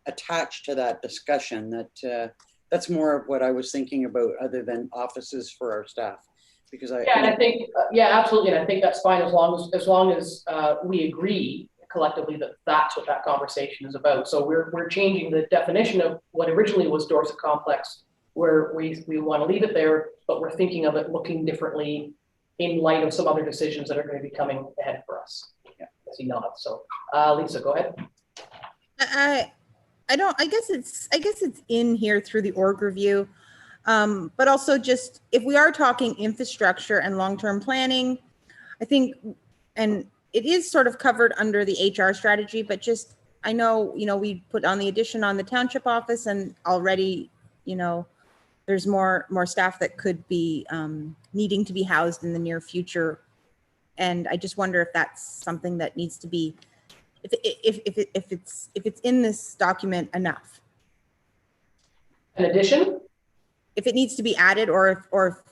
attach to that discussion that's more of what I was thinking about, other than offices for our staff. Because I think absolutely, and I think that's fine as long as we agree collectively that that's what that conversation is about. So we're changing the definition of what originally was Dorset complex, where we want to leave it there, but we're thinking of it looking differently in light of some other decisions that are going to be coming ahead for us. Yeah, as he nods. So Lisa, go ahead. I guess it's in here through the org review, but also just if we are talking infrastructure and long-term planning, I think, and it is sort of covered under the HR strategy, but just I know we put on the addition on the township office, and already there's more staff that could be needing to be housed in the near future, and I just wonder if that's something that needs to be. If it's in this document enough. An addition? If it needs to be added, or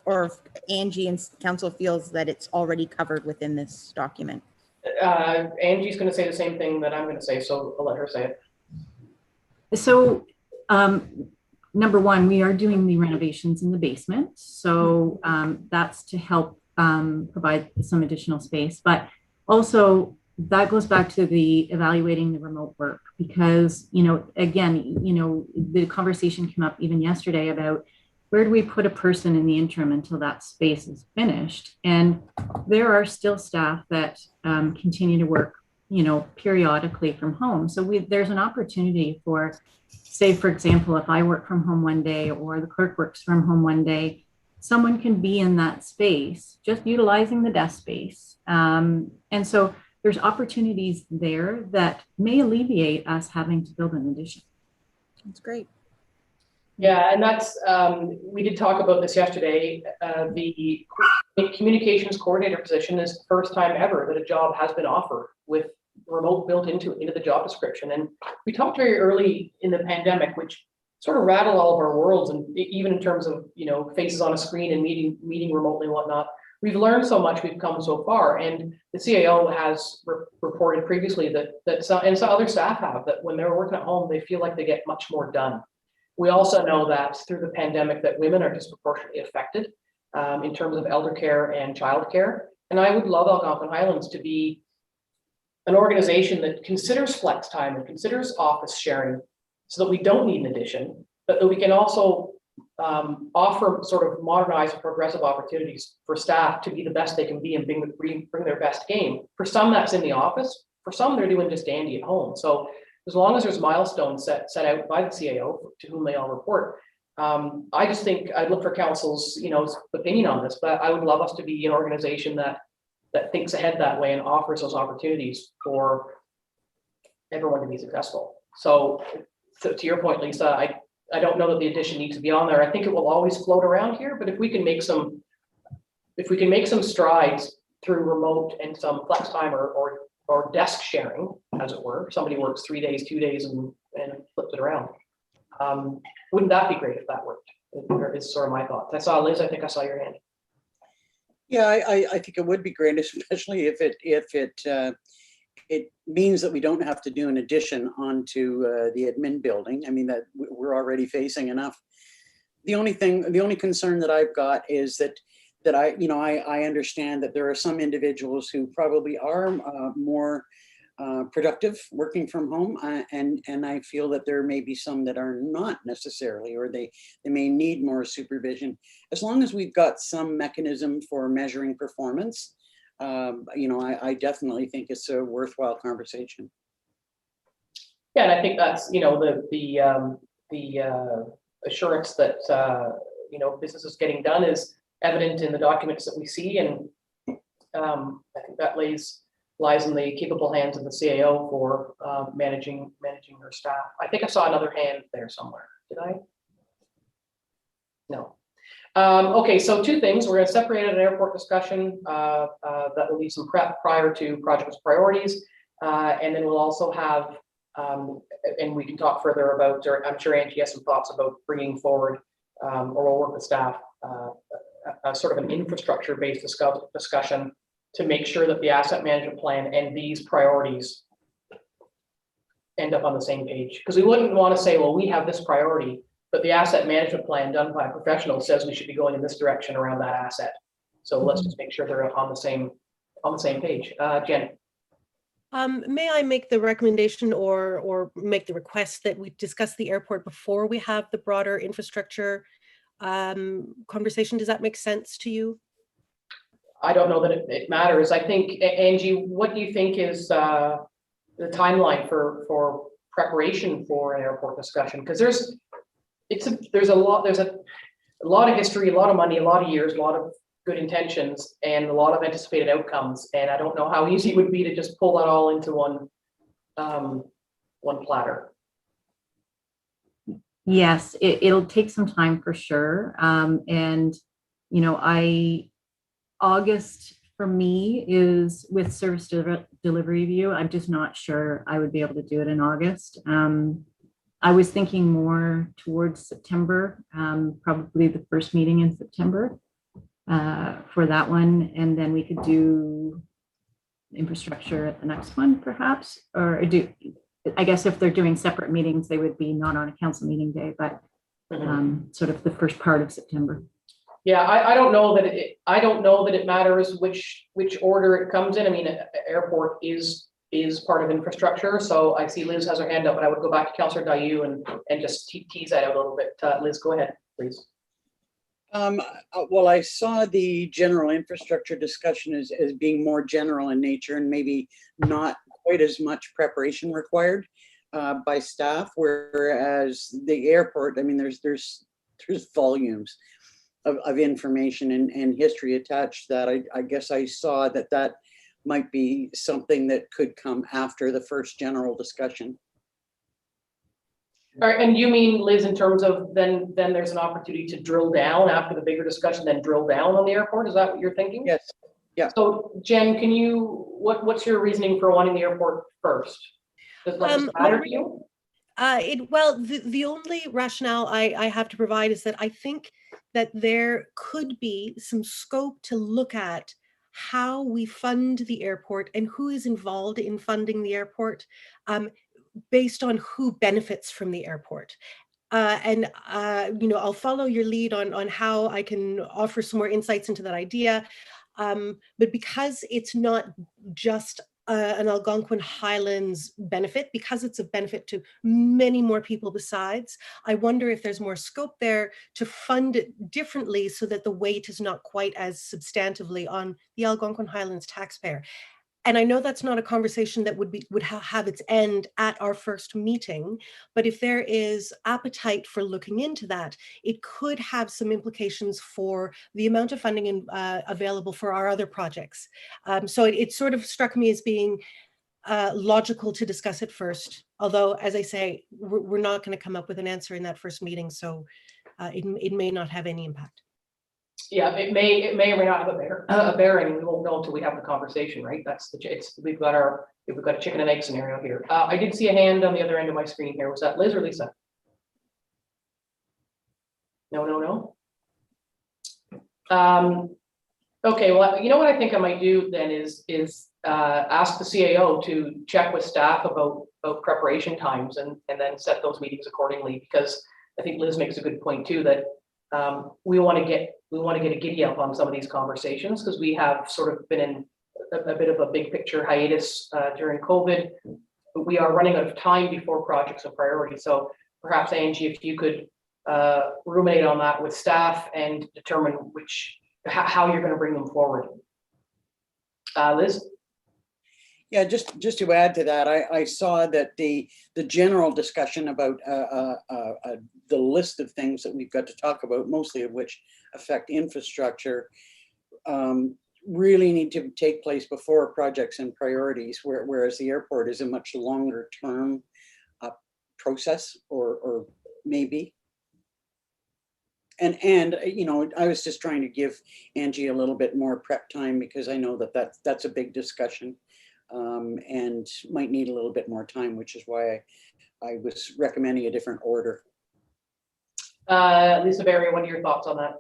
if Angie and council feels that it's already covered within this document. Angie's going to say the same thing that I'm going to say, so I'll let her say it. So, number one, we are doing the renovations in the basement. So that's to help provide some additional space, but also that goes back to the evaluating the remote work, because, again, the conversation came up even yesterday about where do we put a person in the interim until that space is finished? And there are still staff that continue to work, periodically from home. So there's an opportunity for, say, for example, if I work from home one day or the clerk works from home one day, someone can be in that space, just utilizing the desk space. And so there's opportunities there that may alleviate us having to build an addition. That's great. Yeah, and that's, we did talk about this yesterday. The communications coordinator position is the first time ever that a job has been offered with remote built into the job description. And we talked very early in the pandemic, which sort of rattled all of our worlds, and even in terms of, faces on a screen and meeting remotely and whatnot. We've learned so much, we've come so far, and the CAO has reported previously that some other staff have, that when they're working at home, they feel like they get much more done. We also know that through the pandemic that women are disproportionately affected in terms of elder care and childcare. And I would love Algonquin Highlands to be an organization that considers flex time and considers office sharing so that we don't need an addition, but that we can also offer sort of modernized and progressive opportunities for staff to be the best they can be and bring their best game. For some, that's in the office. For some, they're doing just dandy at home. So as long as there's milestones set out by the CAO to whom they all report, I just think I'd look for council's opinion on this, but I would love us to be an organization that thinks ahead that way and offers those opportunities for everyone to be successful. So to your point, Lisa, I don't know that the addition needs to be on there. I think it will always float around here, but if we can make some strides through remote and some flex time or desk sharing, as it were, somebody works 3 days, 2 days and flips it around. Wouldn't that be great if that worked? Is sort of my thoughts. I saw Liz, I think I saw your hand. Yeah, I think it would be great, especially if it means that we don't have to do an addition onto the admin building. I mean, that we're already facing enough. The only concern that I've got is that I understand that there are some individuals who probably are more productive working from home, and I feel that there may be some that are not necessarily, or they may need more supervision. As long as we've got some mechanism for measuring performance, I definitely think it's a worthwhile conversation. Yeah, and I think that's the assurance that business is getting done is evident in the documents that we see, and I think that lies in the capable hands of the CAO for managing her staff. I think I saw another hand there somewhere. Did I? No. Okay, so two things. We're going to separate an airport discussion that will leave some prep prior to project priorities, and then we'll also have, and we can talk further about, or I'm sure Angie has some thoughts about bringing forward, or we'll work with staff, a sort of an infrastructure-based discussion to make sure that the asset management plan and these priorities end up on the same page. Because we wouldn't want to say, well, we have this priority, but the asset management plan done by a professional says we should be going in this direction around that asset. So let's just make sure they're on the same page. Jen. May I make the recommendation or make the request that we discuss the airport before we have the broader infrastructure conversation? Does that make sense to you? I don't know that it matters. I think, Angie, what do you think is the timeline for preparation for an airport discussion? Because there's a lot of history, a lot of money, a lot of years, a lot of good intentions, and a lot of anticipated outcomes. And I don't know how easy it would be to just pull that all into one platter. Yes, it'll take some time for sure. And August for me is with service delivery review. I'm just not sure I would be able to do it in August. I was thinking more towards September, probably the first meeting in September for that one. And then we could do infrastructure at the next one, perhaps, or I guess if they're doing separate meetings, they would be not on a council meeting day, but sort of the first part of September. Yeah, I don't know that it matters which order it comes in. I mean, airport is part of infrastructure. So I see Liz has her hand up, but I would go back to Councillor Dayu and just tease that out a little bit. Liz, go ahead, please. Well, I saw the general infrastructure discussion as being more general in nature and maybe not quite as much preparation required by staff, whereas the airport, I mean, there's volumes of information and history attached that I guess I saw that might be something that could come after the first general discussion. All right, and you mean, Liz, in terms of then there's an opportunity to drill down after the bigger discussion, then drill down on the airport? Is that what you're thinking? Yes. Yeah. So Jen, can you, what's your reasoning for wanting the airport first? Does that matter to you? Well, the only rationale I have to provide is that I think that there could be some scope to look at how we fund the airport and who is involved in funding the airport, based on who benefits from the airport. I'll follow your lead on how I can offer some more insights into that idea. But because it's not just an Algonquin Highlands benefit, because it's a benefit to many more people besides, I wonder if there's more scope there to fund it differently so that the weight is not quite as substantively on the Algonquin Highlands taxpayer. And I know that's not a conversation that would have its end at our first meeting, but if there is appetite for looking into that, it could have some implications for the amount of funding available for our other projects. So it sort of struck me as being logical to discuss it first, although, as I say, we're not going to come up with an answer in that first meeting, so it may not have any impact. Yeah, it may or may not have a bearing. We won't know until we have the conversation, right? We've got a chicken and egg scenario here. I did see a hand on the other end of my screen here. Was that Liz or Lisa? No. Okay, well, you know what I think I might do then is ask the CAO to check with staff about preparation times and then set those meetings accordingly, because I think Liz makes a good point too, that we want to get a giddy up on some of these conversations, because we have sort of been in a bit of a big picture hiatus during COVID, but we are running out of time before projects and priorities. So perhaps Angie, if you could ruminate on that with staff and determine how you're going to bring them forward. Liz? Yeah, just to add to that, I saw that the general discussion about the list of things that we've got to talk about, mostly of which affect infrastructure, really need to take place before projects and priorities, whereas the airport is a much longer term process, or maybe. And I was just trying to give Angie a little bit more prep time, because I know that's a big discussion. And might need a little bit more time, which is why I was recommending a different order. Lisa Berry, what are your thoughts on that?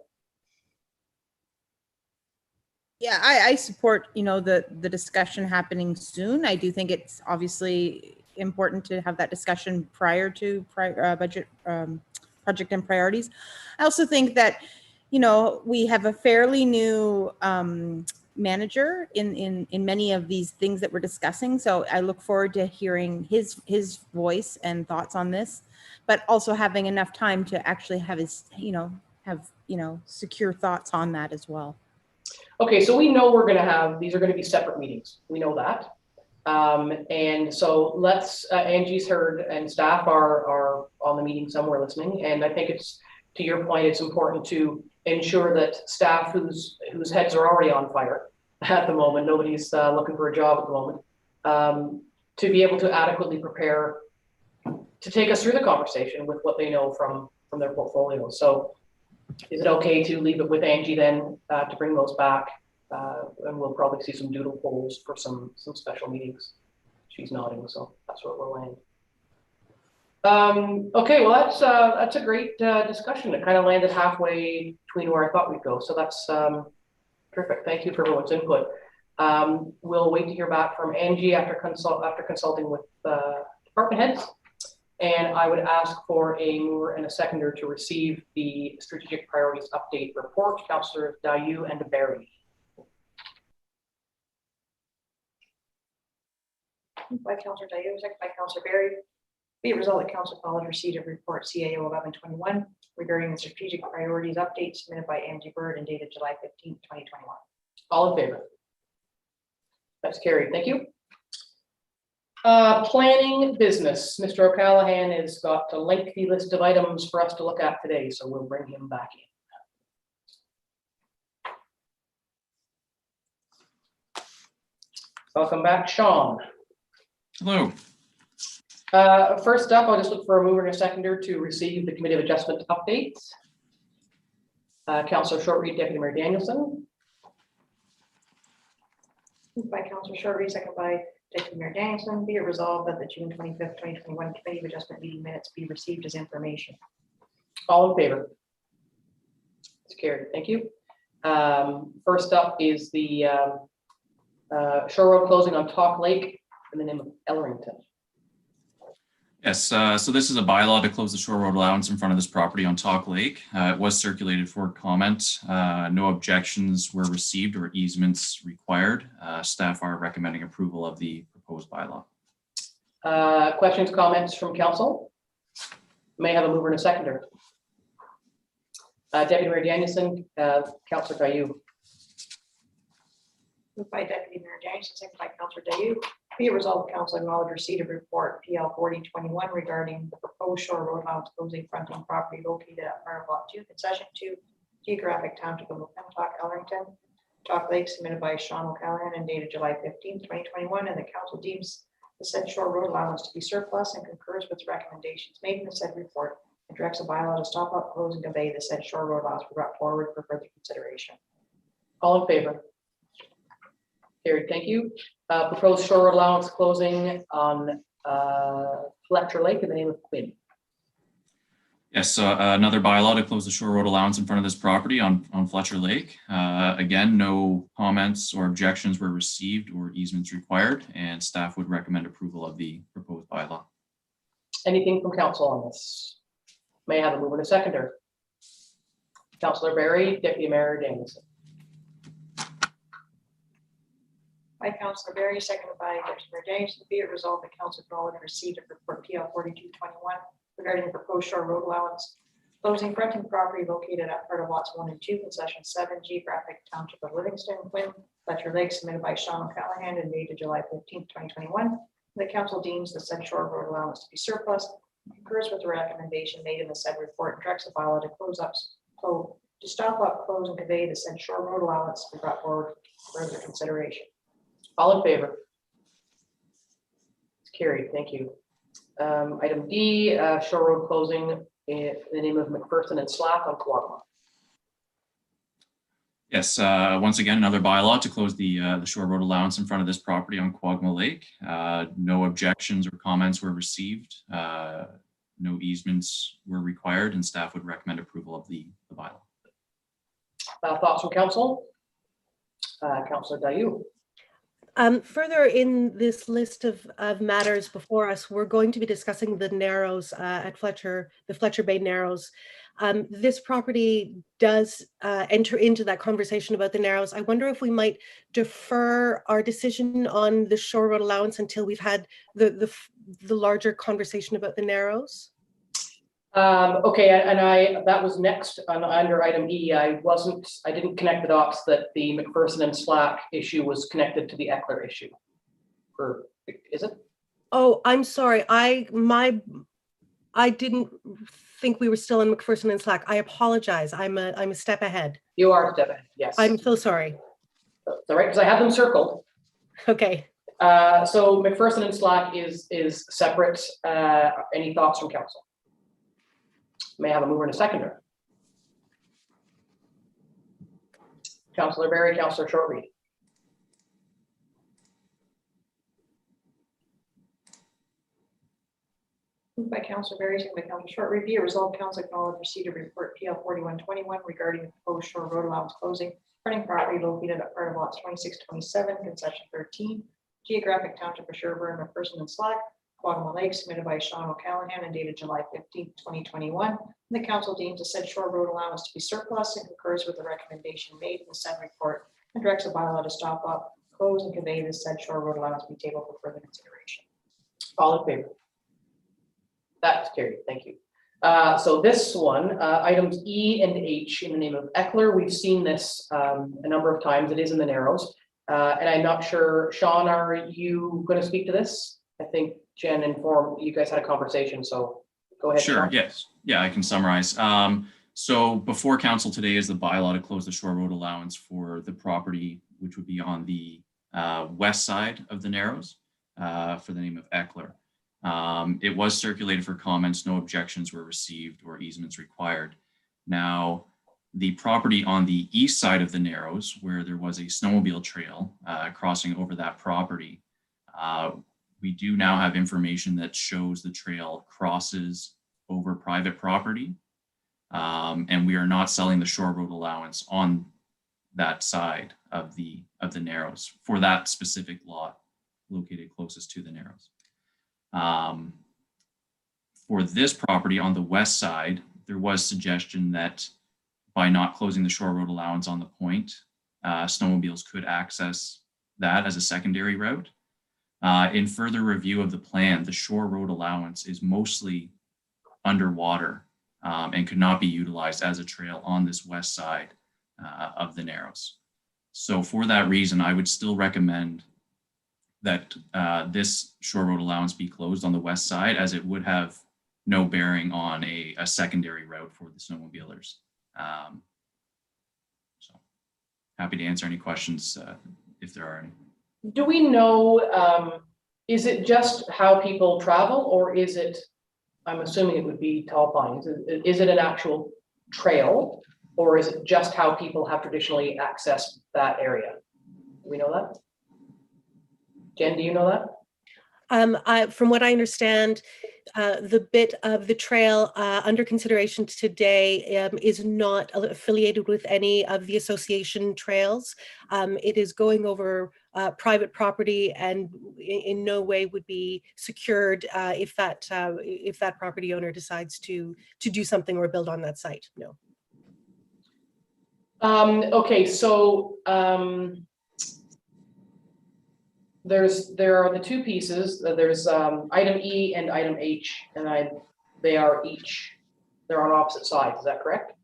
Yeah, I support, the discussion happening soon. I do think it's obviously important to have that discussion prior to budget project and priorities. I also think that, we have a fairly new manager in many of these things that we're discussing. So I look forward to hearing his voice and thoughts on this, but also having enough time to actually have his, secure thoughts on that as well. Okay, so we know these are going to be separate meetings. We know that. And so Angie's heard and staff are on the meeting somewhere listening. And I think it's, to your point, it's important to ensure that staff whose heads are already on fire at the moment, nobody's looking for a job at the moment, to be able to adequately prepare to take us through the conversation with what they know from their portfolio. So is it okay to leave it with Angie then to bring those back? And we'll probably see some doodle polls for some special meetings. She's nodding, so that's where we'll land. Okay, well, that's a great discussion. It kind of landed halfway between where I thought we'd go. So that's perfect. Thank you for everyone's input. We'll wait to hear back from Angie after consulting with department heads. And I would ask for a mover and a seconder to receive the strategic priorities update report. Councillor Dayu and Barry. By Councillor Dayu, second by Councillor Barry. Be it resolved that Council College received a report CAO 1121 regarding the strategic priorities update submitted by Angie Bird and dated July 15, 2021. All in favor? That's carried. Thank you. Planning business. Mr. O'Callaghan has got a lengthy list of items for us to look at today, so we'll bring him back in. Welcome back, Sean. Hello. First up, I'll just look for a mover and a seconder to receive the Committee of Adjustment updates. Councillor Shortreed, Deputy Mayor Danielson. Moved by Councillor Shortreed, second by Deputy Mayor Danielson. Be it resolved that the June 25th, 2021 Committee of Adjustment meeting minutes be received as information. All in favor? It's carried. Thank you. First up is the Shore Road closing on Talk Lake in the name of Ellerington. Yes, so this is a bylaw to close the shore road allowance in front of this property on Talk Lake. It was circulated for comment. No objections were received or easements required. Staff are recommending approval of the proposed bylaw. Questions, comments from council? May I have a mover and a seconder. Deputy Mayor Danielson, Councillor Dayu. Moved by Deputy Mayor Danielson, second by Councillor Dayu. Be it resolved, Council acknowledge receipt of report PL 4021 regarding the proposed shore road allowance closing fronting property located at part of Lot 2, Concession 2, Geographic Township of Talk, Ellerington, Talk Lake, submitted by Sean O'Callaghan and dated July 15, 2021, and the council deems the said shore road allowance to be surplus and concurs with recommendations made in the said report and directs a bylaw to stop up, close, and convey the said shore road allowance be brought forward for further consideration. All in favor? Carried. Thank you. Proposed shore road allowance closing on Fletcher Lake in the name of Quinn. Yes, another bylaw to close the shore road allowance in front of this property on Fletcher Lake. Again, no comments or objections were received or easements required, and staff would recommend approval of the proposed bylaw. Anything from council on this? May I have a mover and a seconder. Councillor Barry, Deputy Mayor Danielson. By Councillor Barry, seconded by Deputy Mayor Danielson. Be it resolved that council acknowledge receipt of report PL 4221 regarding the proposed shore road allowance closing fronting property located at part of lots 1 and 2, concession 7, geographic township of Livingston, Quinn, Fletcher Lake, submitted by Sean O'Callaghan and dated July 15, 2021. The council deems the said shore road allowance to be surplus, concurs with the recommendation made in the said report, and directs the bylaw to to stop up, close, and convey the said shore road allowance to be brought forward for further consideration. All in favor? It's carried. Thank you. Item D, shore road closing in the name of McPherson and Slack on Quagma. Yes, once again, another bylaw to close the shore road allowance in front of this property on Quagma Lake. No objections or comments were received. No easements were required, and staff would recommend approval of the bylaw. Thoughts from council? Councillor Dayu. Further in this list of matters before us, we're going to be discussing the narrows at Fletcher, the Fletcher Bay Narrows. This property does enter into that conversation about the narrows. I wonder if we might defer our decision on the shore road allowance until we've had the larger conversation about the narrows. Okay, and that was next under item E. I didn't connect the dots that the McPherson and Slack issue was connected to the Eckler issue. Is it? Oh, I'm sorry. I didn't think we were still in McPherson and Slack. I apologize. I'm a step ahead. You are a step ahead. Yes. I'm so sorry. That's all right, because I have them circled. Okay. So McPherson and Slack is separate. Any thoughts from council? May I have a mover and a seconder. Councillor Barry, Councillor Shortreed. Moved by Councillor Barry, seconded by Councillor Shortreed. Be it resolved, council acknowledge receipt of report PL 4121 regarding the proposed shore road allowance closing fronting property located at part of lots 2627, concession 13, geographic township of Sherburne, McPherson and Slack, Quagma Lake, submitted by Sean O'Callaghan and dated July 15, 2021. And the council deems the said shore road allowance to be surplus and concurs with the recommendation made in the said report and directs a bylaw to stop up, close, and convey the said shore road allowance be tabled for further consideration. All in favor? That's carried, thank you. So this one, items E and H in the name of Eckler, we've seen this a number of times. It is in the Narrows. And I'm not sure, Sean, are you going to speak to this? I think Jen informed, you guys had a conversation, so go ahead. Sure, Sean. yes. Yeah, I can summarize. So before council today is the bylaw to close the shore road allowance for the property, which would be on the west side of the Narrows for the name of Eckler. It was circulated for comments, no objections were received or easements required. Now, the property on the east side of the Narrows, where there was a snowmobile trail crossing over that property, we do now have information that shows the trail crosses over private property. And we are not selling the shore road allowance on that side of the Narrows for that specific lot located closest to the Narrows. For this property on the west side, there was suggestion that by not closing the shore road allowance on the point, snowmobiles could access that as a secondary route. In further review of the plan, the shore road allowance is mostly underwater and could not be utilized as a trail on this west side of the Narrows. So for that reason, I would still recommend that this shore road allowance be closed on the west side, as it would have no bearing on a secondary route for the snowmobilers. So happy to answer any questions if there are any. Do we know, is it just how people travel, or is it, I'm assuming it would be tall pines, is it an actual trail, or is it just how people have traditionally accessed that area? Do we know that? Jen, do you know that? From what I understand, the bit of the trail under consideration today is not affiliated with any of the association trails. It is going over private property and in no way would be secured if that property owner decides to do something or build on that site. No. Okay, so there are the two pieces. There's item E and item H, and they're on opposite sides. Is that correct?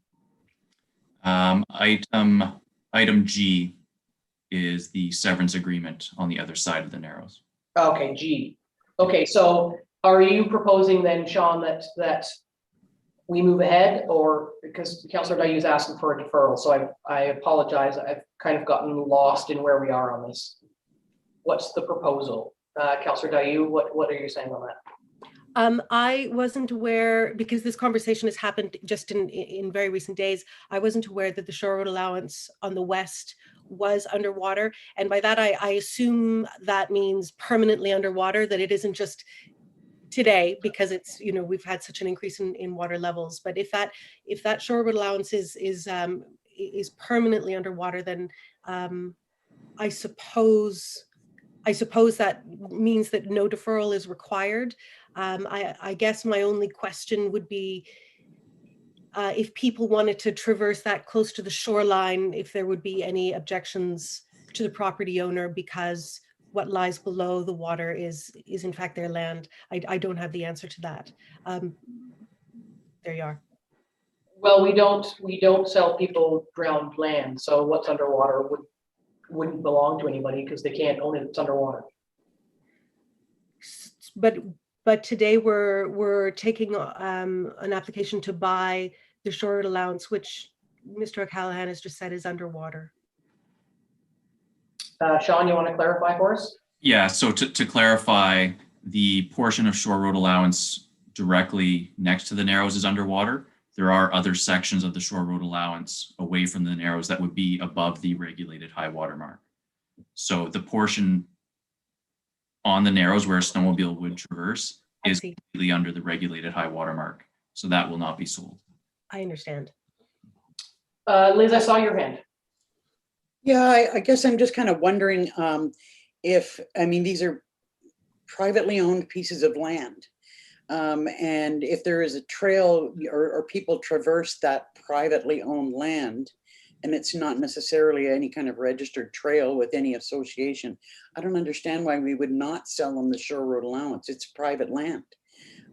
Item G is the severance agreement on the other side of the Narrows. Okay, G. Okay, so are you proposing then, Sean, that we move ahead, or because Councillor Dayu is asking for a deferral, so I apologize. I've kind of gotten lost in where we are on this. What's the proposal? Councillor Dayu, what are you saying on that? I wasn't aware, because this conversation has happened just in very recent days, I wasn't aware that the shore road allowance on the west was underwater. And by that, I assume that means permanently underwater, that it isn't just today, because it's, you know, we've had such an increase in water levels. But if that shore road allowance is permanently underwater, then I suppose that means that no deferral is required. I guess my only question would be if people wanted to traverse that close to the shoreline, if there would be any objections to the property owner, because what lies below the water is in fact their land. I don't have the answer to that. There you are. Well, we don't sell people drowned land, so what's underwater wouldn't belong to anybody because they can't own it. It's underwater. But today we're taking an application to buy the shore road allowance, which Mr. O'Callaghan has just said is underwater. Sean, you want to clarify for us? Yeah, so to clarify, the portion of shore road allowance directly next to the Narrows is underwater. There are other sections of the shore road allowance away from the Narrows that would be above the regulated high water mark. So the portion on the Narrows where a snowmobile would traverse is completely under the regulated high water mark. So that will not be sold. I understand. Liz, I saw your hand. Yeah, I guess I'm just kind of wondering if, I mean, these are privately owned pieces of land. And if there is a trail or people traverse that privately owned land, and it's not necessarily any kind of registered trail with any association, I don't understand why we would not sell them the shore road allowance. It's private land.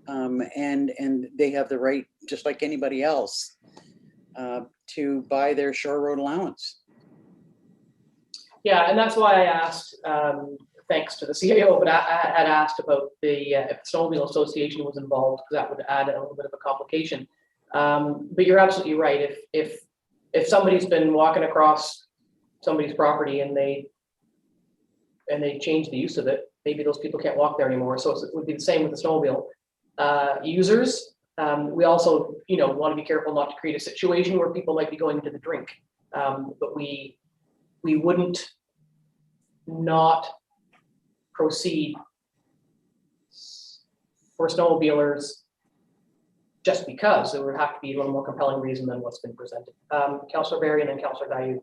And they have the right, just like anybody else, to buy their shore road allowance. Yeah, and that's why I asked, thanks to the CAO, but I had asked about the, if the Snowmobile Association was involved, because that would add a little bit of a complication. But you're absolutely right. If somebody's been walking across somebody's property and they change the use of it, maybe those people can't walk there anymore. So it would be the same with the snowmobile users. We also, want to be careful not to create a situation where people might be going to the drink. But we wouldn't not proceed for snowmobilers just because there would have to be a little more compelling reason than what's been presented. Councillor Barry and then Councillor Dayu.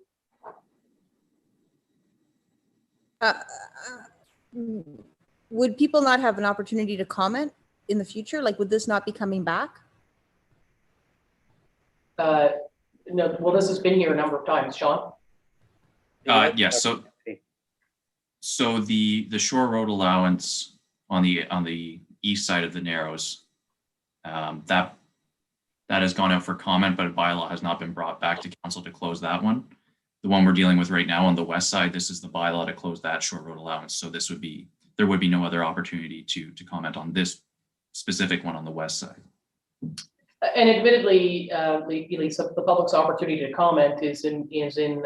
Would people not have an opportunity to comment in the future? Like, would this not be coming back? No, well, this has been here a number of times, Sean. Yes. So the shore road allowance on the east side of the Narrows, that has gone out for comment, but a bylaw has not been brought back to council to close that one. The one we're dealing with right now on the west side, this is the bylaw to close that shore road allowance. So there would be no other opportunity to comment on this specific one on the west side. And admittedly, Lisa, the public's opportunity to comment is in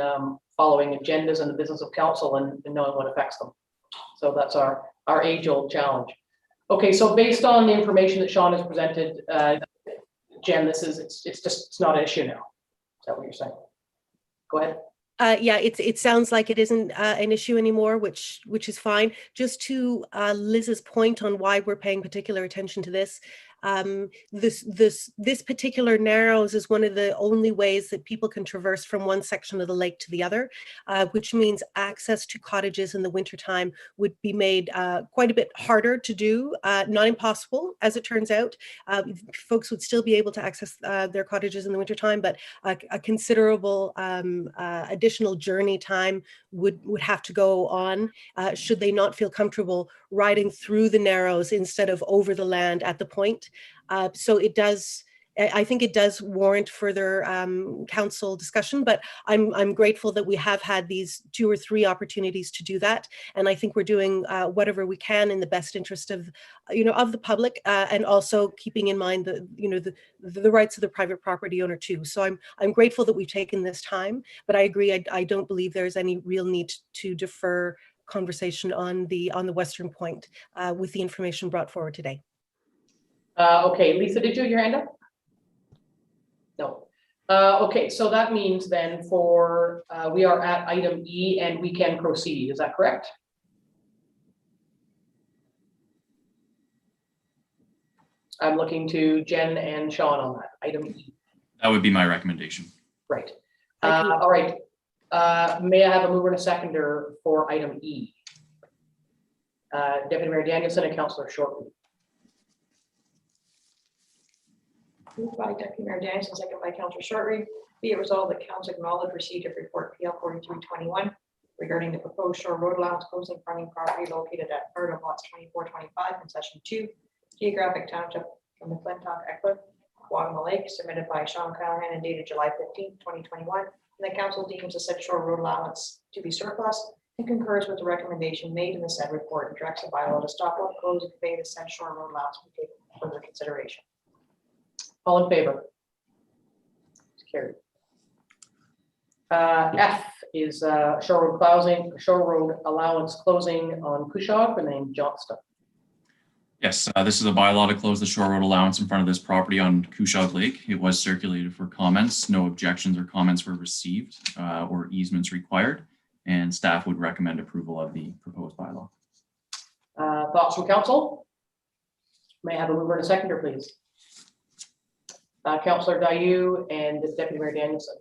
following agendas and the business of council and knowing what affects them. So that's our age-old challenge. Okay, so based on the information that Sean has presented, Jen, it's not an issue now. Is that what you're saying? Go ahead. Yeah, it sounds like it isn't an issue anymore, which is fine. Just to Liz's point on why we're paying particular attention to this, this particular Narrows is one of the only ways that people can traverse from one section of the lake to the other, which means access to cottages in the wintertime would be made quite a bit harder to do, not impossible, as it turns out. Folks would still be able to access their cottages in the wintertime, but a considerable additional journey time would have to go on should they not feel comfortable riding through the Narrows instead of over the land at the point. So I think it does warrant further council discussion, but I'm grateful that we have had these 2 or 3 opportunities to do that. And I think we're doing whatever we can in the best interest of, of the public and also keeping in mind the rights of the private property owner too. So I'm grateful that we've taken this time, but I agree, I don't believe there's any real need to defer conversation on the western point with the information brought forward today. Okay, Lisa, did you have your hand up? No. Okay, so that means then we are at item E and we can proceed. Is that correct? I'm looking to Jen and Sean on that, item E. That would be my recommendation. Right. All right. May I have a mover and a seconder for item E? Deputy Mayor Danielson and Councillor Shortley. Moved by Deputy Mayor Danielson, second by Councillor Shortley. Be it resolved that council acknowledge receipt of report PL 4321 regarding the proposed shore road allowance closing fronting property located at part of lots 2425 concession 2, geographic township from the McClintock Eckler, Guatemala Lake, submitted by Sean Callahan and dated July 15, 2021. And the council deems the said shore road allowance to be surplus and concurs with the recommendation made in the said report and directs the bylaw to stop or close and convey the said shore road allowance for further consideration. All in favor? It's carried. F is shore road allowance closing on Cushog, the name Johnston. Yes, this is a bylaw to close the shore road allowance in front of this property on Cushog Lake. It was circulated for comments. No objections or comments were received or easements required, and staff would recommend approval of the proposed bylaw. Thoughts from council? May I have a mover and a seconder, please? Councillor Dayu and Deputy Mayor Danielson.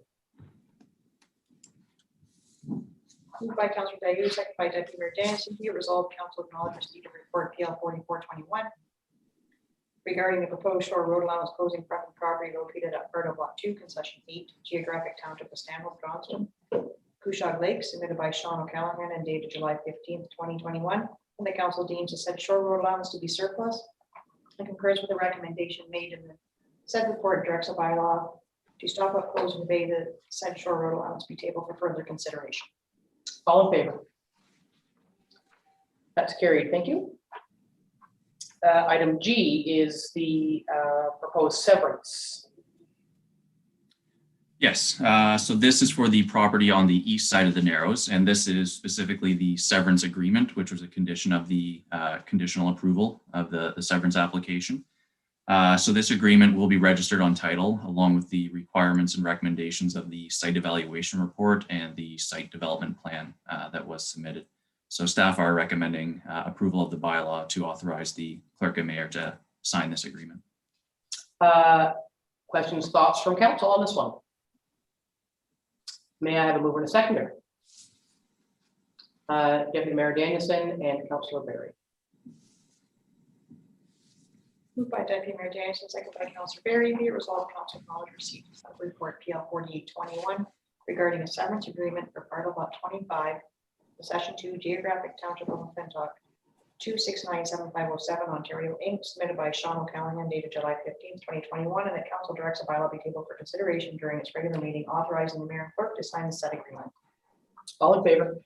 Moved by Councillor Dayu, second by Deputy Mayor Danielson. Be it resolved, council acknowledge receipt of report PL 4421 regarding the proposed shore road allowance closing fronting property located at part of lot 2, concession 8, geographic township of Stanhope, Johnston, Cushog Lake, submitted by Sean O'Callaghan and dated July 15th, 2021. And the council deems the said shore road allowance to be surplus and concurs with the recommendation made in the said report and directs a bylaw to stop up, close, and convey the said shore road allowance be tabled for further consideration. All in favor? That's carried. Thank you. Item G is the proposed severance. Yes, so this is for the property on the east side of the Narrows, and this is specifically the severance agreement, which was a condition of the conditional approval of the severance application. So this agreement will be registered on title along with the requirements and recommendations of the site evaluation report and the site development plan that was submitted. So staff are recommending approval of the bylaw to authorize the clerk and mayor to sign this agreement. Questions, thoughts from council on this one? May I have a mover and a seconder? Deputy Mayor Danielson and Councillor Berry. Moved by Deputy Mayor Danielson, second by Councillor Berry, be it resolved, council acknowledge receipt of report PL 4821 regarding a severance agreement for part of lot 25, Session 2, Geographic Township of McClintock, 2697507 Ontario Inc., submitted by Sean O'Callaghan, dated July 15th, 2021, and that council directs a bylaw be tabled for consideration during its regular meeting, authorizing the mayor and clerk to sign the said agreement. All in favor?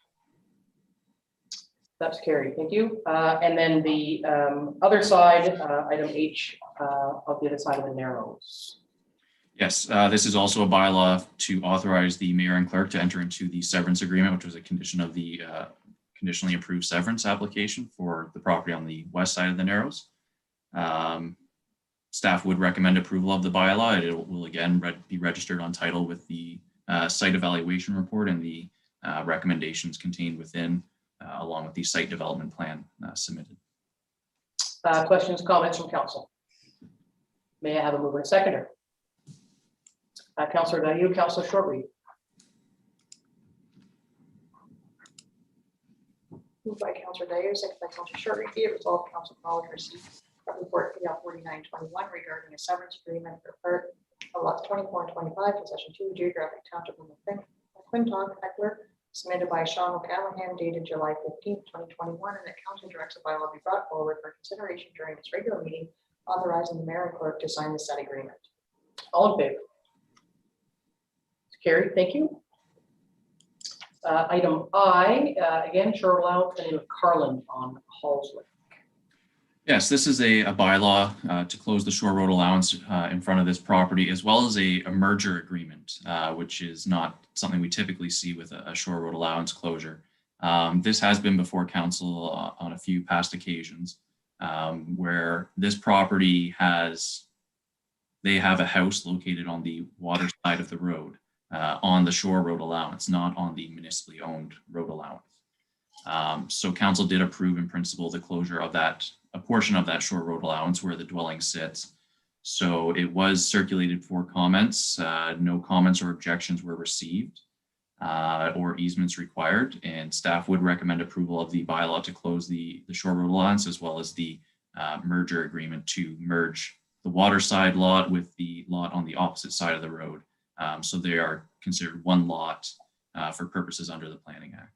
That's carried. Thank you. And then the other side, item H, of the other side of the Narrows. Yes, this is also a bylaw to authorize the mayor and clerk to enter into the severance agreement, which was a condition of the conditionally approved severance application for the property on the west side of the Narrows. Staff would recommend approval of the bylaw. It will again be registered on title with the site evaluation report and the recommendations contained within, along with the site development plan submitted. Questions, comments from council? May I have a mover and seconder? Councillor Dayu, Councillor Shortreed. Moved by Councillor Dayu, second by Councillor Shortreed, be it resolved, council acknowledge receipt of report PL 4921 regarding a severance agreement for part of lots 24 and 25, Possession 2, Geographic Township of McClintock, Eckler, submitted by Sean O'Callaghan, dated July 15th, 2021, and that council directs a bylaw be brought forward for consideration during its regular meeting, authorizing the mayor and clerk to sign the said agreement. All in favor? Carried. Thank you. Item I, again, shore allowance in Carlin on Halls Lake. Yes, this is a bylaw to close the shore road allowance in front of this property, as well as a merger agreement, which is not something we typically see with a shore road allowance closure. This has been before council on a few past occasions where this property they have a house located on the water side of the road on the shore road allowance, not on the municipally owned road allowance. So council did approve in principle the closure of a portion of that shore road allowance where the dwelling sits. So it was circulated for comments. No comments or objections were received or easements required, and staff would recommend approval of the bylaw to close the shore road allowance, as well as the merger agreement to merge the waterside lot with the lot on the opposite side of the road. So they are considered one lot for purposes under the Planning Act.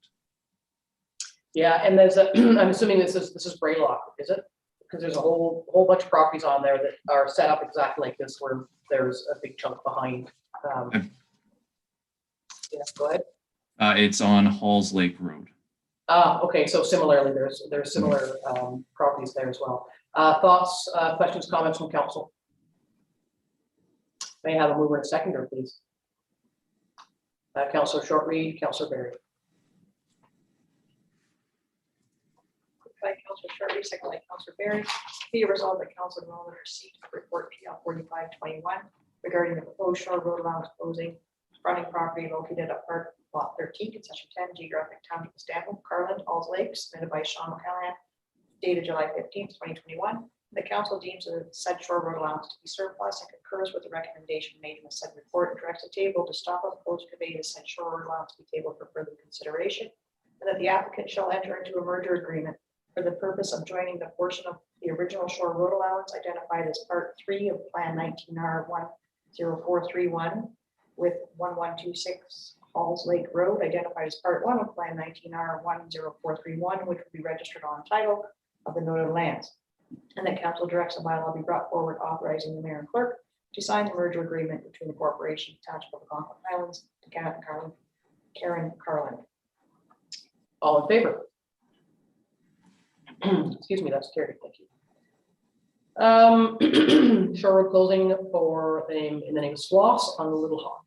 Yeah, and there's I'm assuming this is Braylock, is it? Because there's a whole bunch of properties on there that are set up exactly like this, where there's a big chunk behind. Yeah, go ahead. It's on Halls Lake Road. Okay, so similarly, there's similar properties there as well. Thoughts, questions, comments from council? May I have a mover and seconder, please? Councillor Shortreed, Councillor Berry. By Councillor Shortreed, second by Councillor Berry, be it resolved that council acknowledge receipt of report PL 4521 regarding the proposed shore road allowance closing fronting property located at part lot 13, concession 10, geographic township of Stanton, Carlin, Halls Lake, submitted by Sean O'Callaghan, dated July 15th, 2021. The council deems the said shore road allowance to be surplus and concurs with the recommendation made in the said report and directs a table to stop or close convey the said shore road allowance to be tabled for further consideration, and that the applicant shall enter into a merger agreement for the purpose of joining the portion of the original shore road allowance identified as part 3 of Plan 19R 10431 with 1126 Halls Lake Road identified as part 1 of Plan 19R 10431, which will be registered on title of the noted lands. and that council directs a bylaw be brought forward authorizing the mayor and clerk to sign the merger agreement between the corporation, Township of Algonquin, Highlands, to Karen Carlin. All in favor? Excuse me, that's carried. Thank you. Shore road closing for in the name of Sloss on the Little Hawk.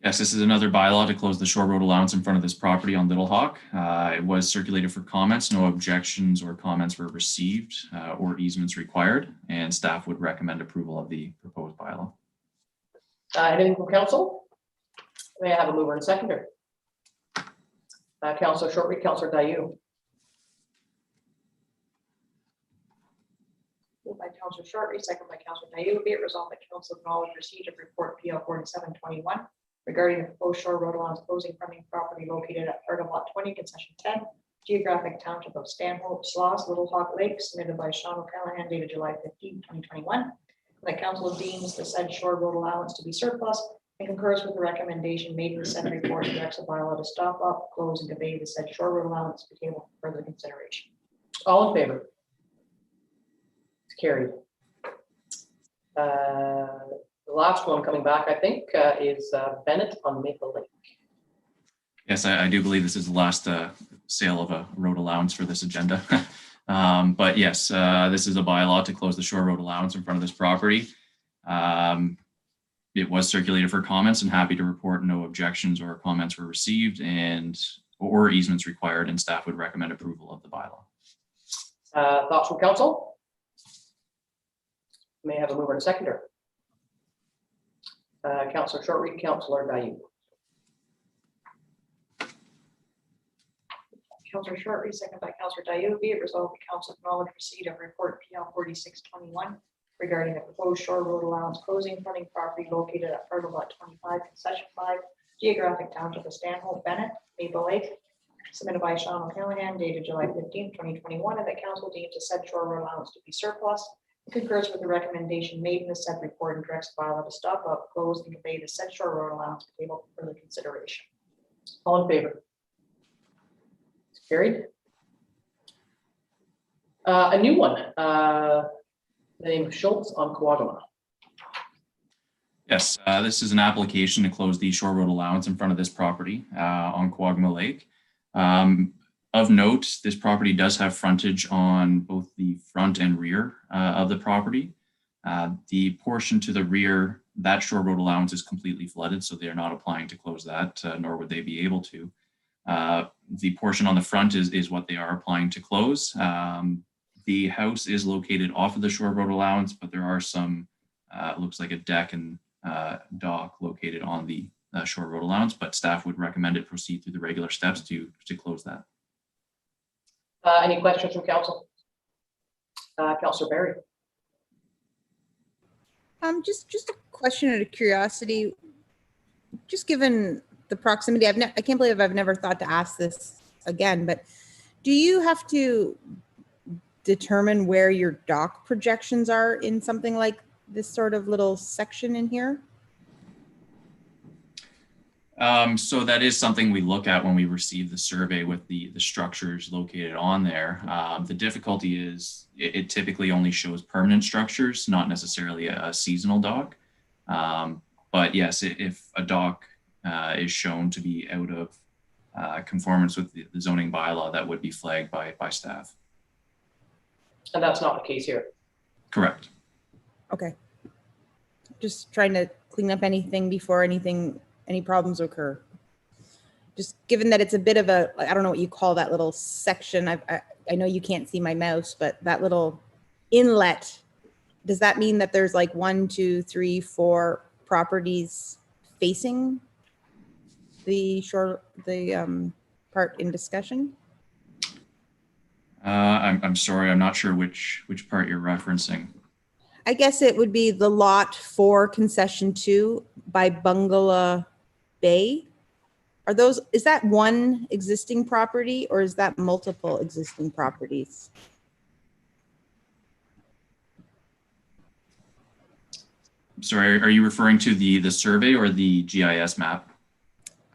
Yes, this is another bylaw to close the shore road allowance in front of this property on Little Hawk. It was circulated for comments. No objections or comments were received or easements required, and staff would recommend approval of the proposed bylaw. Anything from council? May I have a mover and seconder? Councilor Shortreed, Councilor Dayu. Moved by Councilor Shortreed, second by Councilor Dayu. Be it resolved that council acknowledge receipt of report PL 4721 regarding the proposed shore road allowance closing fronting property located at part of lot 20, concession 10, geographic township of Stanhope, Sloss, Little Hawk Lake, submitted by Sean O'Callaghan, dated July 15, 2021. The council deems the said shore road allowance to be surplus and concurs with the recommendation made in the said report and directs a bylaw to stop up, close, and convey the said shore road allowance to table for further consideration. All in favor? It's carried. The last one coming back, I think, is Bennett on Maple Lake. Yes, I do believe this is the last sale of a road allowance for this agenda. But yes, this is a bylaw to close the shore road allowance in front of this property. It was circulated for comments, and happy to report no objections or comments were received or easements required, and staff would recommend approval of the bylaw. Thoughts from council? May I have a mover and a seconder? Councilor Shortreed, Councilor Dayu. Councilor Shortreed, second by Councilor Dayu. Be it resolved the council acknowledge receipt of report PL 4621 regarding the proposed shore road allowance closing fronting property located at part of lot 25, concession 5, geographic township of Stanhope, Bennett, Maple Lake, submitted by Sean O'Callaghan, dated July 15, 2021, and that council deems the said shore road allowance to be surplus and concurs with the recommendation made in the said report and directs the bylaw to stop up, close, and convey the said shore road allowance to table for further consideration. All in favor? It's carried. A new one. The name of Schultz on Quagga. Yes, this is an application to close the shore road allowance in front of this property on Quagga Lake. Of note, this property does have frontage on both the front and rear of the property. The portion to the rear, that shore road allowance is completely flooded, so they are not applying to close that, nor would they be able to. The portion on the front is what they are applying to close. The house is located off of the shore road allowance, but there are some, looks like a deck and dock located on the shore road allowance, but staff would recommend it proceed through the regular steps to close that. Any questions from council? Councilor Barry. Just a question out of curiosity. Just given the proximity, I can't believe I've never thought to ask this again, but do you have to determine where your dock projections are in something like this sort of little section in here? So that is something we look at when we receive the survey with the structures located on there. The difficulty is it typically only shows permanent structures, not necessarily a seasonal dock. But yes, if a dock is shown to be out of conformance with the zoning bylaw, that would be flagged by staff. And that's not the case here. Correct. Okay. Just trying to clean up anything before any problems occur. Just given that it's a bit of a, I don't know what you call that little section. I know you can't see my mouse, but that little inlet, does that mean that there's like 1, 2, 3, 4 properties facing the part in discussion? I'm sorry, I'm not sure which part you're referencing. I guess it would be the lot 4 concession 2 by Bungalow Bay. Is that one existing property or is that multiple existing properties? Sorry, are you referring to the survey or the GIS map?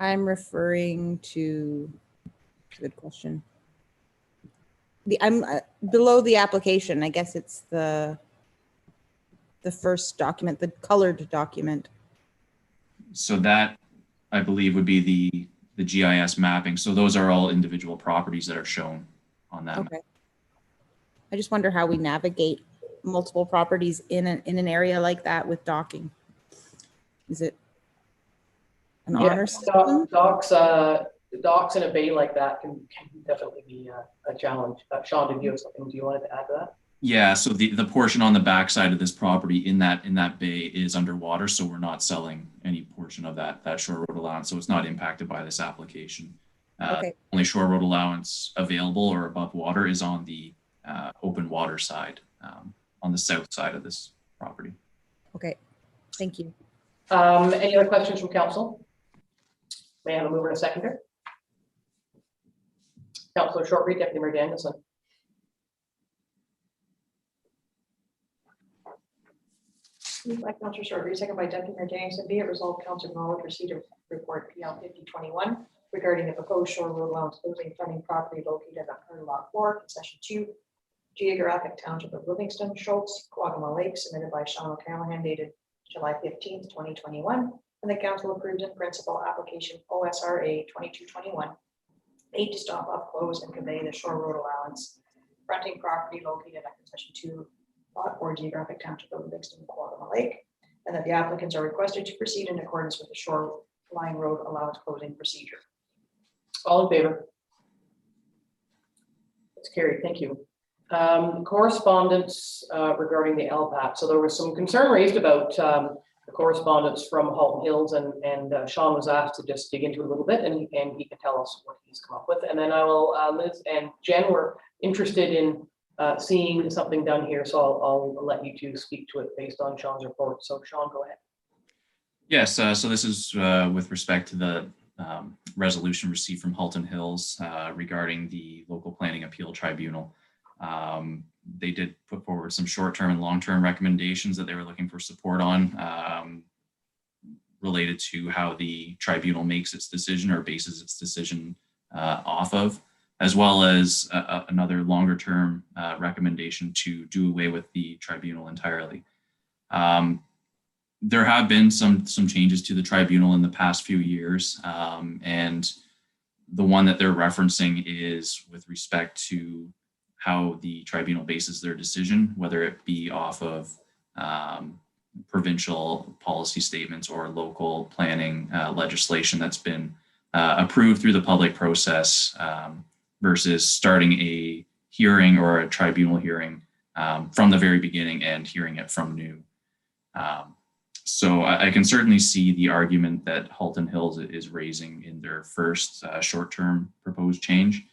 I'm referring to, good question. I'm below the application. I guess it's the first document, the colored document. So that, I believe, would be the GIS mapping. So those are all individual properties that are shown on that map. Okay. I just wonder how we navigate multiple properties in an area like that with docking. Is it an honor system? Docks in a bay like that can definitely be a challenge. Sean, did you have something you wanted to add to that? Yeah, so the portion on the backside of this property in that bay is underwater, so we're not selling any portion of that shore road allowance, so it's not impacted by this application. Okay. Only shore road allowance available or above water is on the open water side, on the south side of this property. Okay, thank you. Any other questions from council? May I have a mover and a seconder? Councilor Shortreed, Deputy Mayor Danielson. Moved by Councilor Shortreed, second by Deputy Mayor Danielson. Be it resolved, council acknowledge receipt of report PL 5021 regarding the proposed shore road allowance closing funding property located on Lot 4, concession 2, geographic township of Livingston, Schultz, Quagama Lake, submitted by Sean O'Callaghan, dated July 15th, 2021. And the council approves in principle application OSRA 2221, aid to stop, up, close, and convey the shore road allowance fronting property located at concession 2, Lot 4, geographic township of Livingston, Quagama Lake, and that the applicants are requested to proceed in accordance with the shoreline road allowance closing procedure. All in favor? It's carried. Thank you. Correspondence regarding the LPAT. So there was some concern raised about the correspondence from Halton Hills, and Sean was asked to just dig into it a little bit, and he can tell us what he's come up with. And then I will, Liz and Jen were interested in seeing something done here, so I'll let you two speak to it based on Sean's report. So Sean, go ahead. Yes, so this is with respect to the resolution received from Halton Hills regarding the local planning appeal tribunal. They did put forward some short-term and long-term recommendations that they were looking for support on related to how the tribunal makes its decision or bases its decision off of, as well as another longer-term recommendation to do away with the tribunal entirely. There have been some changes to the tribunal in the past few years, and the one that they're referencing is with respect to how the tribunal bases their decision, whether it be off of provincial policy statements or local planning legislation that's been approved through the public process versus starting a hearing or a tribunal hearing from the very beginning and hearing it from new. So I can certainly see the argument that Halton Hills is raising in their first short-term proposed change.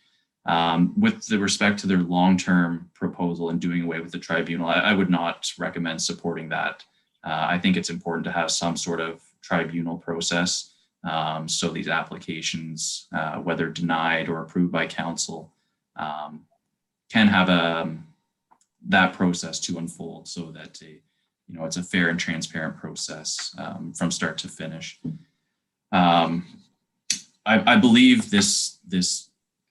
With the respect to their long-term proposal and doing away with the tribunal, I would not recommend supporting that. I think it's important to have some sort of tribunal process so these applications, whether denied or approved by council, can have that process to unfold so that it's a fair and transparent process from start to finish. I believe this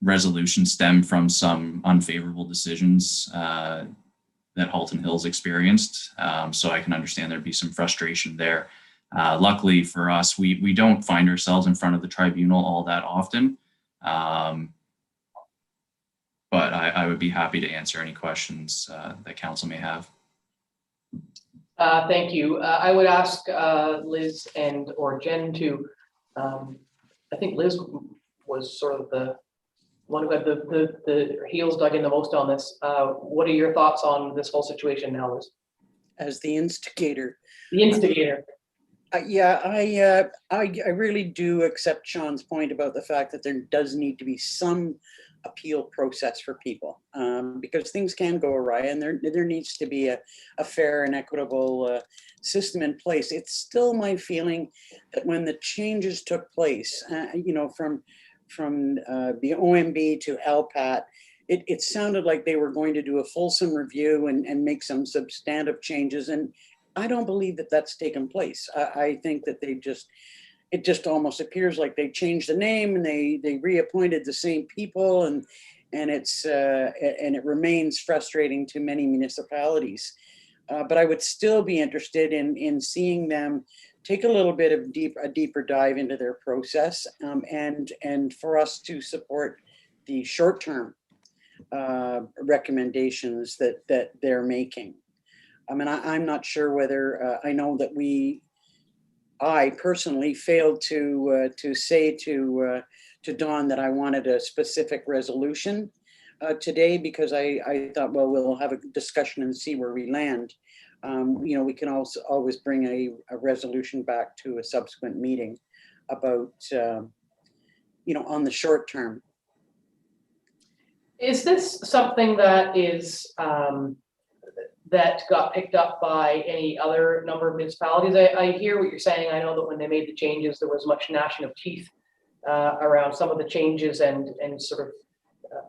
resolution stemmed from some unfavorable decisions that Halton Hills experienced. So I can understand there'd be some frustration there. Luckily for us, we don't find ourselves in front of the tribunal all that often. But I would be happy to answer any questions that council may have. Thank you. I would ask Liz or Jen to, I think Liz was sort of the one who had the heels dug in the most on this. What are your thoughts on this whole situation now, Liz? As the instigator. The instigator. Yeah, I really do accept Sean's point about the fact that there does need to be some appeal process for people because things can go awry, and there needs to be a fair and equitable system in place. It's still my feeling that when the changes took place, from the OMB to LPAT, it sounded like they were going to do a fulsome review and make some substantive changes. And I don't believe that that's taken place. I think that it just almost appears like they changed the name and they reappointed the same people. And and it remains frustrating to many municipalities. But I would still be interested in seeing them take a little bit of a deeper dive into their process, and for us to support the short-term recommendations that they're making. I mean, I'm not sure whether I know that I personally failed to say to Dawn that I wanted a specific resolution today, because I thought, well, we'll have a discussion and see where we land. You know, we can also always bring a resolution back to a subsequent meeting about, you know, on the short term. Is this something that is, that got picked up by any other number of municipalities? I hear what you're saying. I know that when they made the changes, there was much gnashing of teeth around some of the changes and sort of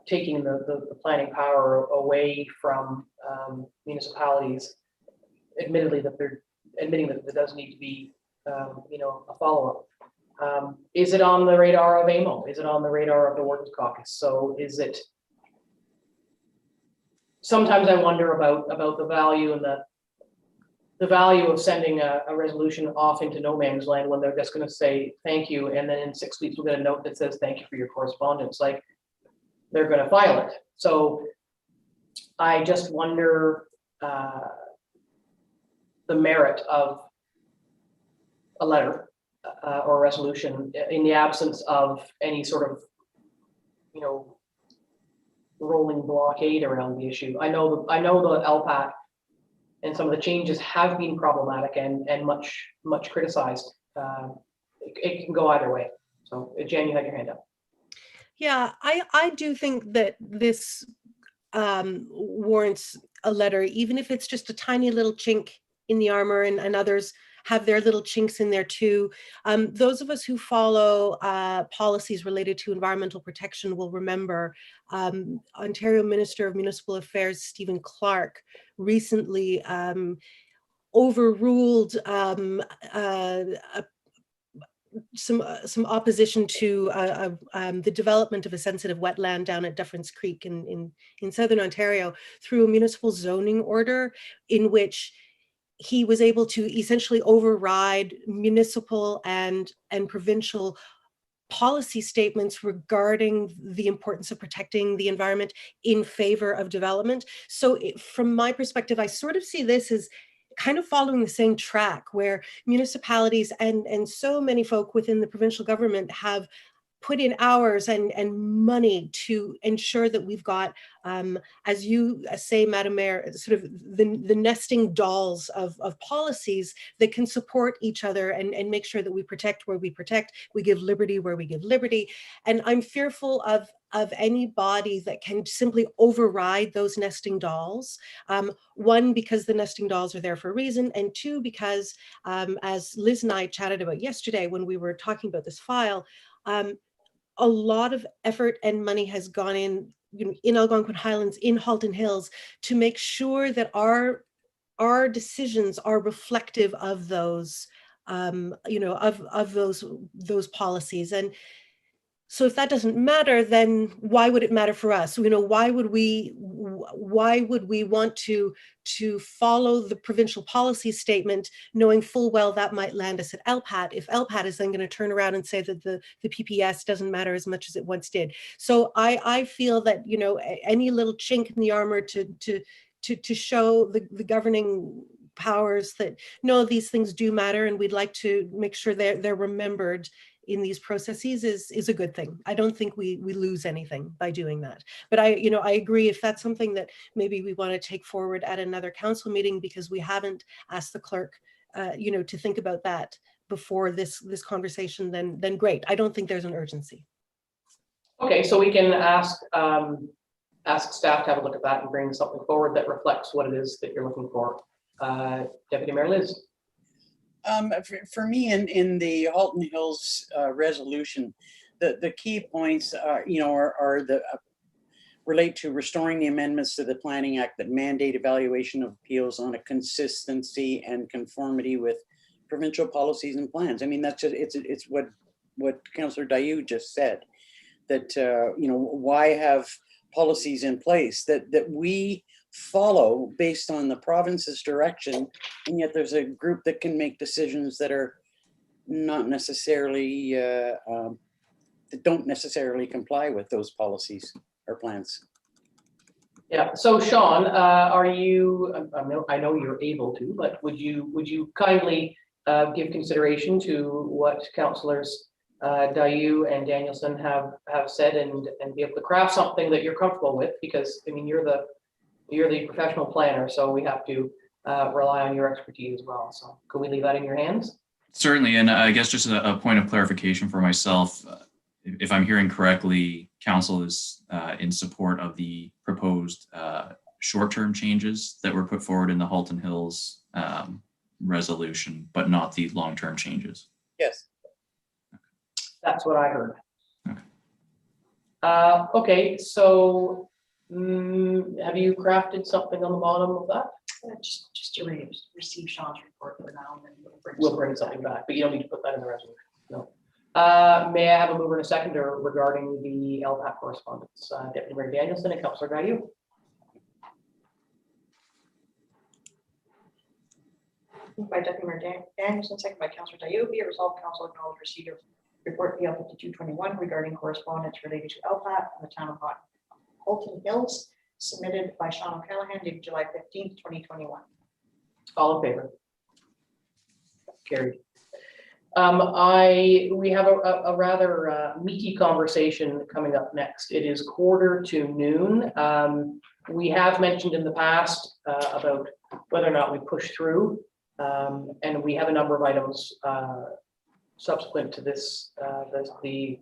taking the planning power away from municipalities. Admitting that there does need to be, you know, a follow-up. Is it on the radar of AMO? Is it on the radar of the Wardens Caucus? So is it? Sometimes I wonder about the value and the value of sending a resolution off into no man's land when they're just going to say thank you, and then in 6 weeks we'll get a note that says thank you for your correspondence. Like, they're going to file it. So I just wonder the merit of a letter or a resolution in the absence of any sort of, you know, rolling blockade around the issue. I know the LPAT and some of the changes have been problematic and much criticized. It can go either way. So Jen, you had your hand up. Yeah, I do think that this warrants a letter, even if it's just a tiny little chink in the armor, and others have their little chinks in there too. Those of us who follow policies related to environmental protection will remember Ontario Minister of Municipal Affairs Stephen Clark recently overruled some opposition to the development of a sensitive wetland down at Dufferins Creek in Southern Ontario through a municipal zoning order, in which he was able to essentially override municipal and provincial policy statements regarding the importance of protecting the environment in favor of development. So from my perspective, I sort of see this as kind of following the same track, where municipalities and so many folk within the provincial government have put in hours and money to ensure that we've got, as you say, Madam Mayor, sort of the nesting dolls of policies that can support each other and make sure that we protect where we protect, we give liberty where we give liberty. And I'm fearful of any body that can simply override those nesting dolls. One, because the nesting dolls are there for a reason, and two, because as Liz and I chatted about yesterday when we were talking about this file, a lot of effort and money has gone in, you know, in Algonquin Highlands, in Halton Hills, to make sure that our decisions are reflective of those, you know, of those policies. And so if that doesn't matter, then why would it matter for us? You know, why would we want to follow the provincial policy statement, knowing full well that might land us at LPAT, if LPAT is then going to turn around and say that the PPS doesn't matter as much as it once did. So I feel that, you know, any little chink in the armor to show the governing powers that no, these things do matter, and we'd like to make sure they're remembered in these processes is a good thing. I don't think we lose anything by doing that. But I agree, if that's something that maybe we want to take forward at another council meeting, because we haven't asked the clerk, you know, to think about that before this conversation, then great. I don't think there's an urgency. Okay, so we can ask staff to have a look at that and bring something forward that reflects what it is that you're looking for. Deputy Mayor Liz. For me, in the Halton Hills resolution, the key points are, you know, are the relate to restoring the amendments to the Planning Act that mandate evaluation of appeals on a consistency and conformity with provincial policies and plans. I mean, that's just it's what Councillor Dayu just said. That you know, why have policies in place that we follow based on the province's direction, and yet there's a group that can make decisions that are not necessarily, that don't necessarily comply with those policies or plans. Yeah, so Sean, are you, I know you're able to, but would you kindly give consideration to what councillors Dayu and Danielson have said and be able to craft something that you're comfortable with? Because I mean, you're the professional planner, so we have to rely on your expertise as well. So could we leave that in your hands? Certainly, and I guess just a point of clarification for myself, if I'm hearing correctly, council is in support of the proposed short-term changes that were put forward in the Halton Hills resolution, but not the long-term changes. Yes. That's what I heard. Okay. Okay, so have you crafted something on the bottom of that? Just to receive Sean's report for now, and then We'll bring something back, but you don't need to put that in the resolution. No. May I have a mover and a seconder regarding the LPAC correspondence? Deputy Mayor Danielson and Councillor Dayu. Moved by Deputy Mayor Danielson, second by Councillor Dayu. Be it resolved, council acknowledge receipt of report PL 5221 regarding correspondence related to LPAC in the town of Halton Hills, submitted by Sean O'Callaghan dated July 15th, 2021. All in favor? Carried. We have a rather meaty conversation coming up next. It is 12:45. We have mentioned in the past about whether or not we push through, and we have a number of items subsequent to this, the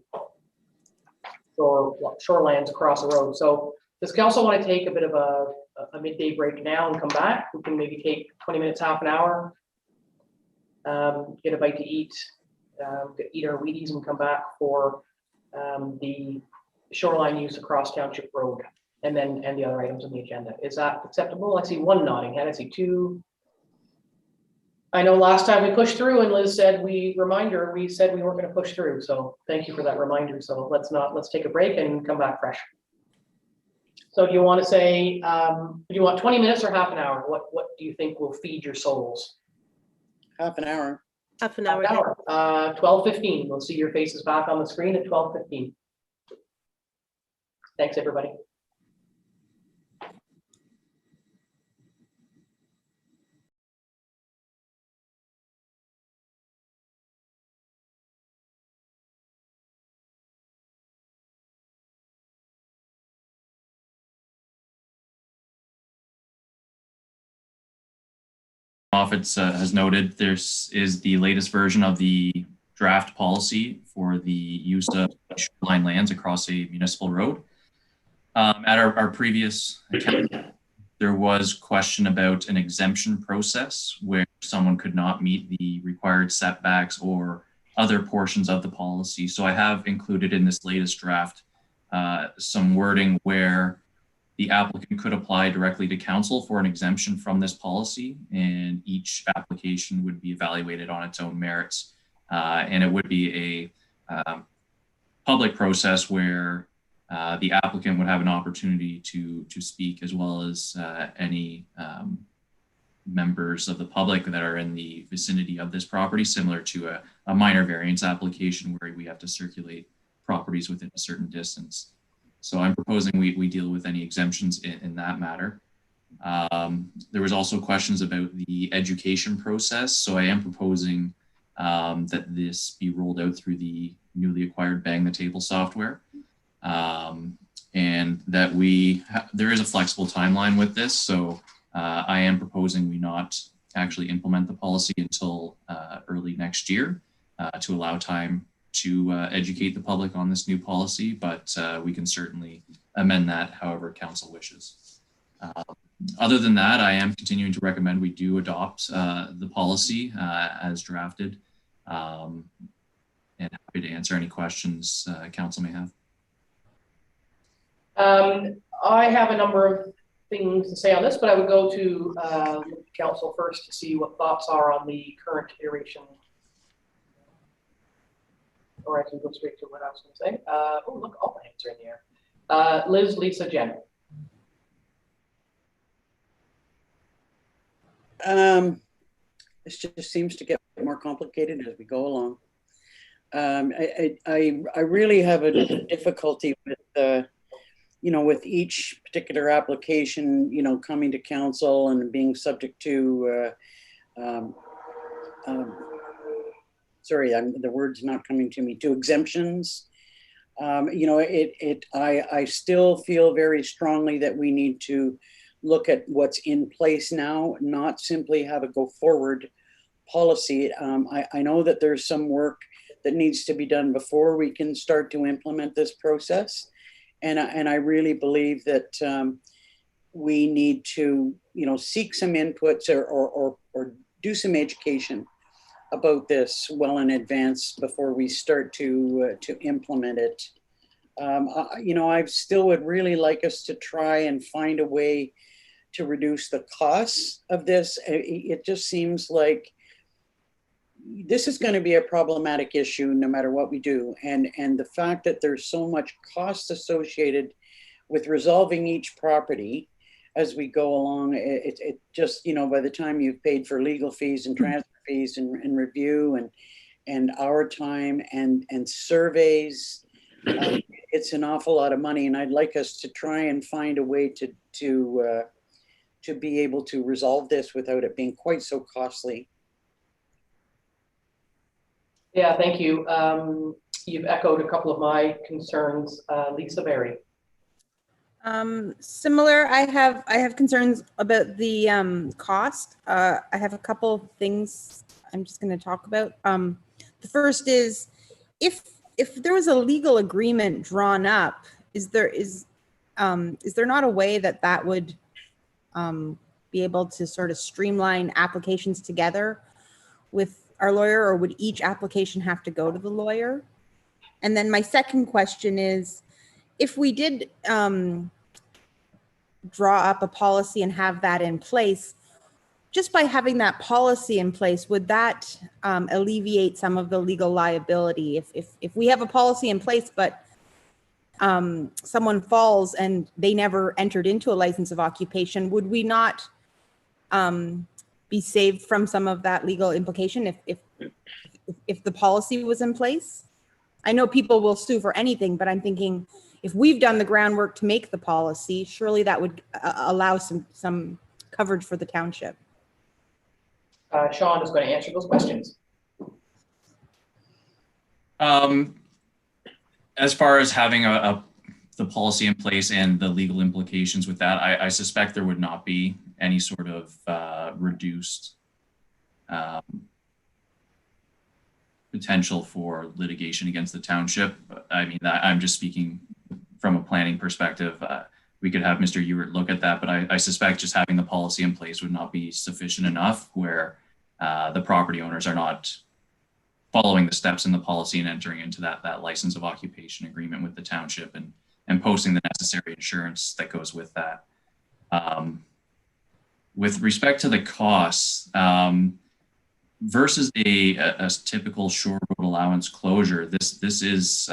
shorelands across the road. So does council want to take a bit of a midday break now and come back? We can maybe take 20 minutes, half an hour, get a bite to eat, eat our Wheaties and come back for the shoreline use across Township Road and the other items on the agenda. Is that acceptable? I see one nodding head. I see two. I know last time we pushed through and Liz said we said we weren't going to push through. So thank you for that reminder. So let's take a break and come back fresh. So do you want to say, do you want 20 minutes or half an hour? What do you think will feed your souls? Half an hour. Half an hour. 12:15. We'll see your faces back on the screen at 12:15. Thanks, everybody. Office has noted, this is the latest version of the draft policy for the use of shoreline lands across a municipal road. At our previous account, there was question about an exemption process where someone could not meet the required setbacks or other portions of the policy. So I have included in this latest draft some wording where the applicant could apply directly to council for an exemption from this policy, and each application would be evaluated on its own merits. And it would be a public process where the applicant would have an opportunity to speak, as well as any members of the public that are in the vicinity of this property, similar to a minor variance application where we have to circulate properties within a certain distance. So I'm proposing we deal with any exemptions in that matter. There was also questions about the education process. So I am proposing that this be rolled out through the newly acquired Bang the Table software. And that there is a flexible timeline with this. So I am proposing we not actually implement the policy until early next year to allow time to educate the public on this new policy, but we can certainly amend that however council wishes. Other than that, I am continuing to recommend we do adopt the policy as drafted, and happy to answer any questions council may have. I have a number of things to say on this, but I would go to council first to see what thoughts are on the current iteration. Or I can go straight to what I was going to say. Oh, look, all the hands are in the air. Liz, Lisa, Jen. This just seems to get more complicated as we go along. I really have a difficulty with, with each particular application, coming to council and being subject to, sorry, the word's not coming to me, to exemptions. I still feel very strongly that we need to look at what's in place now, not simply have a go forward policy. I know that there's some work that needs to be done before we can start to implement this process. And I really believe that we need to, seek some inputs or do some education about this well in advance before we start to implement it. I still would really like us to try and find a way to reduce the costs of this. It just seems like this is going to be a problematic issue no matter what we do. And the fact that there's so much cost associated with resolving each property as we go along, it just, by the time you've paid for legal fees and transfer fees and review and our time and surveys, it's an awful lot of money. And I'd like us to try and find a way to be able to resolve this without it being quite so costly. Yeah, thank you. You've echoed a couple of my concerns. Lisa Berry. Similar, I have concerns about the cost. I have a couple of things I'm just going to talk about. The first is if there was a legal agreement drawn up, is there not a way that would be able to sort of streamline applications together with our lawyer, or would each application have to go to the lawyer? And then my second question is, if we did draw up a policy and have that in place, just by having that policy in place, would that alleviate some of the legal liability? If we have a policy in place, but someone falls and they never entered into a license of occupation, would we not be saved from some of that legal implication if the policy was in place? I know people will sue for anything, but I'm thinking if we've done the groundwork to make the policy, surely that would allow some coverage for the township. Sean is going to answer those questions. As far as having the policy in place and the legal implications with that, I suspect there would not be any sort of reduced potential for litigation against the township. I mean, I'm just speaking from a planning perspective. We could have Mr. Ewert look at that, but I suspect just having the policy in place would not be sufficient enough where the property owners are not following the steps in the policy and entering into that license of occupation agreement with the township and posting the necessary insurance that goes with that. With respect to the costs, versus a typical shore road allowance closure, this is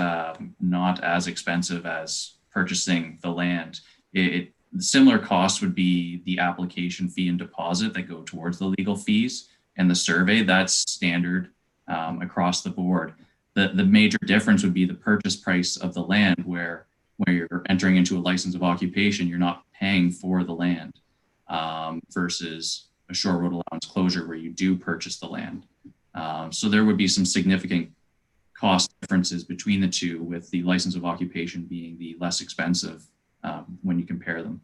not as expensive as purchasing the land. The similar cost would be the application fee and deposit that go towards the legal fees and the survey. That's standard across the board. The major difference would be the purchase price of the land, where you're entering into a license of occupation, you're not paying for the land, versus a shore road allowance closure where you do purchase the land. So there would be some significant cost differences between the two, with the license of occupation being the less expensive when you compare them.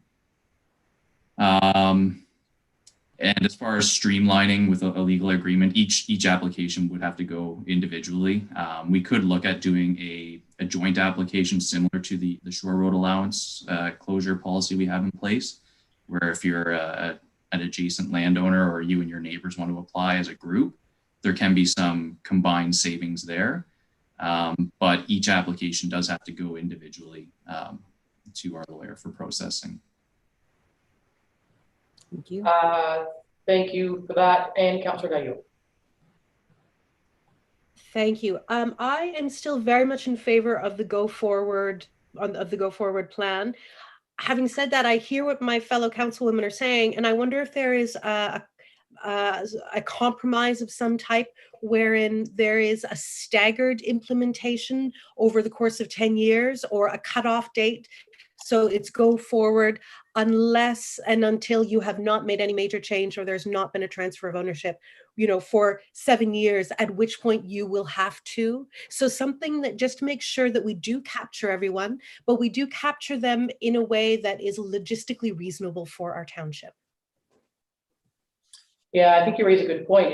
And as far as streamlining with a legal agreement, each application would have to go individually. We could look at doing a joint application similar to the shore road allowance closure policy we have in place, where if you're an adjacent landowner or you and your neighbors want to apply as a group, there can be some combined savings there. But each application does have to go individually to our lawyer for processing. Thank you. Thank you for that. And Councillor Gaillot. Thank you. I am still very much in favor of the go forward of the go forward plan. Having said that, I hear what my fellow councilwomen are saying, and I wonder if there is a compromise of some type wherein there is a staggered implementation over the course of 10 years or a cutoff date. So it's go forward unless and until you have not made any major change or there's not been a transfer of ownership, for 7 years, at which point you will have to. So something that just makes sure that we do capture everyone, but we do capture them in a way that is logistically reasonable for our township. Yeah, I think you raise a good point.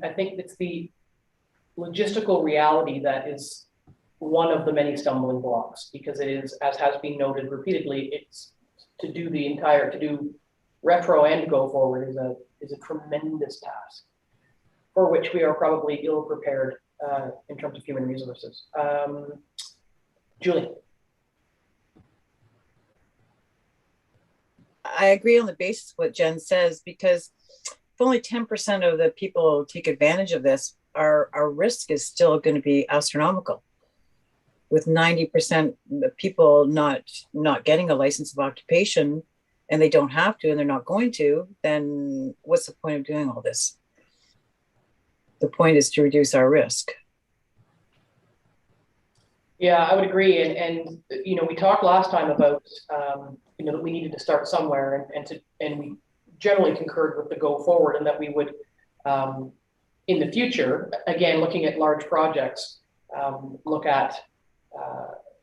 I think it's the logistical reality that is one of the many stumbling blocks, because it is, as has been noted repeatedly, it's to do retro and go forward is a tremendous task for which we are probably ill prepared in terms of human resources. Julie. I agree on the basis of what Jen says, because if only 10% of the people take advantage of this, our risk is still going to be astronomical. With 90% of people not getting a license of occupation, and they don't have to, and they're not going to, then what's the point of doing all this? The point is to reduce our risk. Yeah, I would agree. And we talked last time about, that we needed to start somewhere, and we generally concurred with the go forward, and that we would, in the future, again, looking at large projects, look at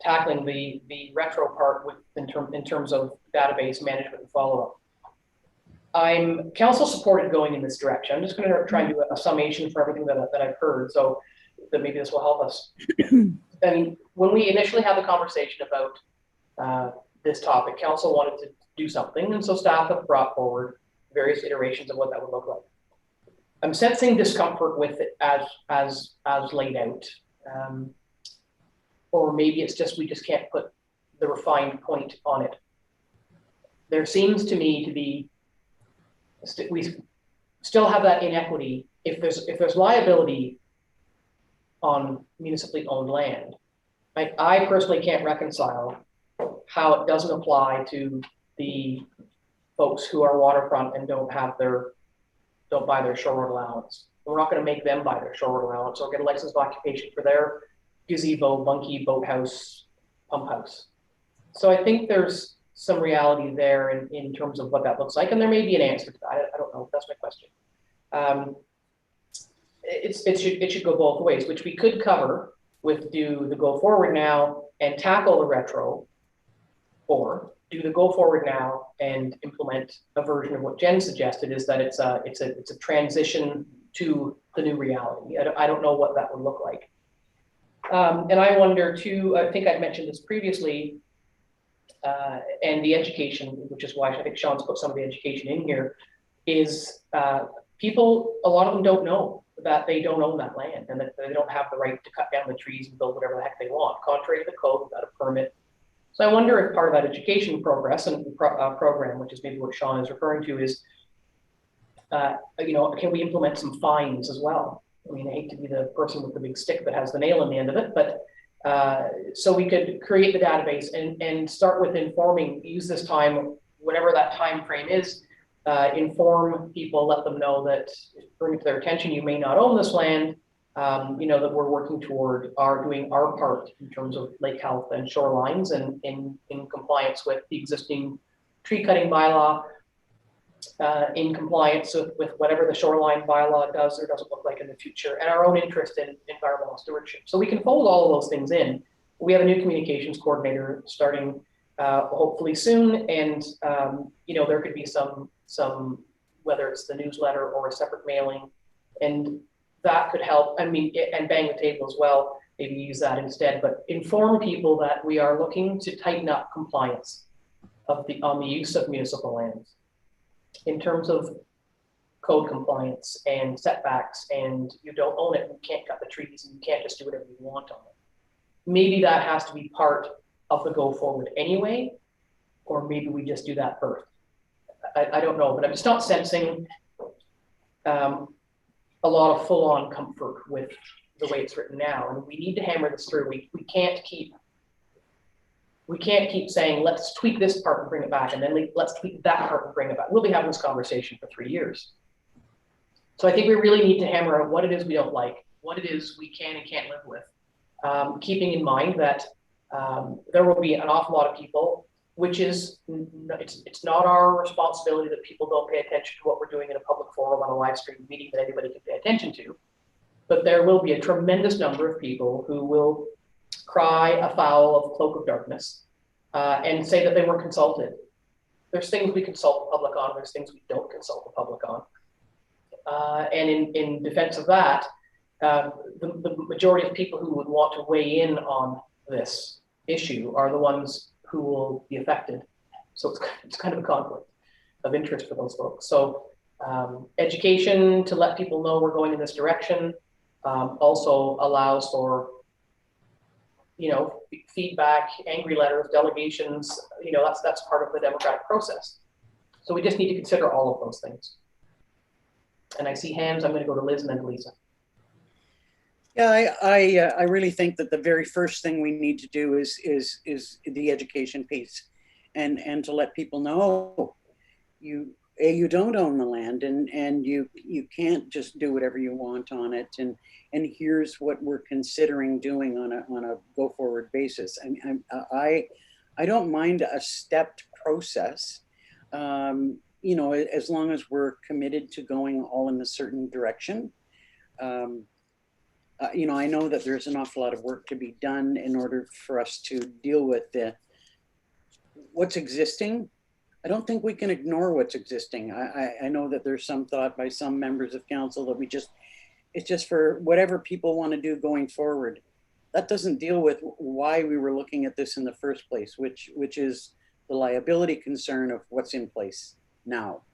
tackling the retro part in terms of database management and follow-up. I'm council supported going in this direction. I'm just going to try and do a summation for everything that I've heard, so that maybe this will help us. I mean, when we initially had the conversation about this topic, council wanted to do something, and so staff have brought forward various iterations of what that would look like. I'm sensing discomfort with it as laid out. Or maybe it's just we just can't put the refined point on it. There seems to me to be we still have that inequity. If there's liability on municipally owned land, I personally can't reconcile how it doesn't apply to the folks who are waterfront and don't buy their shore road allowance. We're not going to make them buy their shore road allowance or get a license of occupation for their gazebo, monkey, boathouse, pump house. So I think there's some reality there in terms of what that looks like, and there may be an answer to that. I don't know. That's my question. It should go both ways, which we could cover with do the go forward now and tackle the retro, or do the go forward now and implement a version of what Jen suggested, is that it's a transition to the new reality. I don't know what that would look like. And I wonder too, I think I'd mentioned this previously, and the education, which is why I think Sean's put some of the education in here, is people, a lot of them don't know that they don't own that land and that they don't have the right to cut down the trees and build whatever the heck they want, contrary to the code, without a permit. So I wonder if part of that education program, which is maybe what Sean is referring to, is, can we implement some fines as well? I mean, I hate to be the person with the big stick that has the nail in the end of it, but so we could create the database and start with informing, use this time, whatever that time frame is, inform people, let them know that, bring it to their attention, you may not own this land, that we're working toward doing our part in terms of lake health and shorelines and in compliance with the existing tree cutting bylaw, in compliance with whatever the shoreline bylaw does or doesn't look like in the future, and our own interest in environmental stewardship. So we can fold all of those things in. We have a new communications coordinator starting hopefully soon, and there could be some whether it's the newsletter or a separate mailing, and that could help. I mean, and bang the table as well. Maybe use that instead, but inform people that we are looking to tighten up compliance on the use of municipal lands in terms of code compliance and setbacks, and you don't own it, you can't cut the trees, and you can't just do whatever you want on it. Maybe that has to be part of the go forward anyway, or maybe we just do that first. I don't know, but I'm just not sensing a lot of full-on comfort with the way it's written now, and we need to hammer this through. We can't keep we can't keep saying, let's tweak this part and bring it back, and then let's tweak that part and bring it back. We'll be having this conversation for 3 years. So I think we really need to hammer out what it is we don't like, what it is we can and can't live with, keeping in mind that there will be an awful lot of people, which is, it's not our responsibility that people don't pay attention to what we're doing in a public forum on a live stream meeting that anybody can pay attention to. But there will be a tremendous number of people who will cry afoul of cloak of darkness and say that they weren't consulted. There's things we consult the public on, there's things we don't consult the public on. And in defense of that, the majority of people who would want to weigh in on this issue are the ones who will be affected. So it's kind of a conflict of interest for those folks. So education to let people know we're going in this direction also allows for, you know, feedback, angry letters, delegations, you know, that's part of the democratic process. So we just need to consider all of those things. And I see hands, I'm going to go to Liz and then to Lisa. Yeah, I really think that the very first thing we need to do is the education piece, and to let people know you don't own the land, and you can't just do whatever you want on it, and here's what we're considering doing on a go forward basis. And I don't mind a stepped process, you know, as long as we're committed to going all in a certain direction. You know, I know that there's an awful lot of work to be done in order for us to deal with what's existing. I don't think we can ignore what's existing. I know that there's some thought by some members of council that it's just for whatever people want to do going forward. That doesn't deal with why we were looking at this in the first place, which is the liability concern of what's in place now.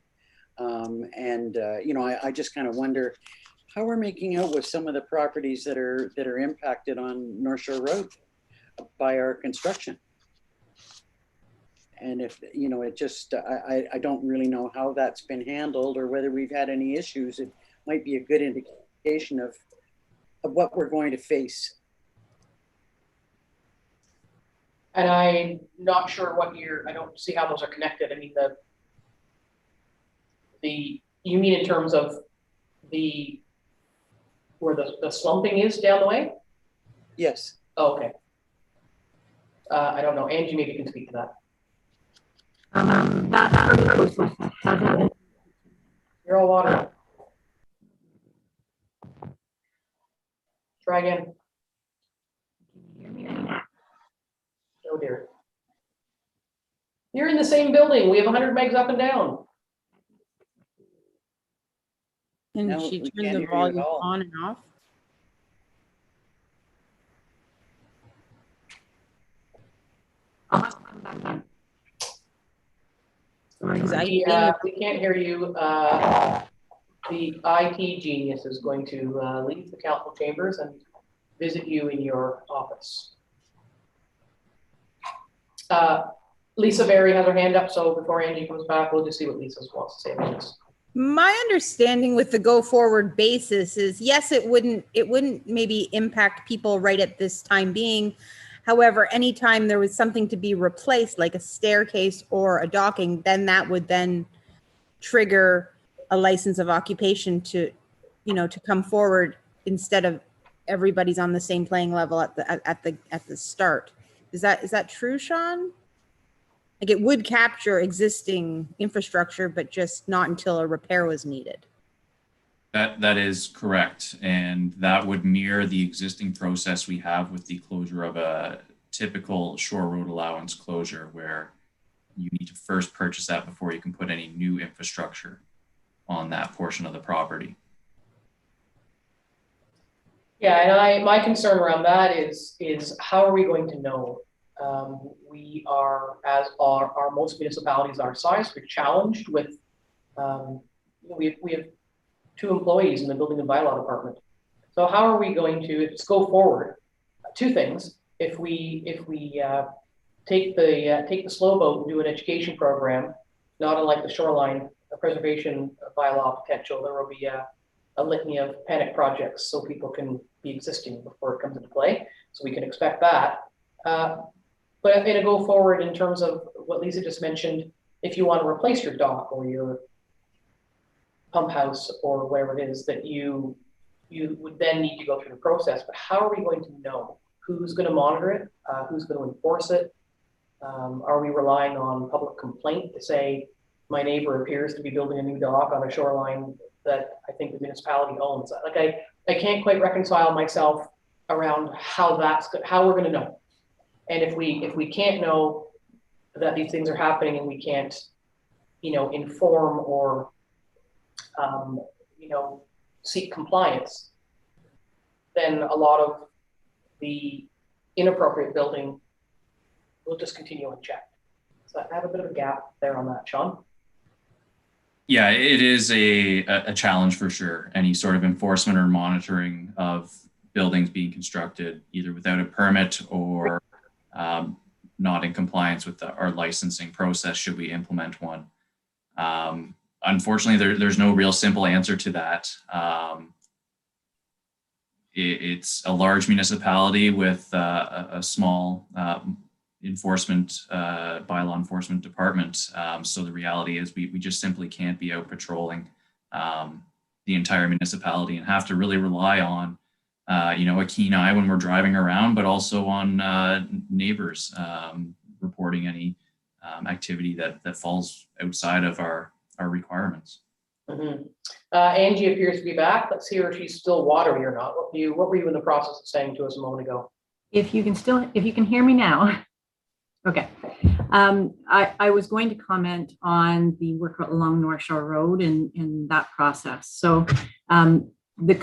You know, I just kind of wonder how we're making out with some of the properties that are impacted on North Shore Road by our construction. And if, you know, it just, I don't really know how that's been handled or whether we've had any issues. It might be a good indication of what we're going to face. And I'm not sure what I don't see how those are connected. I mean, you mean in terms of where the slumping is down the way? Yes. Oh, okay. I don't know. Angie, maybe you can speak to that. You're all water. Try again. Oh dear. You're in the same building. We have 100 megs up and down. Can No, she we turn can't the hear you at volume all. on and off? We can't hear you. The IT genius is going to leave the council chambers and visit you in your office. Lisa Berry has her hand up, so before Angie comes back, we'll just see what Lisa wants to say about this. My understanding with the go forward basis is, yes, it wouldn't maybe impact people right at this time being. However, anytime there was something to be replaced, like a staircase or a docking, then that would then trigger a license of occupation to, you know, to come forward instead of everybody's on the same playing level at the start. Is that true, Sean? Like, it would capture existing infrastructure, but just not until a repair was needed. That is correct. And that would mirror the existing process we have with the closure of a typical shore road allowance closure, where you need to first purchase that before you can put any new infrastructure on that portion of the property. Yeah, and my concern around that is how are we going to know? We are, as are most municipalities our size, we're challenged with, we have 2 employees in the building and bylaw department. So how are we going to go forward? 2 things. If we take the slow boat and do an education program, not unlike the shoreline preservation bylaw potential, there will be a litany of panic projects so people can be existing before it comes into play. So we can expect that. But in a go forward, in terms of what Lisa just mentioned, if you want to replace your dock or your pump house or whatever it is, that you would then need to go through the process. But how are we going to know who's going to monitor it? Who's going to enforce it? Are we relying on public complaint to say, my neighbor appears to be building a new dock on a shoreline that I think the municipality owns? Like I can't quite reconcile myself around how we're going to know. And if we can't know that these things are happening and we can't, inform or, seek compliance, then a lot of the inappropriate building will just continue unchecked. So I have a bit of a gap there on that, Sean. Yeah, it is a challenge for sure. Any sort of enforcement or monitoring of buildings being constructed either without a permit or not in compliance with our licensing process should we implement one. Unfortunately, there's no real simple answer to that. It's a large municipality with a small bylaw enforcement department. So the reality is we just simply can't be out patrolling the entire municipality and have to really rely on a keen eye when we're driving around, but also on neighbors reporting any activity that falls outside of our requirements. Mm-hmm. Angie appears to be back. Let's see if she's still watery or not. What were you in the process of saying to us a moment ago? If you can hear me now. Okay. I was going to comment on the work along North Shore Road and that process. So the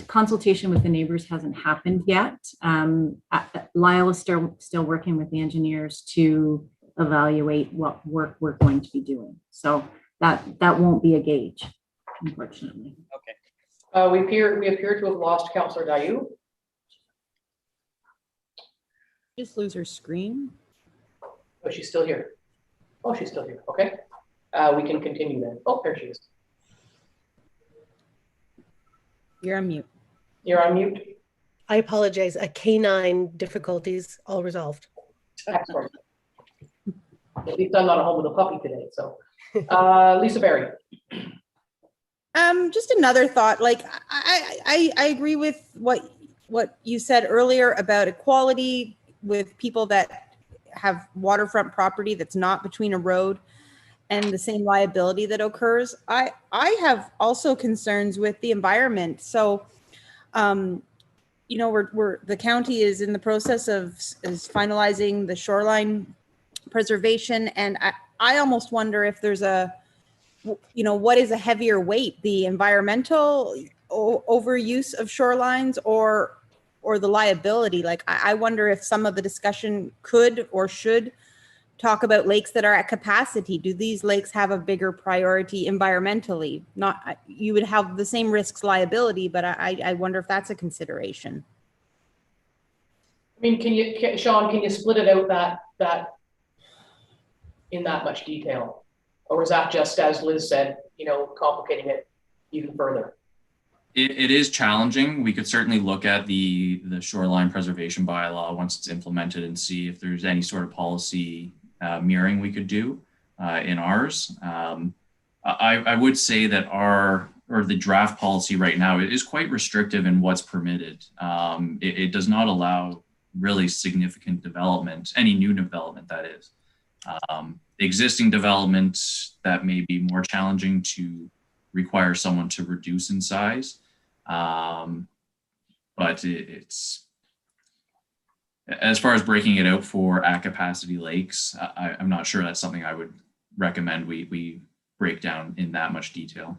consultation with the neighbors hasn't happened yet. Lyle is still working with the engineers to evaluate what work we're going to be doing. So that won't be a gauge, unfortunately. Okay. We appear to have lost Councillor Dayu. Just lose her screen. Oh, she's still here. Oh, she's still here. Okay. We can continue then. Oh, there she is. You're on mute. You're on mute. I apologize. Canine difficulties all resolved. Excellent. At least I'm not at home with a puppy today. So, Lisa Berry. Just another thought. Like I agree with what you said earlier about equality with people that have waterfront property that's not between a road and the same liability that occurs. I have also concerns with the environment. So, the county is in the process of finalizing the shoreline preservation, and I almost wonder if there's what is a heavier weight, the environmental overuse of shorelines or the liability. Like I wonder if some of the discussion could or should talk about lakes that are at capacity. Do these lakes have a bigger priority environmentally? Not, you would have the same risks liability, but I wonder if that's a consideration. I mean, Sean, can you split it out that in that much detail? Or is that just, as Liz said, complicating it even further? It is challenging. We could certainly look at the shoreline preservation bylaw once it's implemented and see if there's any sort of policy mirroring we could do in ours. I would say that the draft policy right now is quite restrictive in what's permitted. It does not allow really significant development, any new development that is. Existing development that may be more challenging to require someone to reduce in size. But it's, as far as breaking it out for at capacity lakes, I'm not sure that's something I would recommend we break down in that much detail.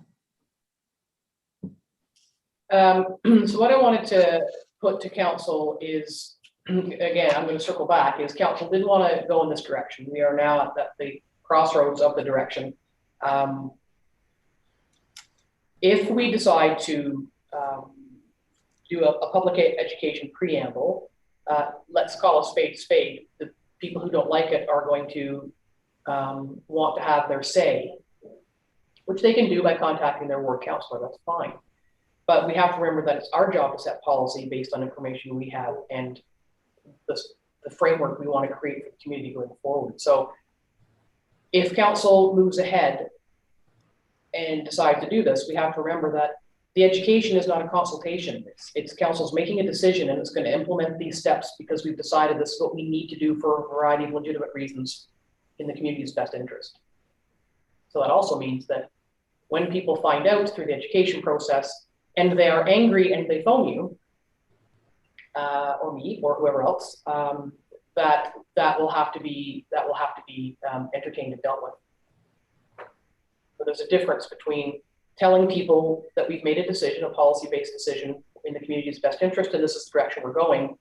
So what I wanted to put to council is, again, I'm going to circle back, is council didn't want to go in this direction. We are now at the crossroads of the direction. If we decide to do a public education preamble, let's call a spade. The people who don't like it are going to want to have their say, which they can do by contacting their ward councillor. That's fine. But we have to remember that it's our job to set policy based on information we have and the framework we want to create for the community going forward. So if council moves ahead and decide to do this, we have to remember that the education is not a consultation. It's council's making a decision and it's going to implement these steps because we've decided this is what we need to do for a variety of legitimate reasons in the community's best interest. So that also means that when people find out through the education process and they are angry and they phone you, or me or whoever else, that will have to be entertained and dealt with. So there's a difference between telling people that we've made a decision, a policy-based decision in the community's best interest, and this is the direction we're going.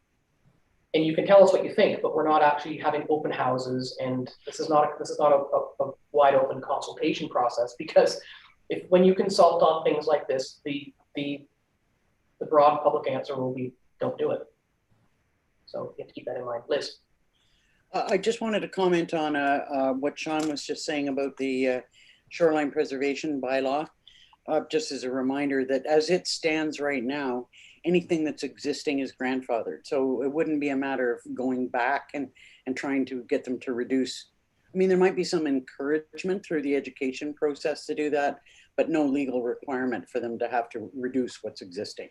And you can tell us what you think, but we're not actually having open houses, and this is not a wide open consultation process, because when you consult on things like this, the broad public answer will be don't do it. So you have to keep that in mind. Liz. I just wanted to comment on what Sean was just saying about the shoreline preservation bylaw. Just as a reminder that as it stands right now, anything that's existing is grandfathered. So it wouldn't be a matter of going back and trying to get them to reduce. I mean, there might be some encouragement through the education process to do that, but no legal requirement for them to have to reduce what's existing.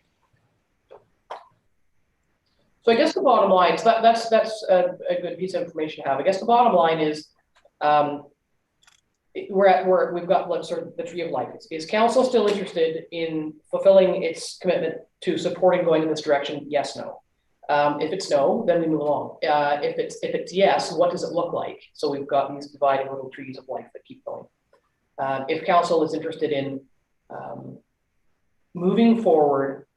So I guess the bottom line, so that's a good piece of information to have. I guess the bottom line is we've got like sort of the tree of life. Is council still interested in fulfilling its commitment to supporting going in this direction? Yes, no. If it's no, then we move along. If it's yes, what does it look like? So we've got these dividing little trees of life that keep going. If council is interested in moving forward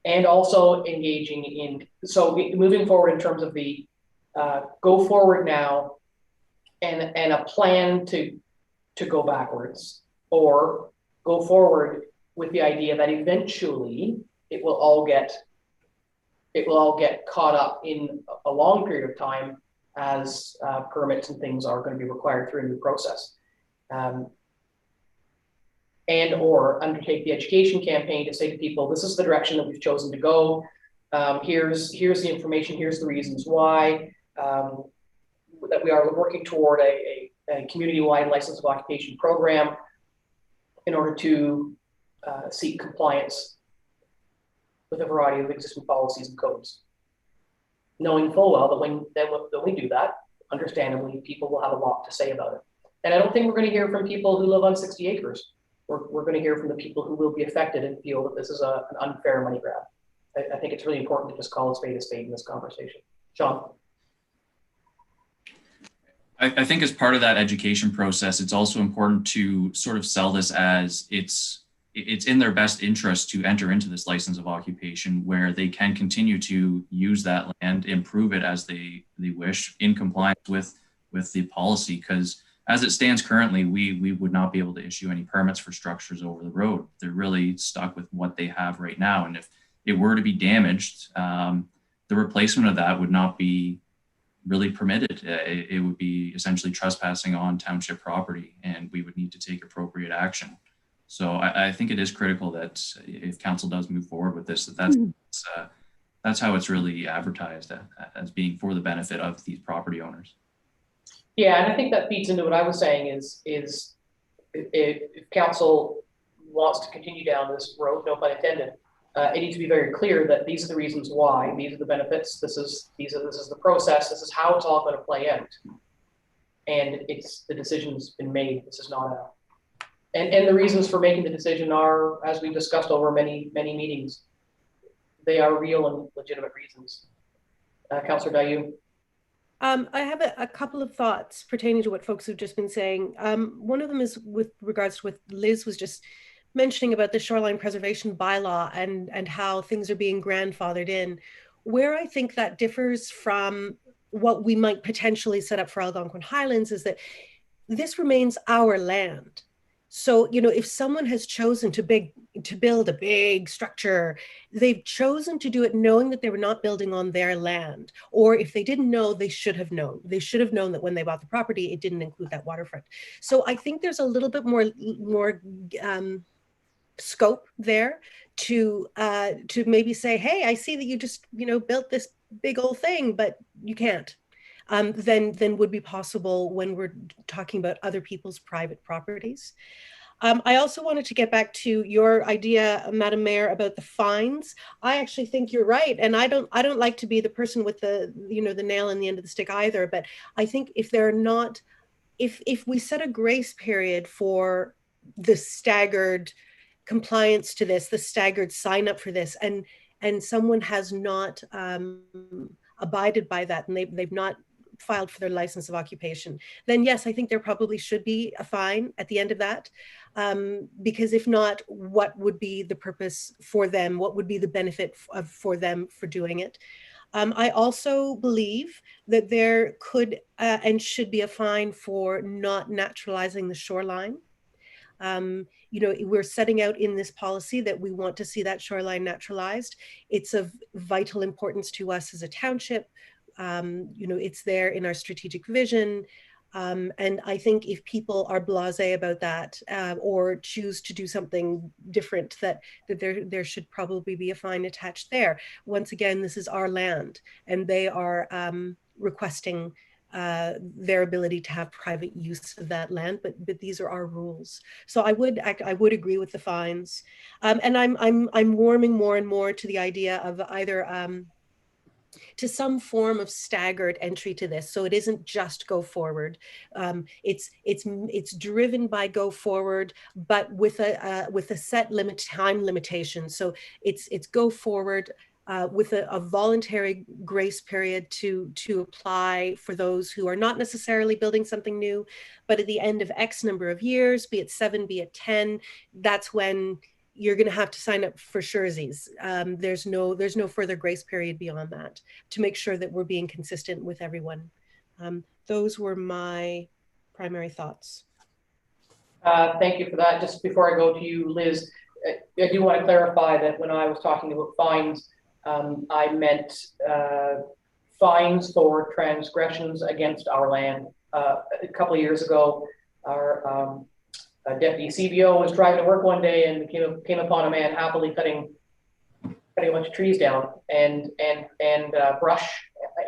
and also engaging in, so moving forward in terms of the go forward now and a plan to go backwards, or go forward with the idea that eventually it will all get caught up in a long period of time as permits and things are going to be required through a new process. And or undertake the education campaign to say to people, this is the direction that we've chosen to go. Here's the information, here's the reasons why, that we are working toward a community-wide license of occupation program in order to seek compliance with a variety of existing policies and codes. Knowing full well that when we do that, understandably, people will have a lot to say about it. And I don't think we're going to hear from people who live on 60 acres. We're going to hear from the people who will be affected and feel that this is an unfair money grab. I think it's really important to just call a spade in this conversation. Sean? I think as part of that education process, it's also important to sort of sell this as it's in their best interest to enter into this license of occupation where they can continue to use that land, improve it as they wish in compliance with the policy. Because as it stands currently, we would not be able to issue any permits for structures over the road. They're really stuck with what they have right now. And if it were to be damaged, the replacement of that would not be really permitted. It would be essentially trespassing on township property, and we would need to take appropriate action. So I think it is critical that if council does move forward with this, that's how it's really advertised as being for the benefit of these property owners. Yeah, and I think that feeds into what I was saying is if council wants to continue down this road, no pun intended, it needs to be very clear that these are the reasons why, these are the benefits, this is the process, this is how it's all going to play out. And the decision's been made. This is not and the reasons for making the decision are, as we've discussed over many meetings, they are real and legitimate reasons. Councillor Dayu. I have a couple of thoughts pertaining to what folks have just been saying. One of them is with regards to what Liz was just mentioning about the shoreline preservation bylaw and how things are being grandfathered in. Where I think that differs from what we might potentially set up for Algonquin Highlands is that this remains our land. So, you know, if someone has chosen to build a big structure, they've chosen to do it knowing that they were not building on their land. Or if they didn't know, they should have known. They should have known that when they bought the property, it didn't include that waterfront. So I think there's a little bit more scope there to maybe say, hey, I see that you just, you know, built this big old thing, but you can't, than would be possible when we're talking about other people's private properties. I also wanted to get back to your idea, Madam Mayor, about the fines. I actually think you're right, and I don't like to be the person with the the nail in the end of the stick either. But I think if they're not, if we set a grace period for the staggered compliance to this, the staggered sign up for this, and someone has not abided by that, and they've not filed for their license of occupation, then yes, I think there probably should be a fine at the end of that. Because if not, what would be the purpose for them? What would be the benefit for them for doing it? I also believe that there could and should be a fine for not naturalizing the shoreline. We're setting out in this policy that we want to see that shoreline naturalized. It's of vital importance to us as a township. It's there in our strategic vision. And I think if people are blasé about that or choose to do something different, that there should probably be a fine attached there. Once again, this is our land, and they are requesting their ability to have private use of that land, but these are our rules. So I would agree with the fines, and I'm warming more and more to the idea of either to some form of staggered entry to this, so it isn't just go forward. It's driven by go forward, but with a set time limitation. So it's go forward. With a voluntary grace period to apply for those who are not necessarily building something new, but at the end of X number of years, be it 7, be it 10, that's when you're going to have to sign up for sureties. There's no further grace period beyond that, to make sure that we're being consistent with everyone. Those were my primary thoughts. Thank you for that. Just before I go to you, Liz, I do want to clarify that when I was talking about fines, I meant fines for transgressions against our land. A couple of years ago, our deputy CBO was driving to work one day and came upon a man happily cutting a bunch of trees down and brush,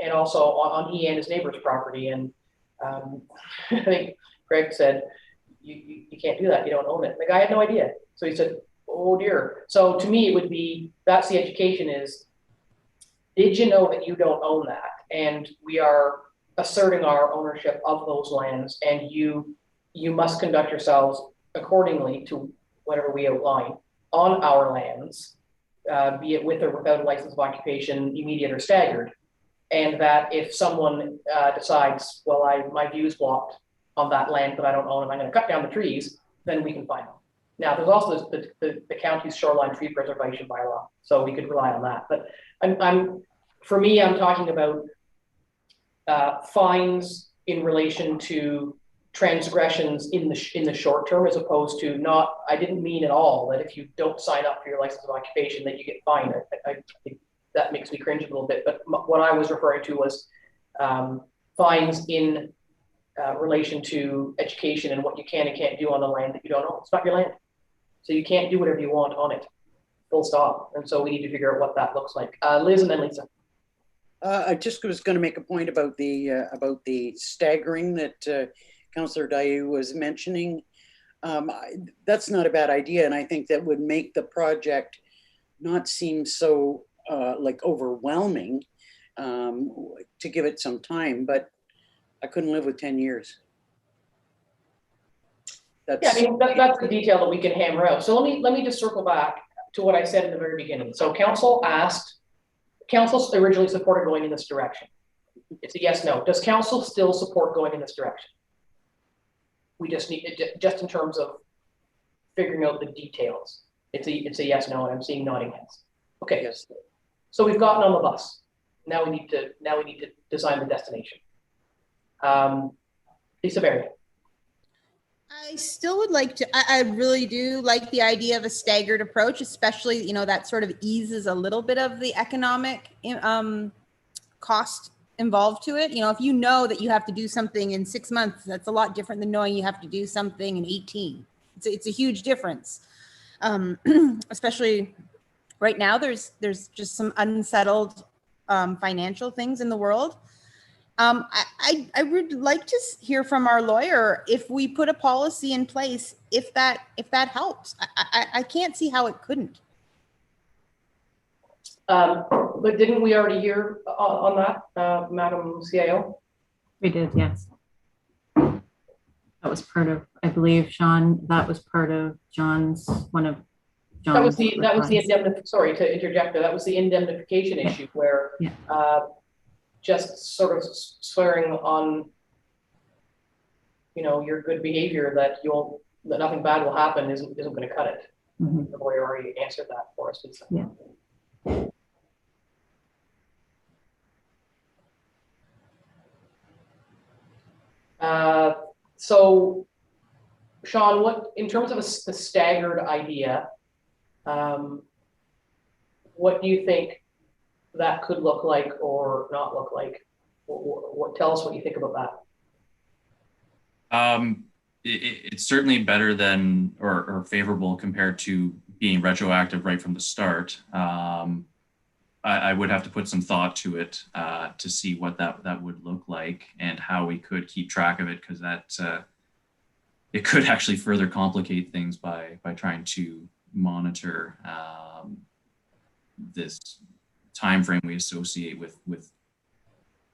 and also on he and his neighbor's property. And I think Greg said, you can't do that, you don't own it. The guy had no idea. So he said, oh dear. So to me, it would be, that's the education is, did you know that you don't own that? And we are asserting our ownership of those lands, and you must conduct yourselves accordingly to whatever we outline on our lands, be it with or without a license of occupation, immediate or staggered. And that if someone decides, well, my view is blocked on that land that I don't own, and I'm going to cut down the trees, then we can fine them. Now, there's also the county's shoreline tree preservation bylaw, so we could rely on that. But for me, I'm talking about fines in relation to transgressions in the short term, as opposed to not. I didn't mean at all that if you don't sign up for your license of occupation that you get fined. I think that makes me cringe a little bit. But what I was referring to was fines in relation to education and what you can and can't do on the land that you don't own. It's not your land, so you can't do whatever you want on it. Full stop. And so we need to figure out what that looks like. Liz, and then Lisa. I just was going to make a point about the staggering that Councillor Dayu was mentioning. That's not a bad idea, and I think that would make the project not seem so like overwhelming, to give it some time. But I couldn't live with 10 years. Yeah, I mean that's the detail that we can hammer out. So let me just circle back to what I said in the very beginning. So council originally supported going in this direction. It's a yes, no. Does council still support going in this direction? We just need it, just in terms of figuring out the details. It's a yes, no, and I'm seeing nodding heads. Okay, yes. So we've gotten on the bus. Now we need to design the destination. Lisa Berry. I still would like to, I really do like the idea of a staggered approach, especially, that sort of eases a little bit of the economic cost involved to it. If you know that you have to do something in 6 months, that's a lot different than knowing you have to do something in 18. It's a huge difference. Especially right now, there's just some unsettled financial things in the world. I would like to hear from our lawyer if we put a policy in place, if that helps. I can't see how it couldn't. But didn't we already hear on that, Madam CIO? We did, yes. That was part of, I believe, Sean, that was part of John's, one of John's. That was the sorry to interject there. That was the indemnification issue where just sort of swearing on, your good behavior that nothing bad will happen isn't going to cut it. Mm-hmm. The lawyer already answered that for us. Yeah. So, Sean, what in terms of a staggered idea, what do you think that could look like or not look like? Tell us what you think about that. It's certainly better than or favorable compared to being retroactive right from the start. I would have to put some thought to it to see what that would look like and how we could keep track of it, because it could actually further complicate things by trying to monitor this time frame we associate with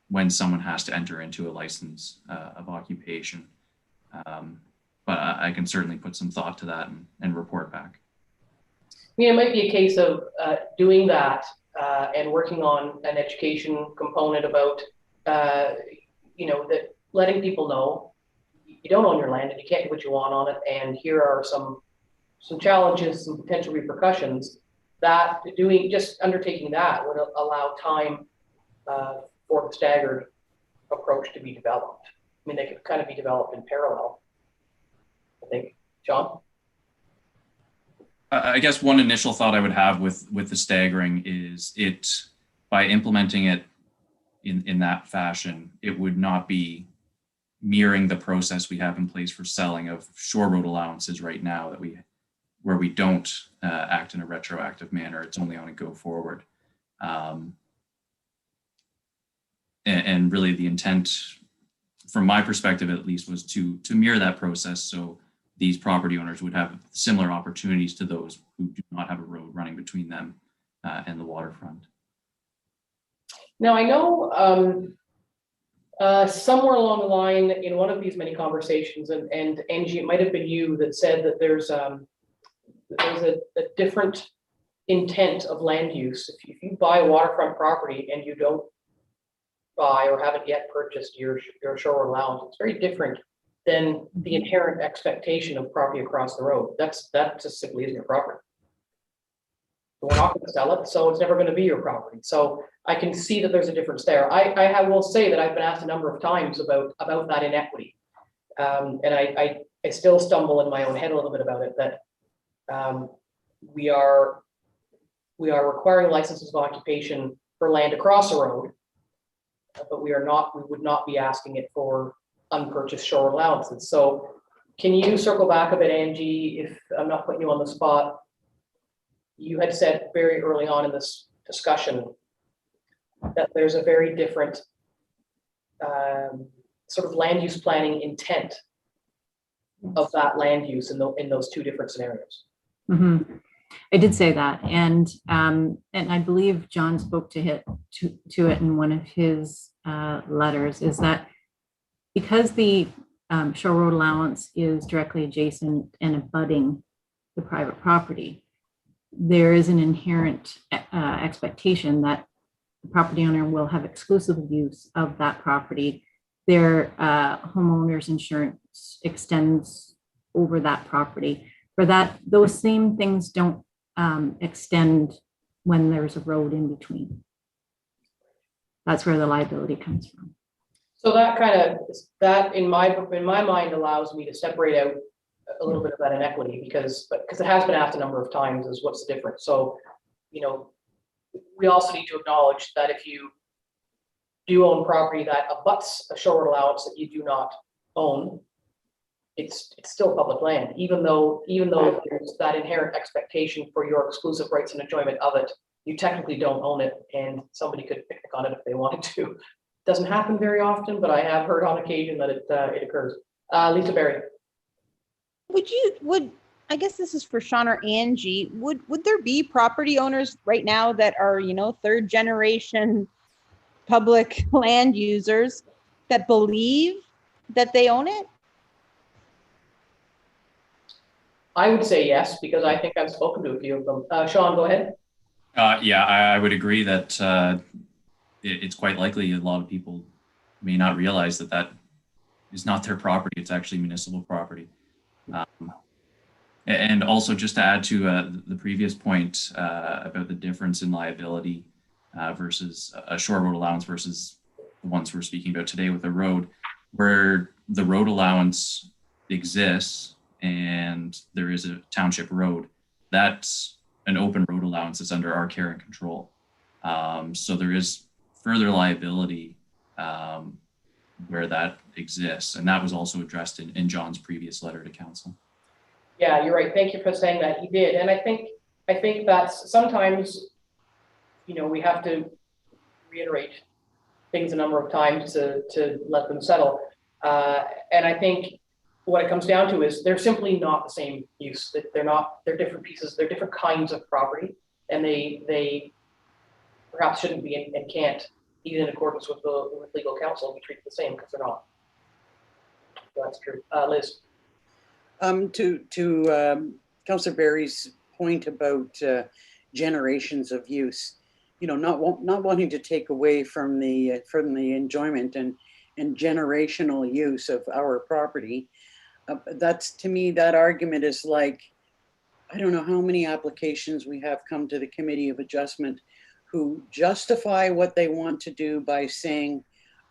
when someone has to enter into a license of occupation. But I can certainly put some thought to that and report back. It might be a case of doing that and working on an education component about, that letting people know you don't own your land and you can't do what you want on it. And here are some challenges, some potential repercussions that just undertaking that would allow time for the staggered approach to be developed. I mean, they could kind of be developed in parallel, I think. John? I guess one initial thought I would have with the staggering is by implementing it in that fashion, it would not be mirroring the process we have in place for selling of shore road allowances right now where we don't act in a retroactive manner. It's only on a go forward. And really the intent, from my perspective at least, was to mirror that process so these property owners would have similar opportunities to those who do not have a road running between them and the waterfront. Now, I know somewhere along the line in one of these many conversations, and Angie, it might have been you that said that there's a different intent of land use. If you buy waterfront property and you don't buy or haven't yet purchased your shore allowance, it's very different than the inherent expectation of property across the road. That just simply isn't your property. We're not going to sell it, so it's never going to be your property. So I can see that there's a difference there. I will say that I've been asked a number of times about that inequity, and I still stumble in my own head a little bit about it. That we are requiring licenses of occupation for land across the road, but we would not be asking it for unpurchased shore allowances. So can you circle back a bit, Angie, if I'm not putting you on the spot? You had said very early on in this discussion that there's a very different sort of land use planning intent of that land use in those two different scenarios. Mm-hmm. I did say that, and I believe John spoke to it in one of his letters, is that because the shore road allowance is directly adjacent and abutting the private property, there is an inherent expectation that the property owner will have exclusive use of that property. Their homeowner's insurance extends over that property. For that, those same things don't extend when there's a road in between. That's where the liability comes from. So that in my mind allows me to separate out a little bit of that inequity because it has been asked a number of times is what's the difference. So, we also need to acknowledge that if you do own property that abuts a shore allowance that you do not own, it's still public land, even though there's that inherent expectation for your exclusive rights and enjoyment of it you technically don't own it and somebody could picnic on it if they wanted to. Doesn't happen very often, but I have heard on occasion that it occurs. Lisa Berry. I guess this is for Sean or Angie, would there be property owners right now that are, third generation public land users that believe that they own it? I would say yes, because I think I've spoken to a few of them. Sean, go ahead. Yeah, I would agree that it's quite likely a lot of people may not realize that is not their property. It's actually municipal property. And also, just to add to the previous point about the difference in liability versus a shore road allowance versus the ones we're speaking about today with the road, where the road allowance exists and there is a township road, that's an open road allowance that's under our care and control. So there is further liability where that exists. And that was also addressed in John's previous letter to council. Yeah, you're right. Thank you for saying that. He did. And I think that's sometimes, we have to reiterate things a number of times to let them settle. And I think what it comes down to is they're simply not the same use. They're different pieces, they're different kinds of property, and they perhaps shouldn't be and can't, even in accordance with legal counsel, be treated the same because they're not. So that's true. Liz. To Councillor Berry's point about generations of use, not wanting to take away from the enjoyment and generational use of our property. That's, to me, that argument is like, I don't know how many applications we have come to the Committee of Adjustment who justify what they want to do by saying,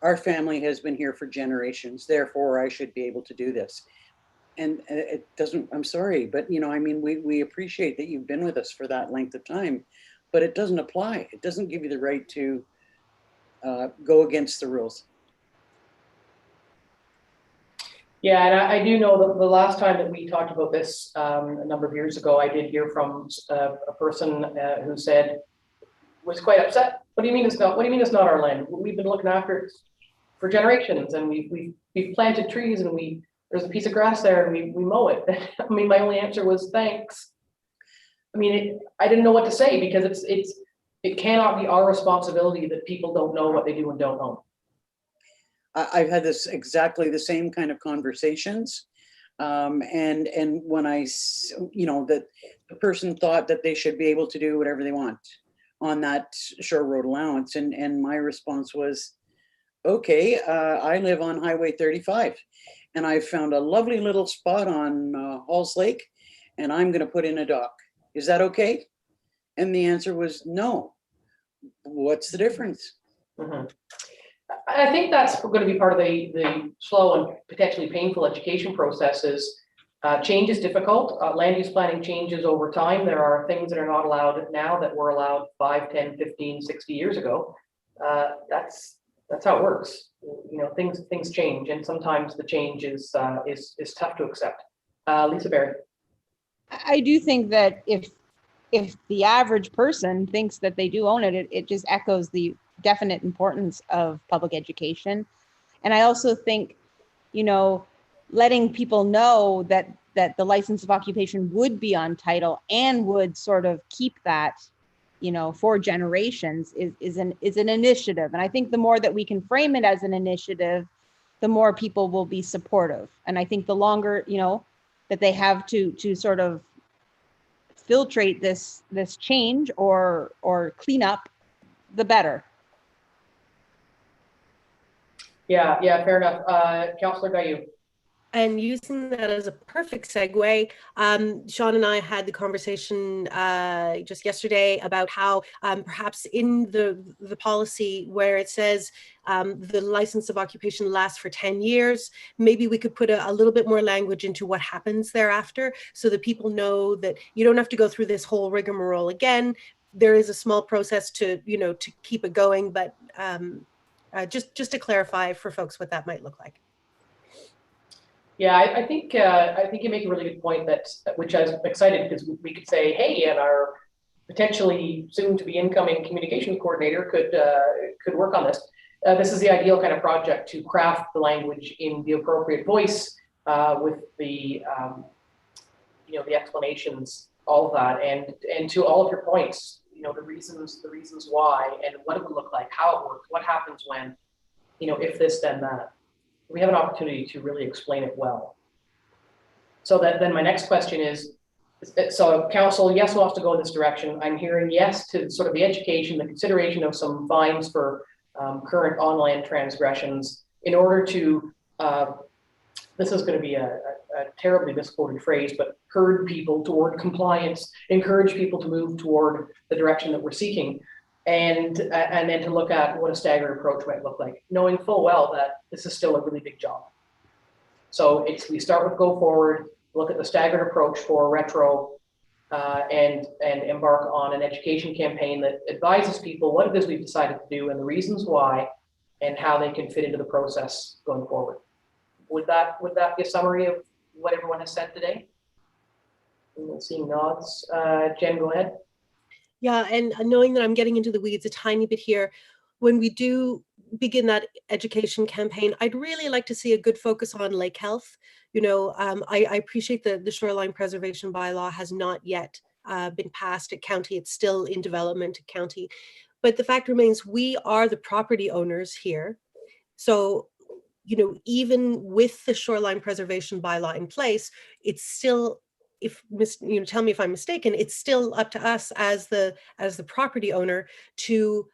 our family has been here for generations, therefore I should be able to do this. And it doesn't, I'm sorry, but we appreciate that you've been with us for that length of time, but it doesn't apply. It doesn't give you the right to go against the rules. Yeah, and I do know that the last time that we talked about this a number of years ago, I did hear from a person who said, was quite upset. What do you mean it's not? What do you mean it's not our land? We've been looking after it for generations, and we've planted trees, and there's a piece of grass there, and we mow it. I mean, my only answer was thanks. I mean, I didn't know what to say, because it cannot be our responsibility that people don't know what they do and don't own. I've had exactly the same kind of conversations. And when that the person thought that they should be able to do whatever they want on that shore road allowance. And my response was, okay, I live on Highway 35 and I found a lovely little spot on Halls Lake, and I'm going to put in a dock. Is that okay? And the answer was no. What's the difference? Mm-hmm. I think that's going to be part of the slow and potentially painful education processes. Change is difficult. Land use planning changes over time. There are things that are not allowed now that were allowed 5, 10, 15, 60 years ago. That's how it works. Things change, and sometimes the change is tough to accept. Lisa Berry. I do think that if the average person thinks that they do own it, it just echoes the definite importance of public education. And I also think, letting people know that the license of occupation would be on title and would sort of keep that, for generations is an initiative. And I think the more that we can frame it as an initiative, the more people will be supportive. And I think the longer, that they have to sort of filtrate this change or clean up, the better. Yeah, fair enough. Councillor Dayu. And using that as a perfect segue, Sean and I had the conversation just yesterday about how perhaps in the policy where it says the license of occupation lasts for 10 years, maybe we could put a little bit more language into what happens thereafter, so that people know that you don't have to go through this whole rigmarole again. There is a small process to keep it going, but just to clarify for folks what that might look like. Yeah, I think you make a really good point, which I was excited, because we could say, hey, in our potentially soon to be incoming communications coordinator could work on this. This is the ideal kind of project to craft the language in the appropriate voice with the the explanations, all of that, and to all of your points, the reasons why and what it would look like, how it works, what happens when, if this then that. We have an opportunity to really explain it well. So that then my next question is, so council, yes, wants to go in this direction. I'm hearing yes to sort of the education, the consideration of some fines for current on-land transgressions in order to, this is going to be a terribly misquoted phrase, but herd people toward compliance, encourage people to move toward the direction that we're seeking, and then to look at what a staggered approach might look like, knowing full well that this is still a really big job. So we start with go forward, look at the staggered approach for retro, and embark on an education campaign that advises people what it is we've decided to do and the reasons why and how they can fit into the process going forward. Would that be a summary of what everyone has said today? Seeing nods. Jen, go ahead. Yeah, and knowing that I'm getting into the weeds a tiny bit here, when we do begin that education campaign, I'd really like to see a good focus on lake health. I appreciate that the shoreline preservation bylaw has not yet been passed at county. It's still in development at county. But the fact remains, we are the property owners here. So, even with the shoreline preservation bylaw in place, it's still, tell me if I'm mistaken, it's still up to us as the property owner to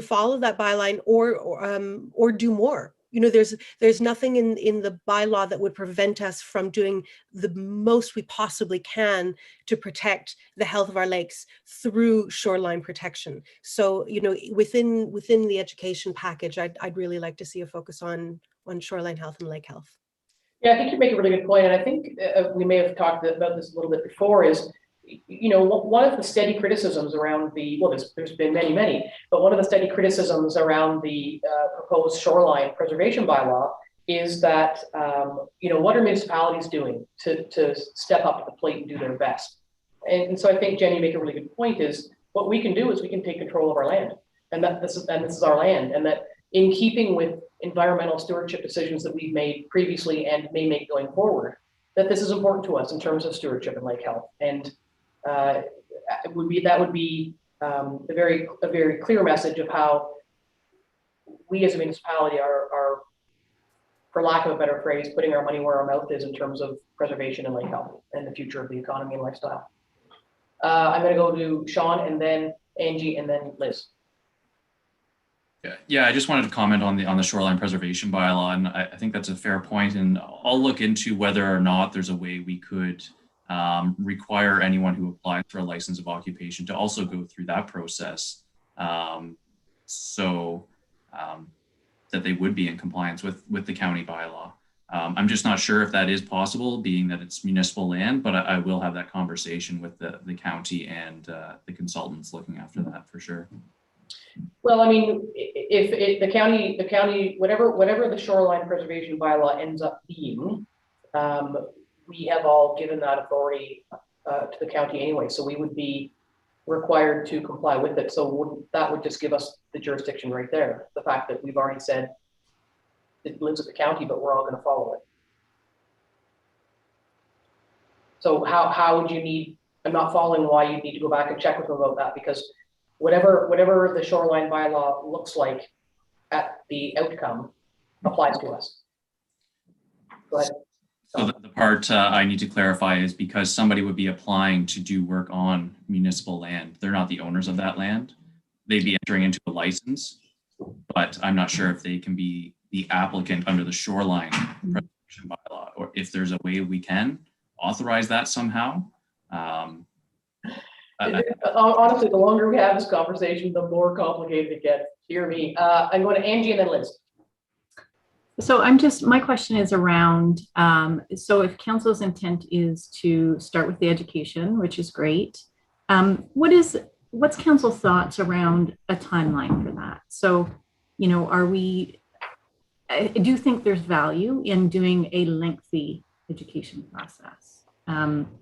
follow that byline or do more. There's nothing in the bylaw that would prevent us from doing the most we possibly can to protect the health of our lakes through shoreline protection. So, within the education package, I'd really like to see a focus on shoreline health and lake health. Yeah, I think you make a really good point, and I think we may have talked about this a little bit before. Is one of the steady criticisms around there's been many, but one of the steady criticisms around the proposed shoreline preservation bylaw is that what are municipalities doing to step up to the plate and do their best? And so I think, Jen, you make a really good point. Is what we can do is we can take control of our land, and this is our land, and that in keeping with environmental stewardship decisions that we've made previously and may make going forward, that this is important to us in terms of stewardship and lake health. And that would be a very clear message of how we as a municipality are, for lack of a better phrase, putting our money where our mouth is in terms of preservation and lake health and the future of the economy and lifestyle. I'm going to go to Sean and then Angie and then Liz. Yeah, I just wanted to comment on the shoreline preservation bylaw, and I think that's a fair point, and I'll look into whether or not there's a way we could require anyone who applies for a license of occupation to also go through that process, so that they would be in compliance with the county bylaw. I'm just not sure if that is possible, being that it's municipal land, but I will have that conversation with the county and the consultants looking after that for sure. Well, I mean, if the county, whatever the shoreline preservation bylaw ends up being, we have all given that authority to the county anyway, so we would be required to comply with it. So that would just give us the jurisdiction right there. The fact that we've already said it lives at the county, but we're all going to follow it. So how would you need? I'm not following why you need to go back and check with them about that, because whatever the shoreline bylaw looks like at the outcome applies to us. Go ahead. So the part I need to clarify is because somebody would be applying to do work on municipal land, they're not the owners of that land. They'd be entering into a license, but I'm not sure if they can be the applicant under the shoreline preservation bylaw, or if there's a way we can authorize that somehow. Honestly, the longer we have this conversation, the more complicated it gets. Hear me. I'm going to Angie and then Liz. So my question is around, so if council's intent is to start with the education, which is great, what's council's thoughts around a timeline for that? So, I do think there's value in doing a lengthy education process.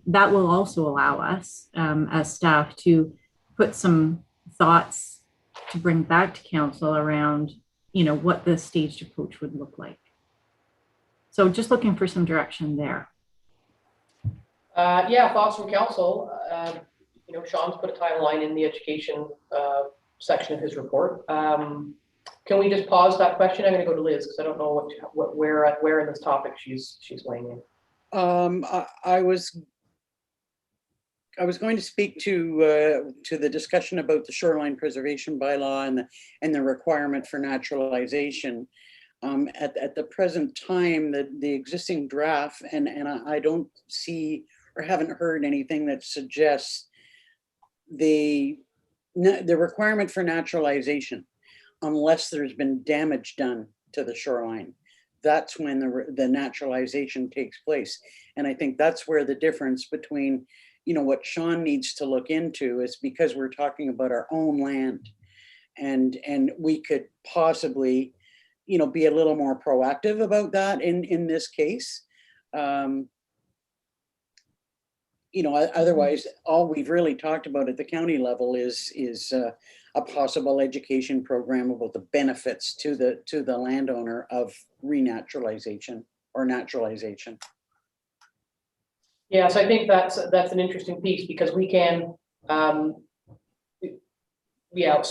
that will also allow us as staff to put some thoughts to bring back to council around, what the staged approach would look like. So just looking for some direction there. Yeah, thoughts from council. Sean's put a timeline in the education section of his report. Can we just pause that question? I'm going to go to Liz because I don't know where in this topic she's weighing in. I was going to speak to the discussion about the shoreline preservation bylaw and the requirement for naturalization. At the present time, the existing draft, and I don't see or haven't heard anything that suggests the requirement for naturalization, unless there's been damage done to the shoreline. That's when the naturalization takes place. And I think that's where the difference between, what Sean needs to look into is because we're talking about our own land, and we could possibly, be a little more proactive about that in this case. Otherwise, all we've really talked about at the county level is a possible education program about the benefits to the landowner of renaturalization or naturalization. Yeah, so I think that's an interesting piece because we can, so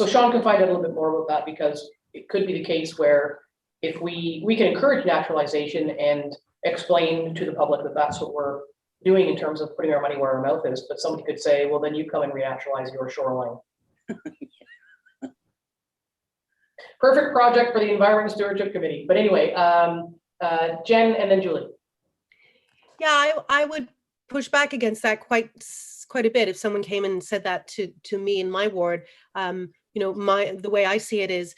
Sean can find out a little bit more about that because it could be the case where if we can encourage naturalization and explain to the public that that's what we're doing in terms of putting our money where our mouth is, but somebody could say, well, then you come and renaturalize your shoreline. Perfect project for the Environment Stewardship Committee. But anyway, Jen and then Julie. Yeah, I would push back against that quite a bit if someone came and said that to me in my ward. The way I see it is,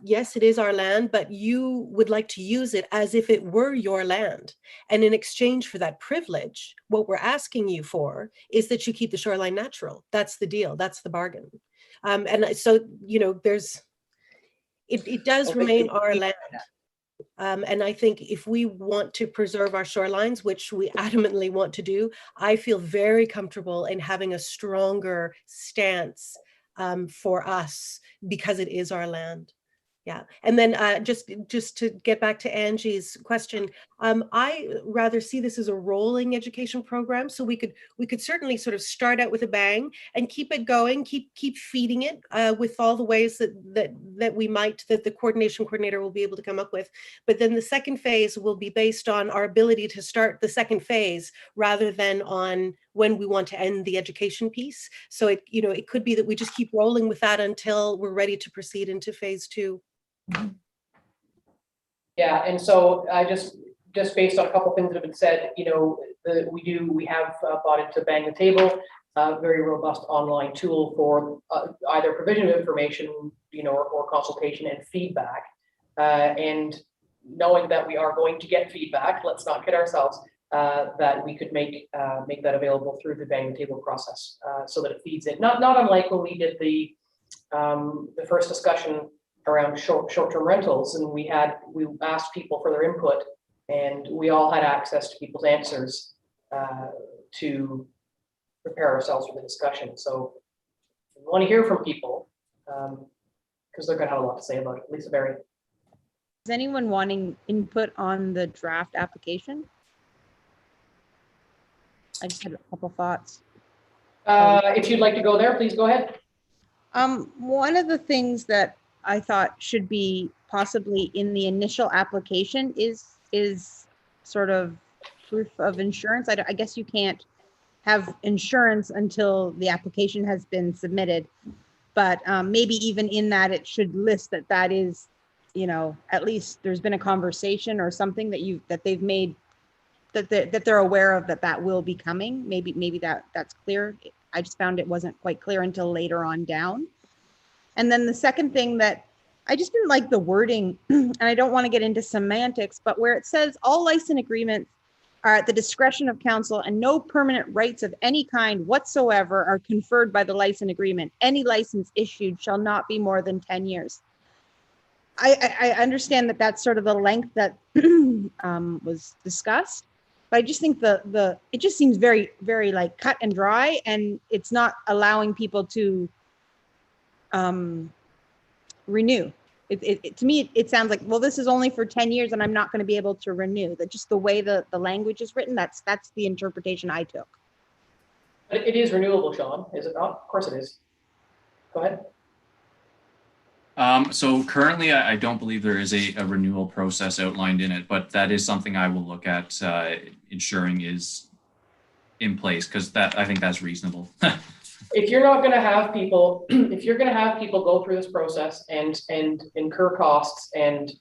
yes, it is our land, but you would like to use it as if it were your land. And in exchange for that privilege, what we're asking you for is that you keep the shoreline natural. That's the deal. That's the bargain. And so, it does remain our land. And I think if we want to preserve our shorelines, which we adamantly want to do, I feel very comfortable in having a stronger stance for us because it is our land. Yeah, and then just to get back to Angie's question, I rather see this as a rolling education program. So we could certainly sort of start out with a bang and keep it going, keep feeding it with all the ways that we might, that the coordination coordinator will be able to come up with. But then the second phase will be based on our ability to start the second phase rather than on when we want to end the education piece. So it could be that we just keep rolling with that until we're ready to proceed into phase 2. Yeah, and so I just based on a couple of things that have been said, we have bought into Bang the Table, a very robust online tool for either provision of information, or consultation and feedback. And knowing that we are going to get feedback, let's not kid ourselves, that we could make that available through the Bang the Table process, so that it feeds in. Not unlike when we did the first discussion around short-term rentals, and we asked people for their input, and we all had access to people's answers to prepare ourselves for the discussion. So we want to hear from people because they're going to have a lot to say about it. Lisa Berry. Is anyone wanting input on the draft application? I just had a couple thoughts. If you'd like to go there, please go ahead. One of the things that I thought should be possibly in the initial application is sort of proof of insurance. I guess you can't have insurance until the application has been submitted, but maybe even in that it should list that is, at least there's been a conversation or something that they've made that they're aware of that will be coming. Maybe that's clear. I just found it wasn't quite clear until later on down. And then the second thing that I just didn't like the wording, and I don't want to get into semantics, but where it says all license agreements are at the discretion of council and no permanent rights of any kind whatsoever are conferred by the license agreement. Any license issued shall not be more than 10 years. I understand that that's sort of the length that was discussed, But I just think it just seems very, very like cut and dry, and it's not allowing people to renew. To me, it sounds like, well, this is only for 10 years and I'm not going to be able to renew. That just the way the language is written, that's the interpretation I took. But it is renewable, Sean, is it not? Of course it is. Go ahead. So currently, I don't believe there is a renewal process outlined in it, but that is something I will look at ensuring is in place, because I think that's reasonable. If you're not going to have people, if you're going to have people go through this process and incur costs and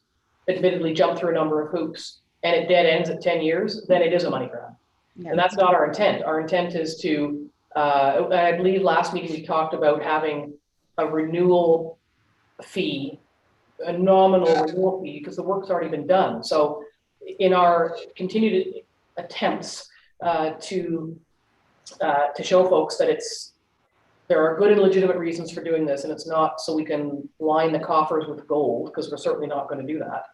admittedly jump through a number of hoops, and it dead ends at 10 years, then it is a money grab. Yeah. And that's not our intent. Our intent is to, I believe last meeting we talked about having a renewal fee, a nominal renewal fee, because the work's already been done. So in our continued attempts to show folks that there are good and legitimate reasons for doing this, and it's not so we can line the coffers with gold, because we're certainly not going to do that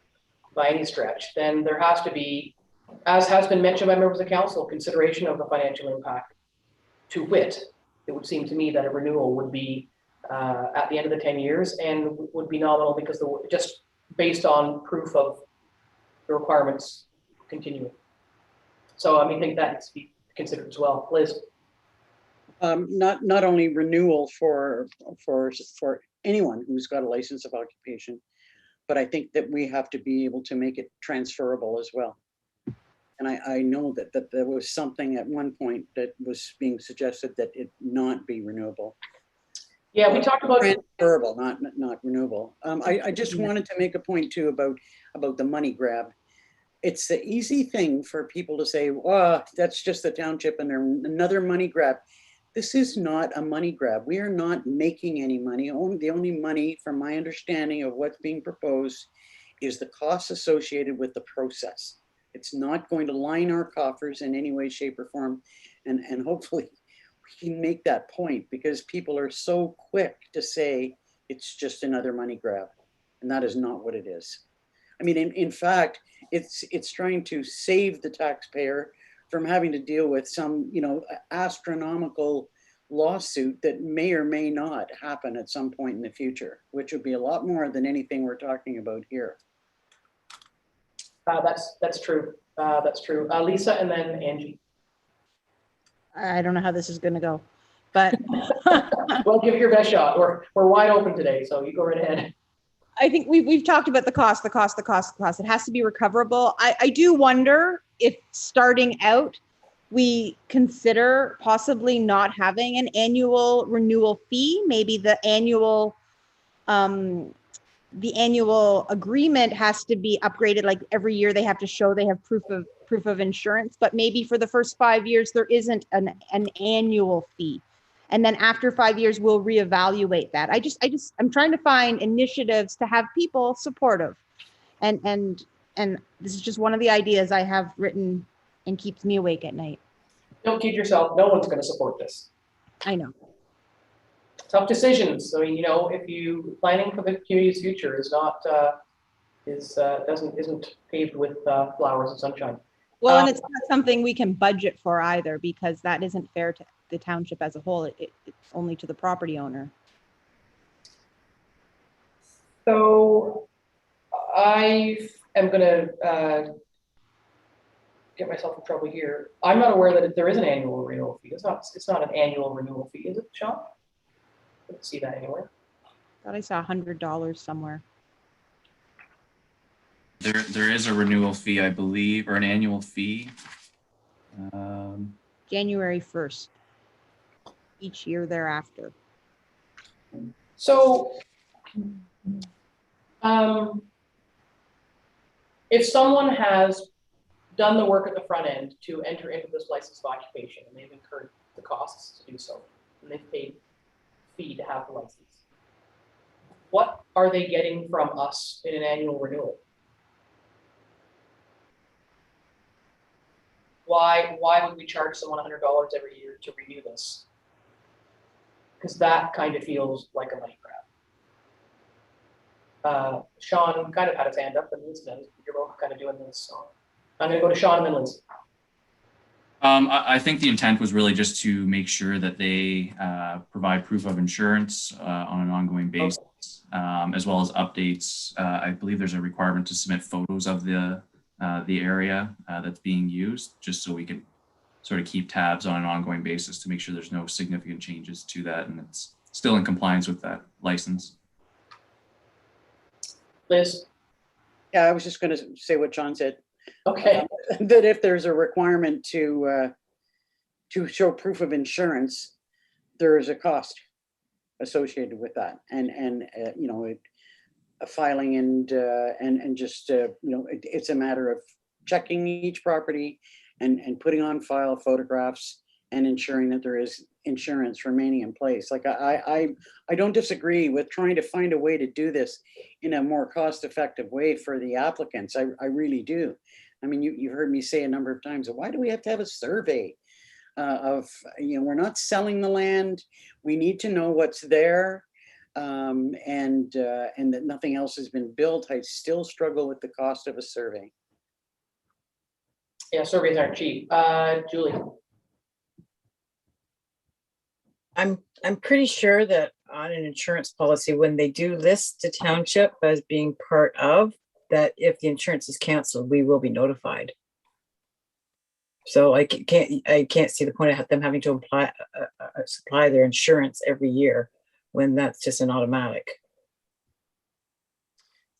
by any stretch. Then there has to be, as has been mentioned by members of council, consideration of the financial impact. To wit, it would seem to me that a renewal would be at the end of the 10 years and would be nominal, because just based on proof of the requirements continuing. So I mean, I think that needs to be considered as well. Liz? Not only renewal for anyone who's got a license of occupation, but I think that we have to be able to make it transferable as well. And I know that there was something at one point that was being suggested that it not be renewable. Yeah, we talked about transferable, not renewable. I just wanted to make a point too about the money grab. It's the easy thing for people to say, "Well, that's just the township and they're another money grab." This is not a money grab. We are not making any money. The only money, from my understanding of what's being proposed, is the costs associated with the process. It's not going to line our coffers in any way, shape, or form. And hopefully we can make that point, because people are so quick to say it's just another money grab. And that is not what it is. I mean, in fact, it's trying to save the taxpayer from having to deal with some, astronomical lawsuit that may or may not happen at some point in the future, which would be a lot more than anything we're talking about here. That's true. That's true. Lisa, and then Angie. I don't know how this is going to go, but well, give it your best shot. We're wide open today, so you go right ahead. I think we've talked about the cost. It has to be recoverable. I do wonder if starting out, we consider possibly not having an annual renewal fee. Maybe the annual agreement has to be upgraded. Like every year they have to show they have proof of insurance, but maybe for the first 5 years, there isn't an annual fee. And then after 5 years, we'll reevaluate that. I'm trying to find initiatives to have people supportive. And this is just one of the ideas I have written and keeps me awake at night. Don't kid yourself. No one's going to support this. I know. Tough decisions. I mean, if you planning for the community's future isn't paved with flowers and sunshine. Well, and it's not something we can budget for either, because that isn't fair to the township as a whole. It's only to the property owner. So I am going to get myself in trouble here. I'm not aware that there is an annual renewal fee. It's not an annual renewal fee, is it, Sean? I didn't see that anywhere. Thought I saw $100 somewhere. There is a renewal fee, I believe, or an annual fee. January 1st, each year thereafter. So, if someone has done the work at the front end to enter into this license of occupation, and they've incurred the costs to do so, and they've paid fee to have the license, what are they getting from us in an annual renewal? Why would we charge someone $100 every year to renew this? Because that kind of feels like a money grab. Sean kind of had his hand up, and Liz does. You're both kind of doing this, so I'm going to go to Sean and then Liz. I think the intent was really just to make sure that they provide proof of insurance on an ongoing basis, as well as updates. I believe there's a requirement to submit photos of the area that's being used, just so we can sort of keep tabs on an ongoing basis to make sure there's no significant changes to that and it's still in compliance with that license. Liz? Yeah, I was just going to say what John said. Okay. That if there's a requirement to show proof of insurance, there is a cost associated with that, and you know, a filing and just you know, it's a matter of checking each property and putting on file photographs and ensuring that there is insurance remaining in place. Like I don't disagree with trying to find a way to do this in a more cost-effective way for the applicants. I really do. I mean, you heard me say a number of times, why do we have to have a survey of, you know, we're not selling the land. We need to know what's there, and that nothing else has been built. I still struggle with the cost of a survey. Yeah, surveys aren't cheap. Julie? I'm pretty sure that on an insurance policy, when they do list the township as being part of, that if the insurance is canceled, we will be notified. So I can't see the point of them having to supply their insurance every year when that's just an automatic.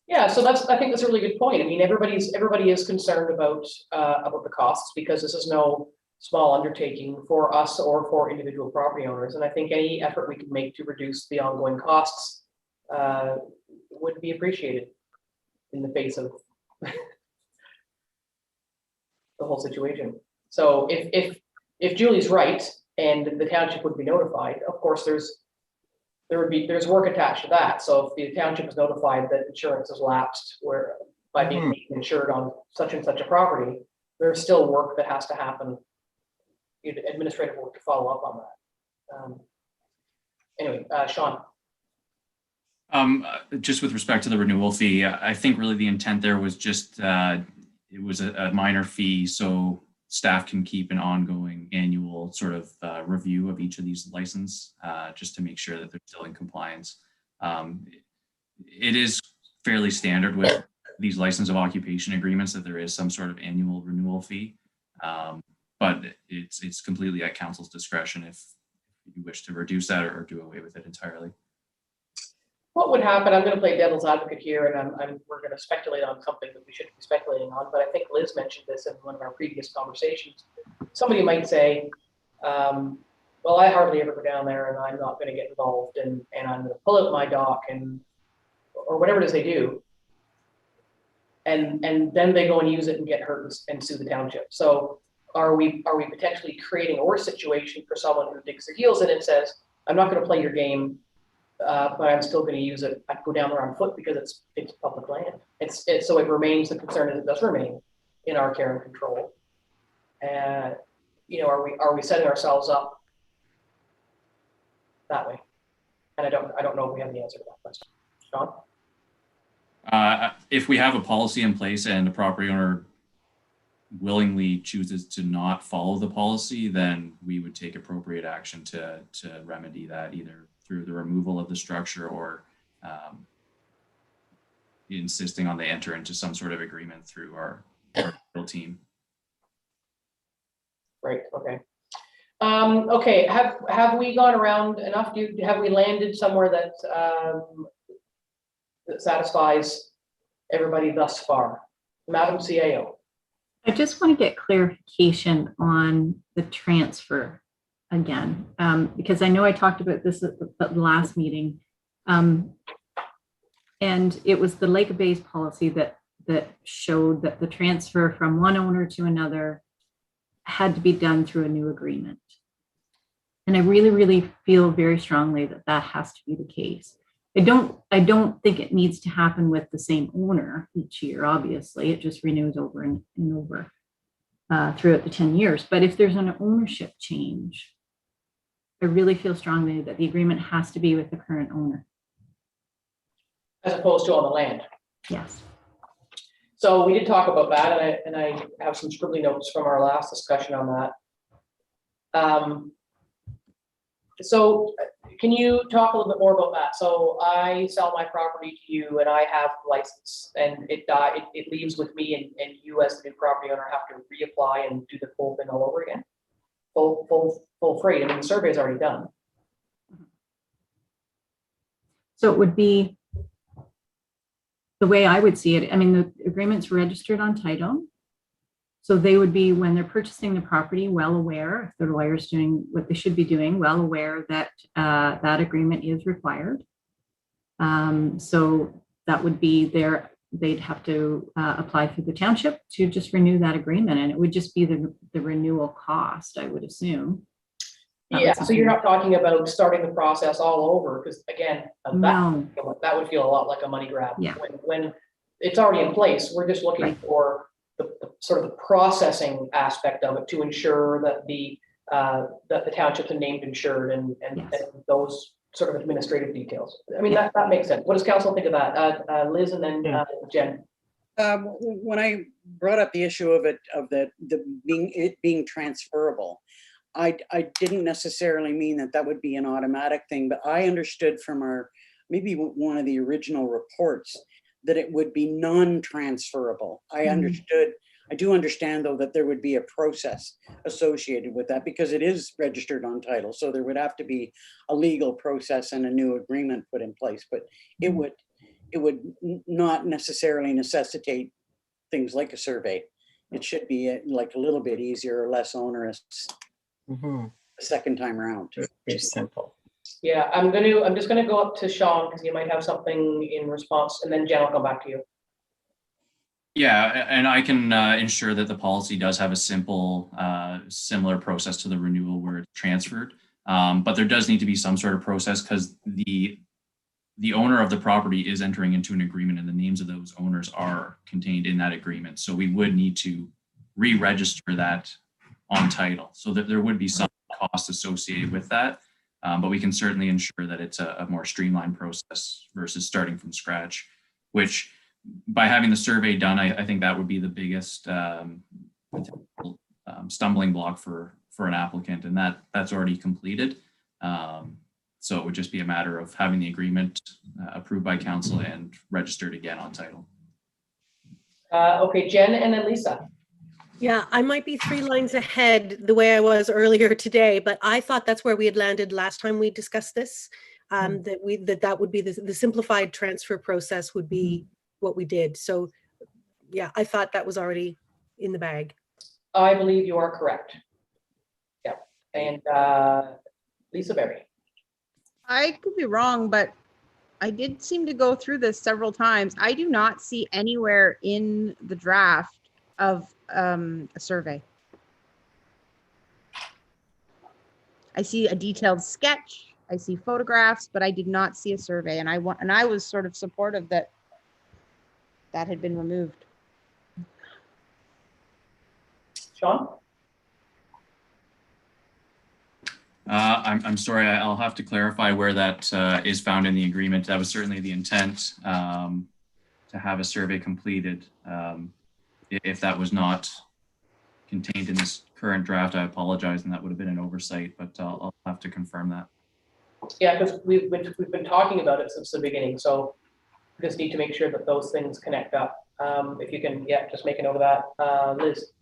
Yeah, so I think that's a really good point. I mean, everybody is concerned about the costs, because this is no small undertaking for us or for individual property owners. And I think any effort we can make to reduce the ongoing costs would be appreciated in the face of the whole situation. So if Julie's right and the township would be notified, of course there's work attached to that. So if the township is notified that insurance has lapsed by being insured on such and such a property, there's still work that has to happen, administrative work to follow up on that. Anyway, Sean. Just with respect to the renewal fee, I think really the intent there was just, it was a minor fee, so staff can keep an ongoing annual sort of review of each of these licenses, just to make sure that they're still in compliance. It is fairly standard with these license of occupation agreements that there is some sort of annual renewal fee, but it's completely at council's discretion if you wish to reduce that or do away with it entirely. What would happen? I'm going to play devil's advocate here, and we're going to speculate on something that we shouldn't be speculating on. But I think Liz mentioned this in one of our previous conversations. Somebody might say, "Well, I hardly ever go down there, and I'm not going to get involved, and I'm going to pull out my dock or whatever it is they do." And then they go and use it and get hurt and sue the township. So are we potentially creating a worse situation for someone who digs their heels in and says, "I'm not going to play your game, but I'm still going to use it. I go down there on foot because it's public land." So it remains the concern, as it does remain in our care and control. And you know, are we setting ourselves up that way? And I don't know if we have the answer to that question. Sean? If we have a policy in place and the property owner willingly chooses to not follow the policy, then we would take appropriate action to remedy that, either through the removal of the structure or insisting on they enter into some sort of agreement through our legal team. Right. Okay. Okay. Have we gone around enough? Have we landed somewhere that that satisfies everybody thus far? Madam CAO. I just want to get clarification on the transfer again, because I know I talked about this at the last meeting, and it was the Lake of Bays policy that showed that the transfer from one owner to another had to be done through a new agreement. And I really, really feel very strongly that that has to be the case. I don't think it needs to happen with the same owner each year. Obviously, it just renews over and over throughout the 10 years. But if there's an ownership change, I really feel strongly that the agreement has to be with the current owner. As opposed to on the land. Yes. So we did talk about that, and I have some scribbly notes from our last discussion on that. So can you talk a little bit more about that? So I sell my property to you and I have license and it leaves with me and you as the new property owner have to reapply and do the full thing all over again? Full freight. I mean, the survey is already done. So it would be, the way I would see it, I mean, the agreement's registered on title. So they would be, when they're purchasing the property, well aware, if their lawyer's doing what they should be doing, well aware that that agreement is required. So that would be they'd have to apply through the township to just renew that agreement. And it would just be the renewal cost, I would assume. Yeah, so you're not talking about starting the process all over, because again, that would feel a lot like a money grab. Yeah. When it's already in place, we're just looking for the sort of the processing aspect of it to ensure that the township's a named insured and those sort of administrative details. I mean, that makes sense. What does council think of that? Liz and then Jen. When I brought up the issue of it being transferable, I didn't necessarily mean that would be an automatic thing, but I understood from maybe one of the original reports that it would be non-transferable. I do understand though that there would be a process associated with that because it is registered on title. So there would have to be a legal process and a new agreement put in place, but it would not necessarily necessitate things like a survey. It should be like a little bit easier or less onerous. The second time around. Pretty simple. Yeah, I'm just gonna go up to Sean because you might have something in response, and then Jen, I'll come back to you. Yeah, and I can ensure that the policy does have a simple, similar process to the renewal where it's transferred. But there does need to be some sort of process because the owner of the property is entering into an agreement and the names of those owners are contained in that agreement. So we would need to re-register that on title. So that there would be some cost associated with that. But we can certainly ensure that it's a more streamlined process versus starting from scratch, which by having the survey done, I think that would be the biggest stumbling block for an applicant, and that's already completed. So it would just be a matter of having the agreement approved by council and registered again on title. Okay, Jen and then Lisa. Yeah, I might be 3 lines ahead the way I was earlier today, but I thought that's where we had landed last time we discussed this. That would be the simplified transfer process would be what we did. So yeah, I thought that was already in the bag. I believe you are correct. Yeah, and Lisa Berry. I could be wrong, but I did seem to go through this several times. I do not see anywhere in the draft of a survey. I see a detailed sketch, I see photographs, but I did not see a survey, and I was sort of supportive that had been removed. Sean? I'm sorry, I'll have to clarify where that is found in the agreement. That was certainly the intent to have a survey completed. If that was not contained in this current draft, I apologize, and that would have been an oversight, but I'll have to confirm that. Yeah, because we've been talking about it since the beginning, so we just need to make sure that those things connect up. If you can, just make a note of that. Liz?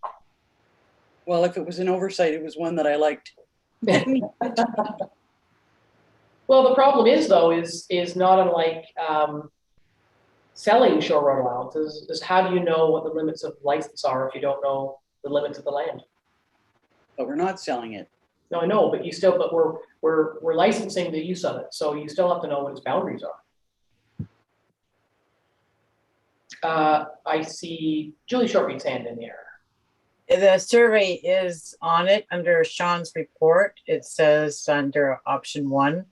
Well, if it was an oversight, it was one that I liked. Well, the problem is though, is not unlike selling shore road allowances, is how do you know what the limits of license are if you don't know the limits of the land? But we're not selling it. No, I know, but we're licensing the use of it, so you still have to know what its boundaries are. I see Julie Shortbeat's hand in the air. The survey is on it under Sean's report. It says under option 1,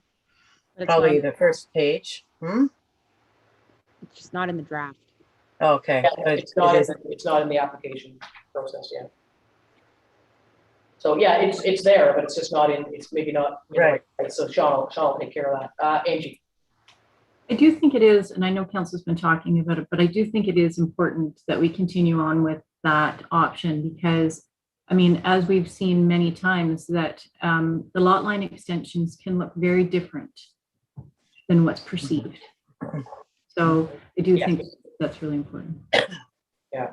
probably the first page. It's just not in the draft. Okay. Yeah, it's not in the application process yet. So yeah, it's there, but it's just not in. It's maybe not right. So Sean will take care of that. Angie. I do think it is, and I know council's been talking about it, but I do think it is important that we continue on with that option because I mean, as we've seen many times, that the lot line extensions can look very different than what's perceived. So I do think that's really important. Yeah.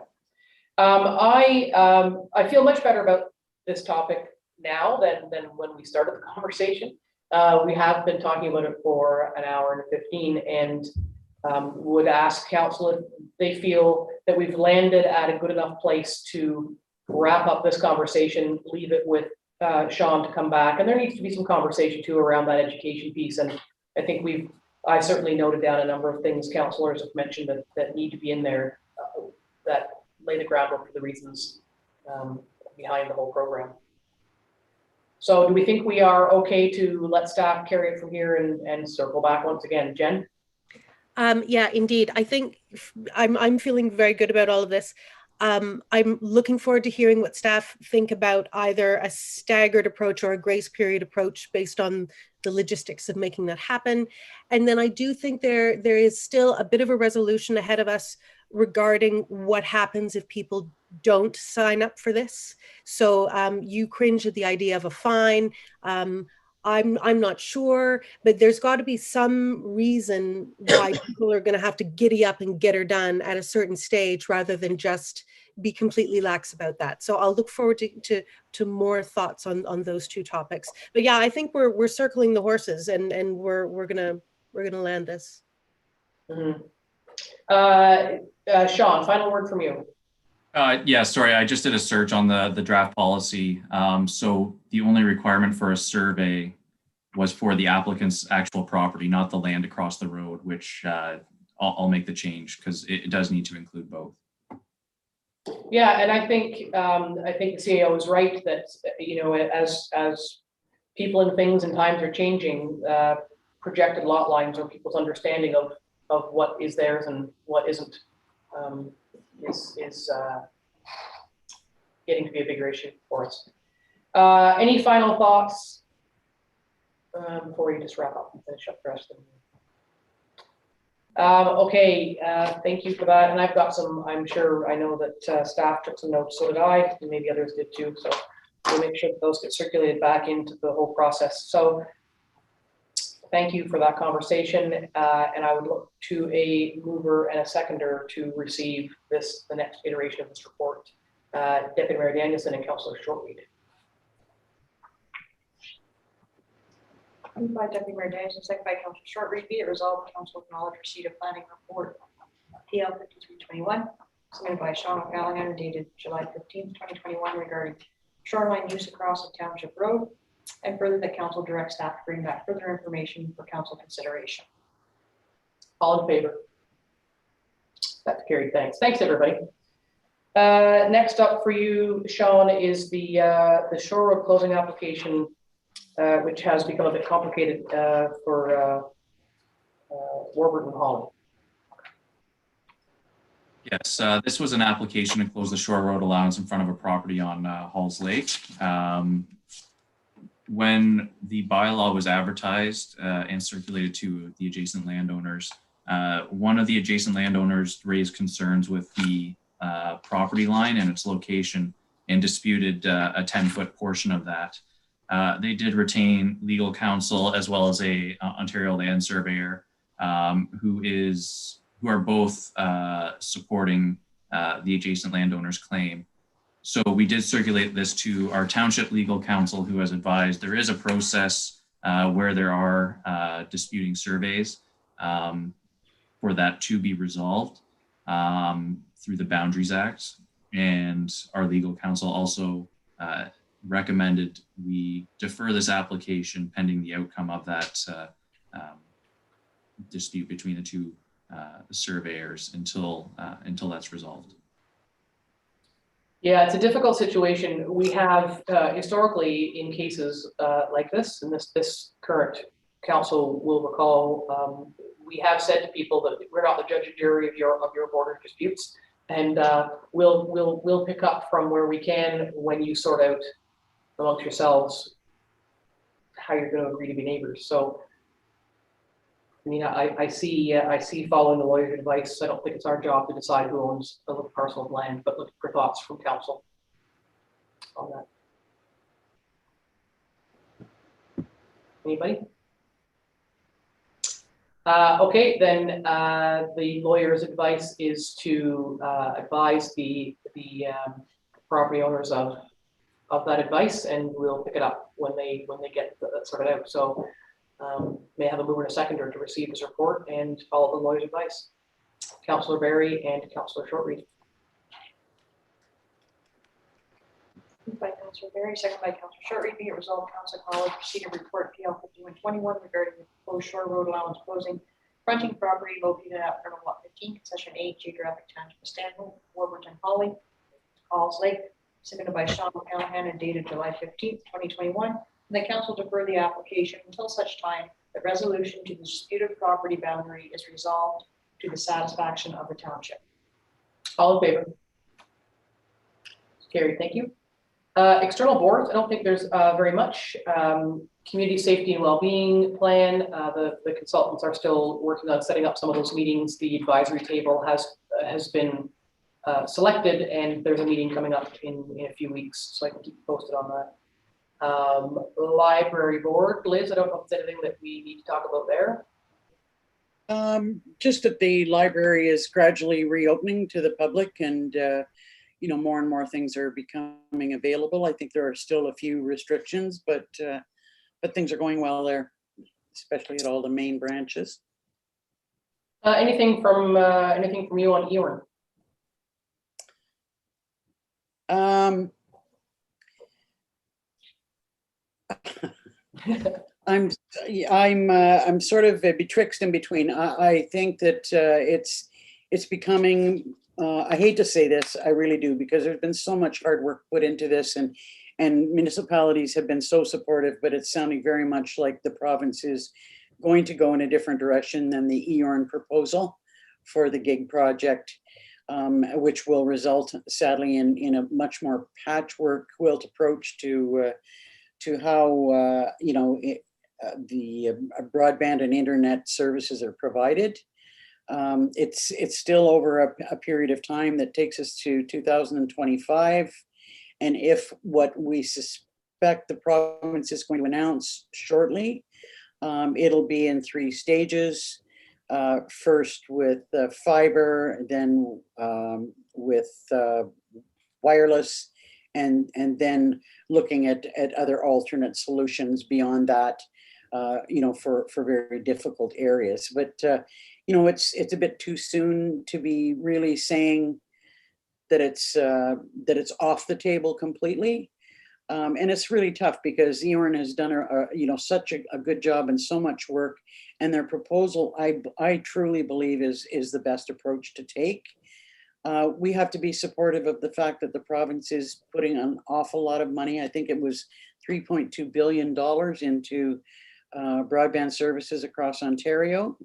I feel much better about this topic now than when we started the conversation. We have been talking about it for an hour and 15, and would ask council if they feel that we've landed at a good enough place to wrap up this conversation, leave it with Sean to come back. And there needs to be some conversation too around that education piece. And I think I certainly noted down a number of things councillors have mentioned that need to be in there that lay the groundwork for the reasons behind the whole program. So do we think we are okay to let staff carry it from here and circle back once again? Jen? Yeah, indeed. I think I'm feeling very good about all of this. I'm looking forward to hearing what staff think about either a staggered approach or a grace period approach based on the logistics of making that happen. And then I do think there is still a bit of a resolution ahead of us regarding what happens if people don't sign up for this. So you cringe at the idea of a fine. I'm not sure, but there's got to be some reason why people are going to have to giddy up and get her done at a certain stage rather than just be completely lax about that. So I'll look forward to more thoughts on those two topics. But yeah, I think we're circling the horses and we're gonna land this. Mm-hmm. Sean, final word from you. Yeah, sorry, I just did a search on the draft policy. So the only requirement for a survey was for the applicant's actual property, not the land across the road, which I'll make the change because it does need to include both. Yeah, and I think the CAO is right that, you know, as people and things and times are changing, projected lot lines or people's understanding of what is theirs and what isn't is getting to be a bigger issue for us. Any final thoughts before we just wrap up and finish up the rest of the meeting? Okay, thank you for that. And I've got some, I know that staff took some notes, so did I, and maybe others did too. So we'll make sure that those get circulated back into the whole process. So thank you for that conversation. And I would look to a mover and a seconder to receive the next iteration of this report. Deputy Mayor Danielson and Councillor Shortweed. Moved by Deputy Mayor Danielson, second by Councillor Shortreed. Be it resolved, the council acknowledge receipt of planning report PL 5321 submitted by Sean O'Callaghan dated July 15th, 2021 regarding shoreline use across the Township Road, and further that council directs staff to bring back further information for council consideration. All in favor? That's carried. Thanks. Thanks, everybody. Next up for you, Sean, is the Shore Road closing application, which has become a bit complicated for Warburton Holland. Yes, this was an application to close the Shore Road allowance in front of a property on Halls Lake. When the bylaw was advertised and circulated to the adjacent landowners, one of the adjacent landowners raised concerns with the property line and its location and disputed a 10-foot portion of that. They did retain legal counsel as well as a Ontario land surveyor who are both supporting the adjacent landowner's claim. So we did circulate this to our township legal counsel, who has advised there is a process where there are disputing surveys for that to be resolved through the Boundaries Act. And our legal counsel also recommended we defer this application pending the outcome of that dispute between the two surveyors until that's resolved. Yeah, it's a difficult situation. We have historically in cases like this, and this current council will recall, we have said to people that we're not the judge and jury of your border disputes, and we'll pick up from where we can when you sort out amongst yourselves how you're going to agree to be neighbors. So, I mean, I see following the lawyer's advice. I don't think it's our job to decide who owns a little parcel of land, but look for thoughts from council. on that? Anybody? Okay, then the lawyer's advice is to advise the property owners of that advice, and we'll pick it up when they get that sorted out. So may I have a mover and a seconder to receive this report and follow the lawyer's advice. Councillor Barry and Councillor Shortreed. Moved by Councillor Barry, second by Councillor Shortreed, be it resolved, Council College proceeded report PL 5121 regarding the proposed Shore Road allowance closing fronting property located at Permit Lot 15, Concession A, Geographic Township of Stanhope, Warburton, Holly, Falls Lake, submitted by Sean Callahan and dated July 15th, 2021. And the council defer the application until such time that resolution to the disputed property boundary is resolved to the satisfaction of the township. All in favor? Carried, thank you. External boards, I don't think there's very much. Community safety and well-being plan, the consultants are still working on setting up some of those meetings. The advisory table has been selected, and there's a meeting coming up in a few weeks, so I can keep you posted on that. Library board, Liz, I don't know if there's anything that we need to talk about there. Just that the library is gradually reopening to the public, and you know, more and more things are becoming available. I think there are still a few restrictions, but things are going well there, especially at all the main branches. Anything from you on Ewan? I'm sort of betwixt and between. I think that it's becoming. I hate to say this, I really do, because there's been so much hard work put into this, and municipalities have been so supportive, but it's sounding very much like the province is going to go in a different direction than the EORN proposal for the GIG project, which will result, sadly, in a much more patchwork quilt approach to how the broadband and internet services are provided. It's still over a period of time that takes us to 2025. And if what we suspect the province is going to announce shortly, it'll be in 3 stages. First with fiber, then with wireless, and then looking at other alternate solutions beyond that, for very difficult areas. But it's a bit too soon to be really saying that it's off the table completely. And it's really tough because EORN has done such a good job and so much work, and their proposal I truly believe is the best approach to take. We have to be supportive of the fact that the province is putting an awful lot of money. I think it was $3.2 billion into broadband services across Ontario.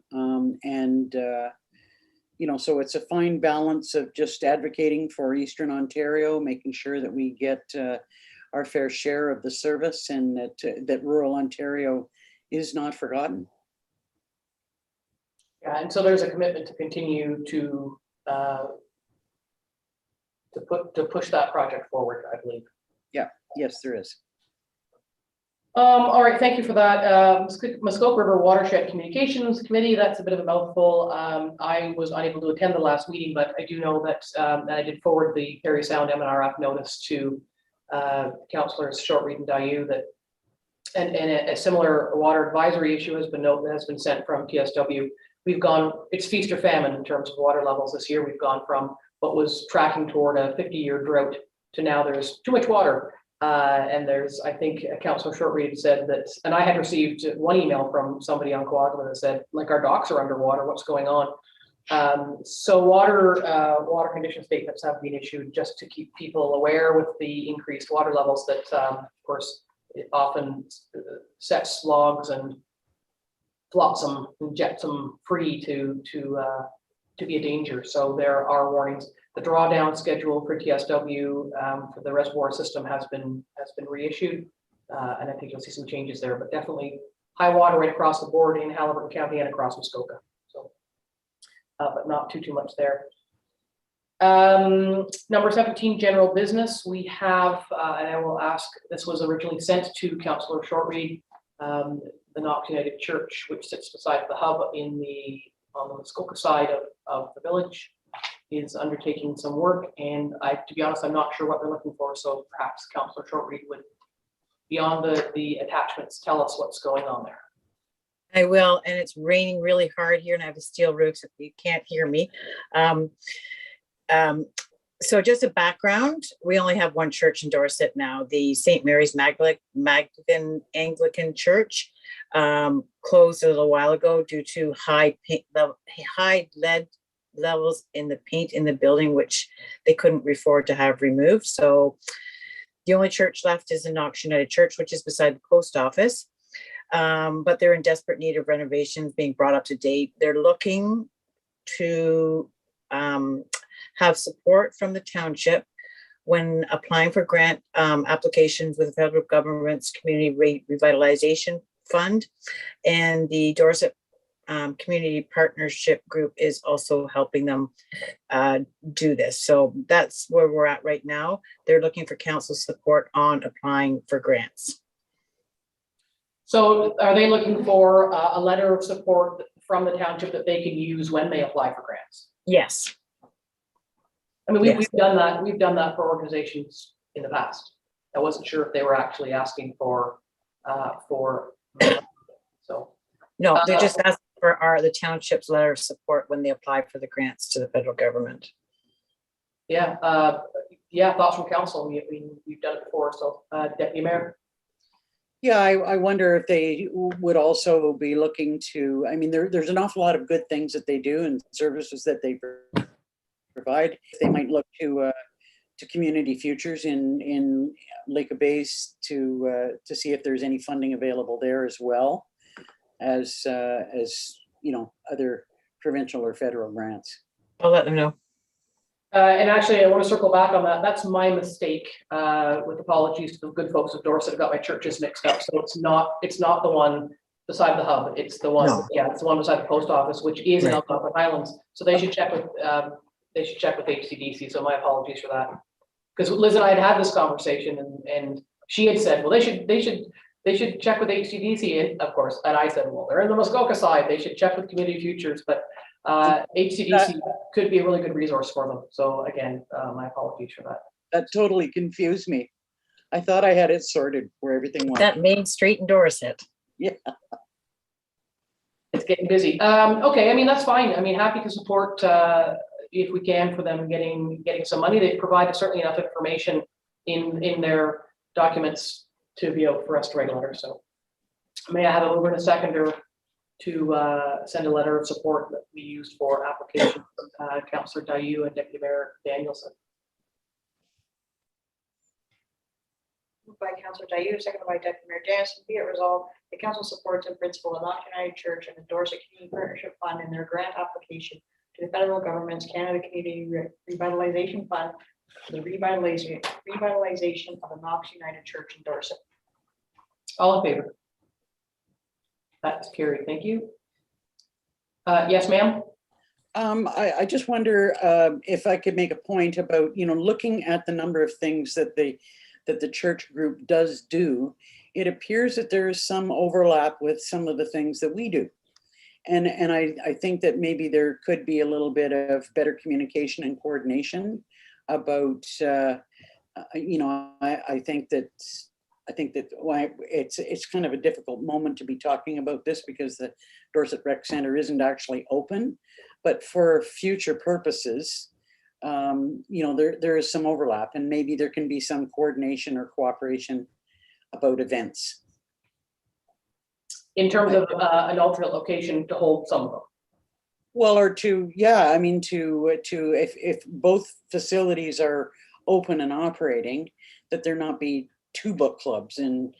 So it's a fine balance of just advocating for Eastern Ontario, making sure that we get our fair share of the service, and that rural Ontario is not forgotten. Yeah, and so there's a commitment to continue to push that project forward, I believe. Yeah, yes, there is. All right, thank you for that. Muskoka River Watershed Communications Committee, that's a bit of a mouthful. I was unable to attend the last meeting, but I do know that I did forward the Parry Sound MNRF notice to councillors Shortreed and Dayu, that and a similar water advisory issue has been sent from TSW. We've gone, it's feast or famine in terms of water levels this year. We've gone from what was tracking toward a 50-year drought to now there's too much water. And there's, I think, Councillor Shortreed said that, and I had received one email from somebody on Coagula that said, like, our docks are underwater, what's going on? So water condition statements have been issued just to keep people aware with the increased water levels that, of course, it often sets logs and flotsam and jetsam free to be a danger. So there are warnings. The drawdown schedule for TSW for the reservoir system has been reissued, and I think you'll see some changes there. But definitely high water right across the board in Haliburton County and across Muskoka. So, but not too much there. Number 17, general business. We have, and I will ask, this was originally sent to Councillor Shortreed, the Knox United Church, which sits beside the hub on the Muskoka side of the village, is undertaking some work. And to be honest, I'm not sure what they're looking for. So perhaps Councillor Shortreed would, beyond the attachments, tell us what's going on there. I will, and it's raining really hard here and I have a steel roof, so you can't hear me. So just a background, we only have one church in Dorset now, the St. Mary's Magdalene Anglican Church, closed a little while ago due to high lead levels in the paint in the building, which they couldn't afford to have removed. So the only church left is the Knox United Church, which is beside the post office. But they're in desperate need of renovations, being brought up to date. They're looking to have support from the township when applying for grant applications with the federal government's community revitalization fund, and the Dorset Community Partnership Group is also helping them do this. So that's where we're at right now. They're looking for council support on applying for grants. So are they looking for a letter of support from the township that they can use when they apply for grants? Yes. I mean, Yes. we've done that. We've done that for organizations in the past. I wasn't sure if they were actually asking for. So. No, they're just asking for the township's letter of support when they apply for the grants to the federal government. Yeah, thoughts from council. We've done it before. So, Deputy Mayor. Yeah, I wonder if they would also be looking to, I mean, there's an awful lot of good things that they do and services that they provide. They might look to community futures in Lake of Bays to see if there's any funding available there as well as you know, other provincial or federal grants. I'll let them know. And actually, I want to circle back on that. That's my mistake. With apologies to the good folks of Dorset, I've got my churches mixed up. So it's not the one beside the hub. It's the one, it's the one beside the post office, which is in Algonquin Highlands. So they should check with HCDC. So my apologies for that. Because Liz and I had this conversation, and she had said, well, they should check with HCDC, and of course, and I said, well, they're in the Muskoka side. They should check with Community Futures, but HCDC could be a really good resource for them. So again, my apologies for that. That totally confused me. I thought I had it sorted where everything was. That main street in Dorset. Yeah. It's getting busy. Okay, I mean, that's fine. I mean, happy to support if we can for them getting some money. They provide certainly enough information in their documents to be able for us to write a letter. So may I have a mover and a seconder to send a letter of support that we used for application from Councillor Dayu and Deputy Mayor Danielson. Moved by Councillor Dayu, seconded by Deputy Mayor Danielson. Be it resolved, the council supports in principle the Knox United Church and the Dorset Community Partnership Fund in their grant application to the federal government's Canada Community Revitalization Fund for the revitalization of the Knox United Church in Dorset. All in favor? That's carried. Thank you. Yes, ma'am. I just wonder if I could make a point about, you know, looking at the number of things that the church group does do. It appears that there is some overlap with some of the things that we do. And I think that maybe there could be a little bit of better communication and coordination about, you know, I think that why it's kind of a difficult moment to be talking about this because the Dorset Rec Center isn't actually open, but for future purposes, you know, there is some overlap and maybe there can be some coordination or cooperation about events. In terms of an alternate location to hold some of them. Well, or to, yeah, I mean, if both facilities are open and operating, that there not be two book clubs and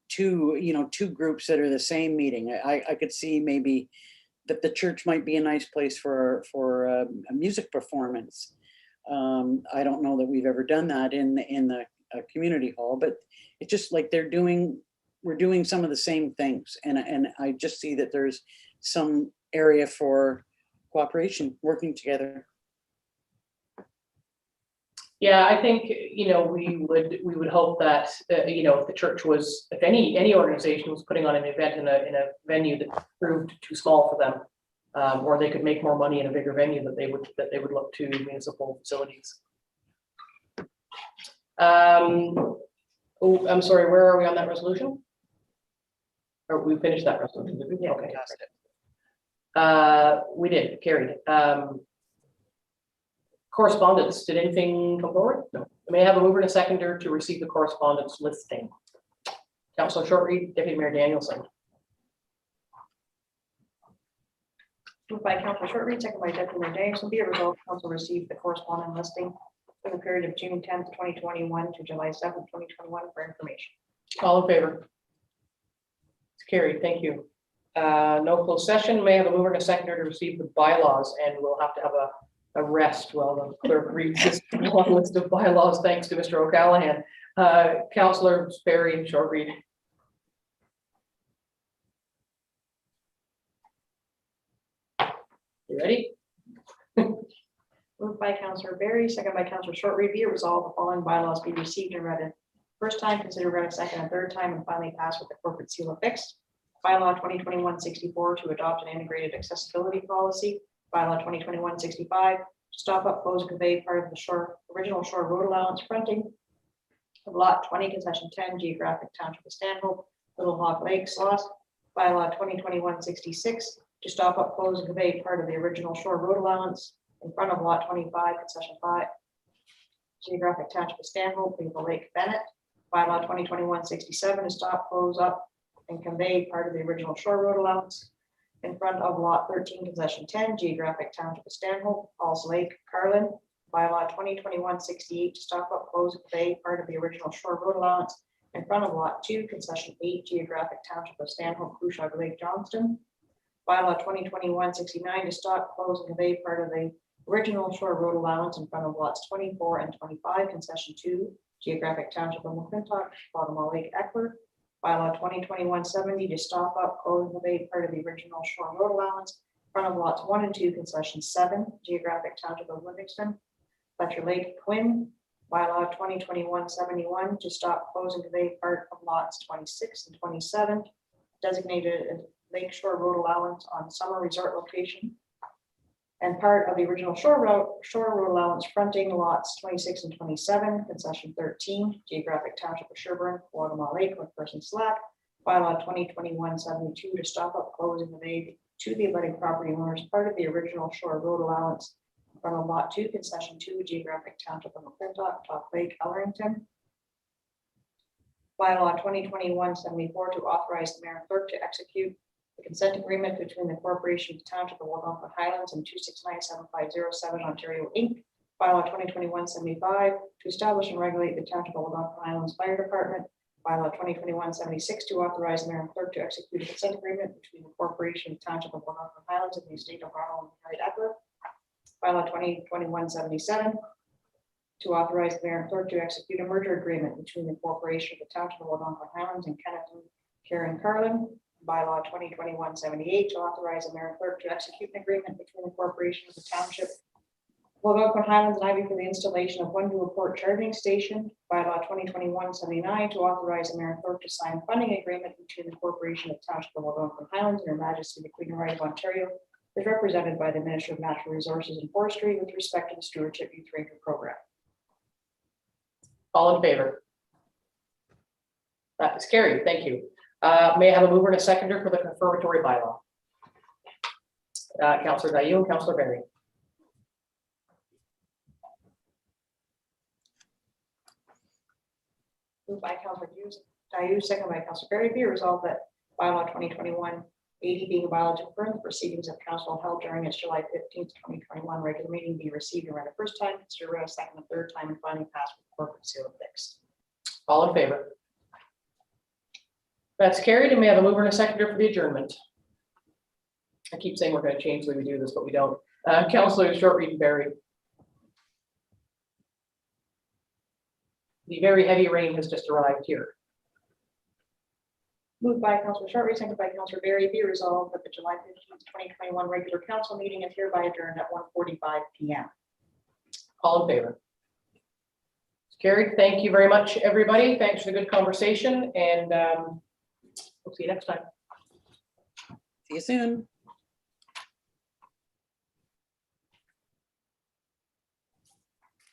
two, you know, two groups that are the same meeting. I could see maybe that the church might be a nice place for a music performance. I don't know that we've ever done that in the community hall, but it's just like we're doing some of the same things. And I just see that there's some area for cooperation, working together. Yeah, I think, we would hope that, if the church was, if any organization was putting on an event in a venue that proved too small for them, or they could make more money in a bigger venue, that they would look to municipal facilities. Oh, I'm sorry, where are we on that resolution? Or we finished that resolution, did we? Yeah, Okay. fantastic. We did, carried. Correspondence, did anything come forward? No. May I have a mover and a seconder to receive the correspondence listing? Councillor Shortreed, Deputy Mayor Danielson. Moved by Councillor Shortreed, second by Deputy Mayor Danielson, be it resolved, council received the correspondence listing for the period of June 10th, 2021 to July 7th, 2021 for information. All in favor? It's carried, thank you. No closed session. May I have a mover and a seconder to receive the bylaws, and we'll have to have a rest while the clerk reads this long list of bylaws, thanks to Mr. O'Callaghan. Councillor Sperry and Shortreed. You ready? Moved by Councillor Barry, second by Councillor Shortreed, be it resolved, the following bylaws be received and read a first time, considered read a second and third time, and finally passed with the corporate seal affixed. Bylaw 2021-64 to adopt an integrated accessibility policy. Bylaw 2021-65 to stop, up, close, and convey part of the original shore road allowance fronting of lot 20, concession 10, geographic township of Stanhope, Little Hawk Lake, Sloss. Bylaw 2021-66 to stop, up, close, and convey part of the original shore road allowance in front of lot 25, concession 5, geographic township of Stanhope, Maple Lake, Bennett. Bylaw 2021-67 to stop, close, up, and convey part of the original shore road allowance in front of lot 13, concession 10, geographic township of Stanhope, Halls Lake, Carlin. Bylaw 2021-68 to stop, up, close, and convey part of the original shore road allowance in front of lot 2, concession 8, geographic township of Stanhope, Crushog Lake, Johnston. Bylaw 2021-69 to stop, close, and convey part of the original shore road allowance in front of lots 24 and 25, concession 2, geographic township of McClintock, Bottom Lake, Eckler. Bylaw 2021-70 to stop, up, close, and convey part of the original shore road allowance in front of lots 1 and 2, concession 7, geographic township of Livingston, Fletcher Lake, Quinn. Bylaw 2021-71 to stop, close, and convey part of lots 26 and 27, designated as Lake Shore Road allowance on summer resort location, and part of the original shore road allowance fronting lots 26 and 27, concession 13, geographic township of Sherburne, Wagamama Lake, McPherson Slack. Bylaw 2021-72 to stop, up, close, and convey to the abutting property owners part of the original shore road allowance in front of lot 2, concession 2, geographic township of McClintock, Top Lake, Ellerington. Bylaw 2021-74 to authorize the mayor and clerk to execute the consent agreement between the corporation of the township of Algonquin Highlands and 2697507 Ontario Inc. Bylaw 2021-75 to establish and regulate the township of Algonquin Highlands Fire Department. Bylaw 2021-76 to authorize the mayor and clerk to execute a consent agreement between the corporation of the township of Algonquin Highlands and the estate of Ronald and Harriet Eckler. Bylaw 2021-77 to authorize the mayor and clerk to execute a merger agreement between the corporation of the township of Algonquin Highlands and Kenneth and Karen Carlin. Bylaw 2021-78 to authorize the mayor and clerk to execute an agreement between the corporation of the township of Algonquin Highlands and Ivy for the installation of one dual port charging station. Bylaw 2021-79 to authorize the mayor and clerk to sign a funding agreement between the corporation of the township of Algonquin Highlands and Her Majesty the Queen and Right of Ontario, is represented by the Minister of Natural Resources and Forestry with respect to the Stewardship Youth Ranger Program. All in favor? That is carried, thank you. May I have a mover and a seconder for the confirmatory bylaw? Councillor Dayu and Councillor Barry. Moved by Councillor Dayu, second by Councillor Barry, be resolved that bylaw 2021-80 being a bylaw to confirm the proceedings of council held during its July 15th, 2021 regular meeting be received and read a first time, considered read a second and third time, and finally passed with corporate seal affixed. All in favor? That's carried, and we have a mover and a seconder for the adjournment. I keep saying we're going to change the way we do this, but we don't. Councillor Shortreed and Barry. The very heavy rain has just arrived here. Moved by Councillor Shortreed, seconded by Councillor Barry, be resolved that the July 15th, 2021 regular council meeting is hereby adjourned at 1:45 p.m. All in favor? Carried. Thank you very much, everybody. Thanks for the good conversation, and we'll see you next time. See you soon.